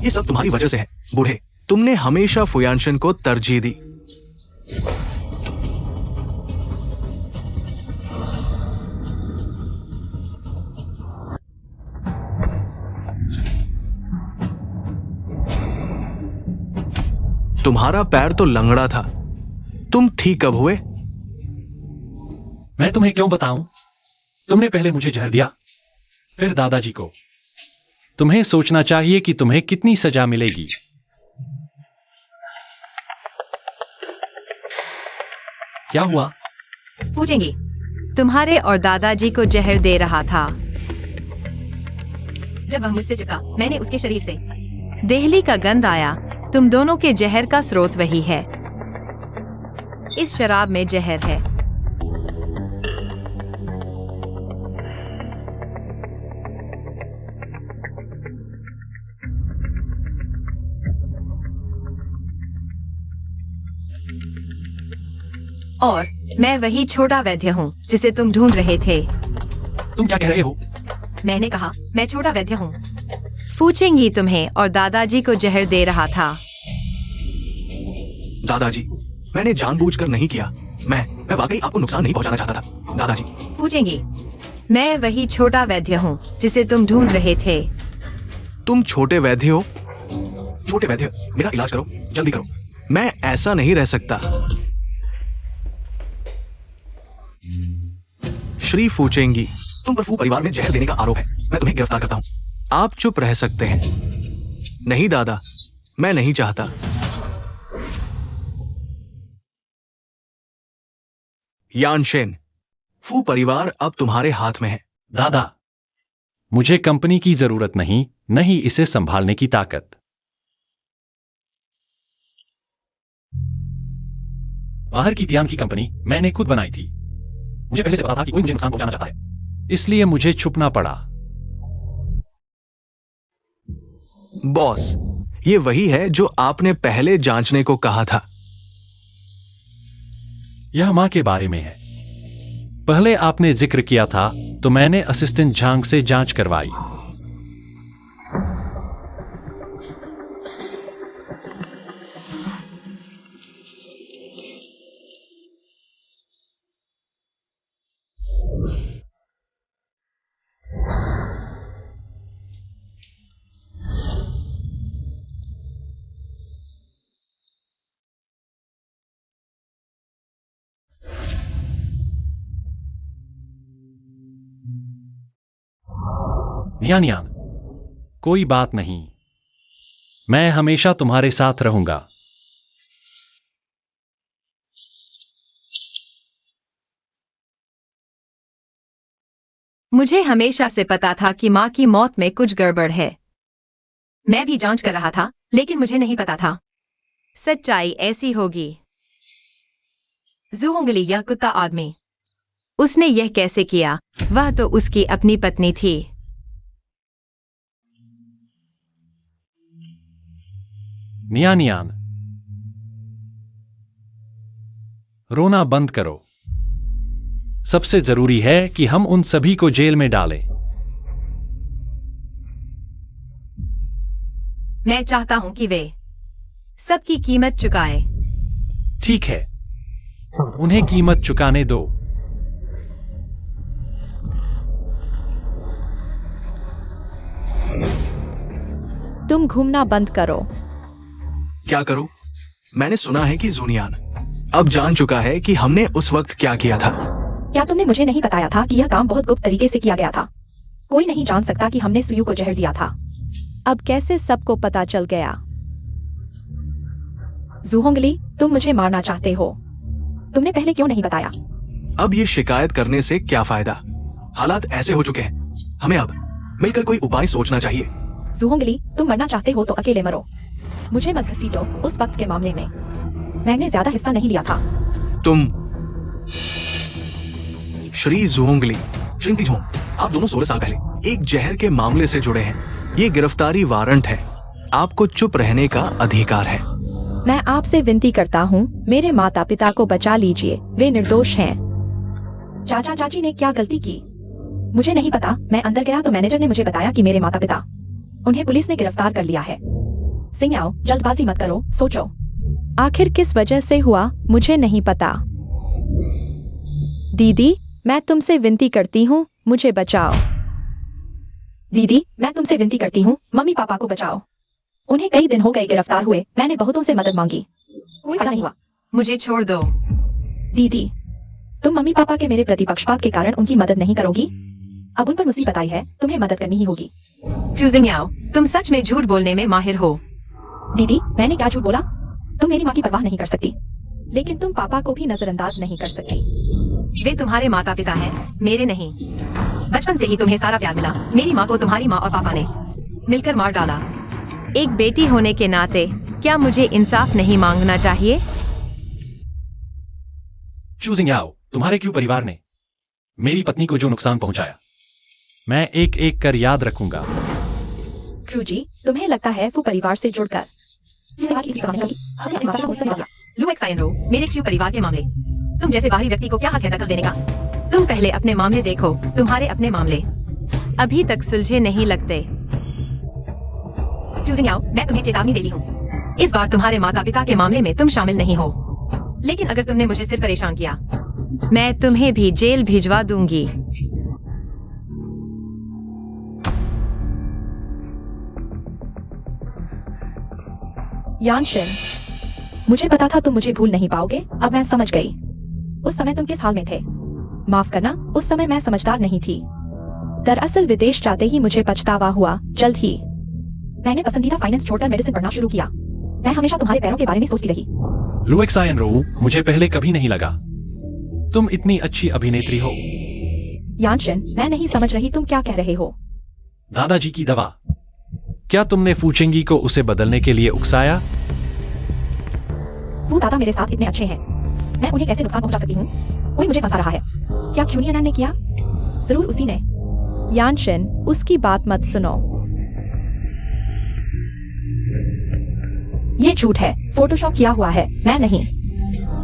[SPEAKER 1] ये सब तुम्हारी वजह से है, बूढ़े। तुमने हमेशा फुयानशन को तरजीह दी। तुम्हारा पैर तो लंगड़ा था। तुम ठीक कब हुए?
[SPEAKER 4] मैं तुम्हें क्यों बताऊं? तुमने पहले मुझे जहर दिया, फिर दादाजी को। तुम्हें सोचना चाहिए कि तुम्हें कितनी सजा मिलेगी। क्या हुआ?
[SPEAKER 3] पूछेंगी, तुम्हारे और दादाजी को जहर दे रहा था। जब वह मुझसे चिपका, मैंने उसके शरीर से देहली का गंध आया। तुम दोनों के जहर का स्रोत वही है। इस शराब में जहर है। और मैं वही छोटा वैद्य हूँ जिसे तुम ढूंढ रहे थे।
[SPEAKER 4] तुम क्या कह रहे हो?
[SPEAKER 3] मैंने कहा मैं छोटा वैद्य हूँ। फूचेंगी तुम्हें और दादाजी को जहर दे रहा था।
[SPEAKER 1] दादाजी, मैंने जानबूझकर नहीं किया। मैं वाकई आपको नुकसान नहीं पहुंचाना चाहता था दादाजी।
[SPEAKER 3] फूचेंगी, मैं वही छोटा वैद्य हूँ जिसे तुम ढूंढ रहे थे।
[SPEAKER 1] तुम छोटे वैद्य हो? छोटे वैद्य, मेरा इलाज करो, जल्दी करो। मैं ऐसा नहीं रह सकता। श्री फूचेंगी, तुम पर फू परिवार में जहर देने का आरोप है। मैं तुम्हें गिरफ्तार करता हूं। आप चुप रह सकते हैं। नहीं दादा, मैं नहीं चाहता। यानशेन, फू परिवार अब तुम्हारे हाथ में है।
[SPEAKER 4] दादा, मुझे कंपनी की जरूरत नहीं, नहीं इसे संभालने की ताकत। बाहर की तियान की कंपनी मैंने खुद बनाई थी। मुझे पहले से पता था कि कोई मुझे नुकसान पहुंचाना चाहता है, इसलिए मुझे छुपना पड़ा।
[SPEAKER 1] बॉस, ये वही है जो आपने पहले जांचने को कहा था।
[SPEAKER 4] यह मां के बारे में है। पहले आपने जिक्र किया था तो मैंने असिस्टेंट झांग से जांच करवाई। नियान, कोई बात नहीं, मैं हमेशा तुम्हारे साथ रहूंगा।
[SPEAKER 3] मुझे हमेशा से पता था कि माँ की मौत में कुछ गड़बड़ है। मैं भी जांच कर रहा था, लेकिन मुझे नहीं पता था सच्चाई ऐसी होगी। ज़ुहोंगली, यह कुत्ता आदमी, उसने यह कैसे किया? वह तो उसकी अपनी पत्नी थी।
[SPEAKER 4] नियान, रोना बंद करो। सबसे जरूरी है कि हम उन सभी को जेल में डालें।
[SPEAKER 3] मैं चाहता हूं कि वे सबकी कीमत चुकाएं।
[SPEAKER 4] ठीक है, उन्हें कीमत चुकाने दो।
[SPEAKER 2] तुम घूमना बंद करो।
[SPEAKER 1] क्या करूं? मैंने सुना है कि जूनियान अब जान चुका है कि हमने उस वक्त क्या किया था।
[SPEAKER 2] क्या तुमने मुझे नहीं बताया था कि यह काम बहुत गुप्त तरीके से किया गया था? कोई नहीं जान सकता कि हमने सुयू को जहर दिया था। अब कैसे सबको पता चल गया? ज़ुहोंगली, तुम मुझे मारना चाहते हो। तुमने पहले क्यों नहीं बताया?
[SPEAKER 1] अब ये शिकायत करने से क्या फायदा? हालात ऐसे हो चुके हैं, हमें अब मिलकर कोई उपाय सोचना चाहिए।
[SPEAKER 2] ज़ुहोंगली, तुम मरना चाहते हो तो अकेले मरो। मुझे मत घसीटो उस वक्त के मामले में। मैंने ज्यादा हिस्सा नहीं लिया था।
[SPEAKER 1] तुम श्री ज़ुहोंगली, श्रीमती झोंग, आप दोनों 16 साल पहले एक जहर के मामले से जुड़े हैं। ये गिरफ्तारी वारंट है। आपको चुप रहने का अधिकार है।
[SPEAKER 2] मैं आपसे विनती करता हूँ, मेरे माता पिता को बचा लीजिए, वे निर्दोष हैं। चाचा चाची ने क्या गलती की? मुझे नहीं पता। मैं अंदर गया तो मैनेजर ने मुझे बताया कि मेरे माता पिता, उन्हें पुलिस ने गिरफ्तार कर लिया है। सिंह, जल्दबाजी मत करो, सोचो। आखिर किस वजह से हुआ मुझे नहीं पता। दीदी, मैं तुमसे विनती करती हूँ, मुझे बचाओ। दीदी, मैं तुमसे विनती करती हूँ, मम्मी पापा को बचाओ। उन्हें कई दिन हो गए गिरफ्तार हुए। मैंने बहुतों से मदद मांगी, कोई फायदा नहीं हुआ।
[SPEAKER 3] मुझे छोड़ दो।
[SPEAKER 2] दीदी, तुम मम्मी पापा के मेरे प्रति पक्षपात के कारण उनकी मदद नहीं करोगी? अब उन पर मुसीबत आई है, तुम्हें मदद करनी ही होगी।
[SPEAKER 3] फ्यूजिंग, तुम सच में झूठ बोलने में माहिर हो।
[SPEAKER 2] दीदी, मैंने क्या झूठ बोला? तुम मेरी माँ की परवाह नहीं कर सकती, लेकिन तुम पापा को भी नजरअंदाज नहीं कर सकती।
[SPEAKER 3] वे तुम्हारे माता पिता हैं, मेरे नहीं। बचपन से ही तुम्हें सारा प्यार मिला। मेरी माँ को तुम्हारी माँ और पापा ने मिलकर मार डाला। एक बेटी होने के नाते क्या मुझे इंसाफ नहीं मांगना चाहिए?
[SPEAKER 4] चूजिंग याओ, तुम्हारे क्यों परिवार ने मेरी पत्नी को जो नुकसान पहुंचाया, मैं एक एक कर याद रखूंगा।
[SPEAKER 2] क्रू जी, तुम्हें लगता है फू परिवार से जुड़कर किसी प्रकार की इसी प्रकार की हत्या ने माता का मुस्तक दिया।
[SPEAKER 3] लू एक्साइन रो, मेरे क्यू परिवार के मामले तुम जैसे बाहरी व्यक्ति को क्या हक है दखल देने का? तुम पहले अपने मामले देखो, तुम्हारे अपने मामले अभी तक सुलझे नहीं लगते। चूजिंग याओ, मैं तुम्हें चेतावनी देती हूँ, इस बार तुम्हारे माता पिता के मामले में तुम शामिल नहीं हो। लेकिन अगर तुमने मुझे फिर परेशान किया, मैं तुम्हें भी जेल भिजवा दूंगी।
[SPEAKER 2] यानशिन, मुझे पता था तुम मुझे भूल नहीं पाओगे। अब मैं समझ गई। उस समय तुम किस हाल में थे? माफ करना, उस समय मैं समझदार नहीं थी। दरअसल विदेश जाते ही मुझे पछतावा हुआ। जल्द ही मैंने पसंदीदा फाइनेंस छोड़कर मेडिसिन पढ़ना शुरू किया। मैं हमेशा तुम्हारे पैरों के बारे में सोचती रही।
[SPEAKER 4] लुएक्सायन रो, मुझे पहले कभी नहीं लगा तुम इतनी अच्छी अभिनेत्री हो।
[SPEAKER 2] यानशिन, मैं नहीं समझ रही तुम क्या कह रहे हो।
[SPEAKER 4] दादाजी की दवा, क्या तुमने फूचेंगी को उसे बदलने के लिए उकसाया?
[SPEAKER 2] वो दादा मेरे साथ इतने अच्छे हैं, मैं उन्हें कैसे नुकसान पहुंचा सकती हूँ? कोई मुझे फंसा रहा है। क्या क्यूनियन ने किया? जरूर उसी ने। यानशिन, उसकी बात मत सुनो। ये झूठ है, फोटोशॉप किया हुआ है। मैं नहीं।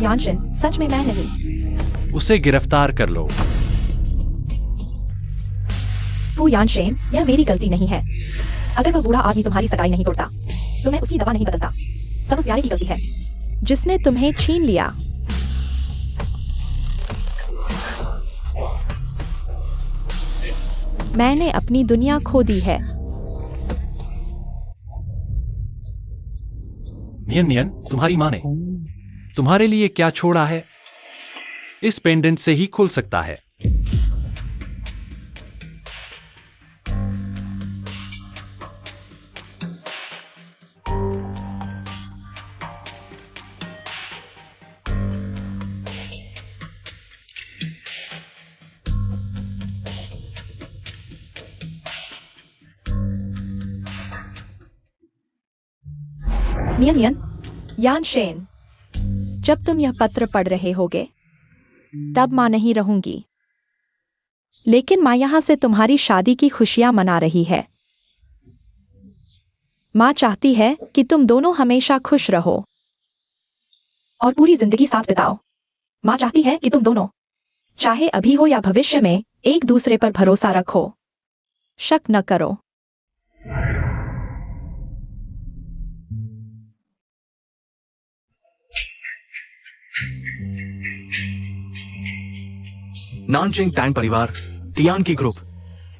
[SPEAKER 2] यानशिन, सच में मैं नहीं।
[SPEAKER 4] उसे गिरफ्तार कर लो।
[SPEAKER 2] वो यानशिन, यह मेरी गलती नहीं है। अगर वह बूढ़ा आदमी तुम्हारी सगाई नहीं तोड़ता तो मैं उसकी दवा नहीं बदलता। सब उस प्यारे की गलती है जिसने तुम्हें छीन लिया। मैंने अपनी दुनिया खो दी है।
[SPEAKER 4] नियन नियन, तुम्हारी माँ ने तुम्हारे लिए क्या छोड़ा है? इस पेंडेंट से ही खुल सकता है।
[SPEAKER 2] नियन, यानशिन, जब तुम यह पत्र पढ़ रहे होगे तब मां नहीं रहूंगी, लेकिन मां यहां से तुम्हारी शादी की खुशियां मना रही है। मां चाहती है कि तुम दोनों हमेशा खुश रहो और पूरी जिंदगी साथ बिताओ। मां चाहती है कि तुम दोनों, चाहे अभी हो या भविष्य में, एक दूसरे पर भरोसा रखो, शक न करो।
[SPEAKER 1] नानचिंग टैंग परिवार, तियान की ग्रुप,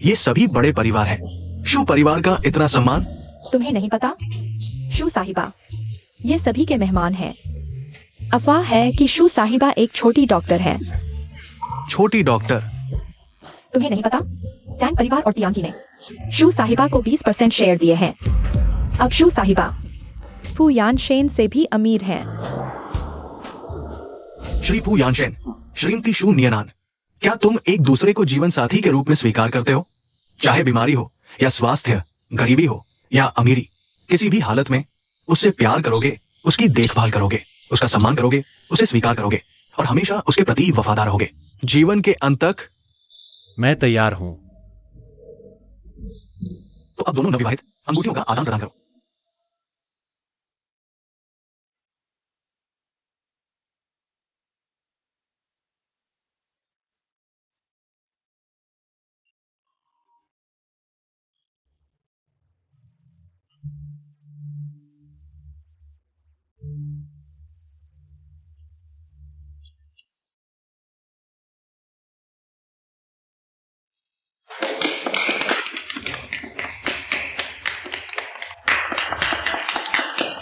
[SPEAKER 1] ये सभी बड़े परिवार हैं। शू परिवार का इतना सम्मान?
[SPEAKER 2] तुम्हें नहीं पता? शू साहिबा, ये सभी के मेहमान हैं। अफवाह है कि शू साहिबा एक छोटी डॉक्टर है।
[SPEAKER 1] छोटी डॉक्टर?
[SPEAKER 2] तुम्हें नहीं पता? टैंग परिवार और तियांकी ने शू साहिबा को 20% शेयर दिए हैं। अब शू साहिबा फू यानशेन से भी अमीर हैं।
[SPEAKER 1] श्री फू यानशेन, श्रीमती शू नियनान, क्या तुम एक दूसरे को जीवन साथी के रूप में स्वीकार करते हो? चाहे बीमारी हो या स्वास्थ्य, गरीबी हो या अमीरी, किसी भी हालत में उससे प्यार करोगे, उसकी देखभाल करोगे, उसका सम्मान करोगे, उसे स्वीकार करोगे और हमेशा उसके प्रति वफादार रहोगे, जीवन के अंत तक।
[SPEAKER 4] मैं तैयार हूं।
[SPEAKER 1] तो अब दोनों नवविवाहित अंगूठियों का आदान प्रदान करो।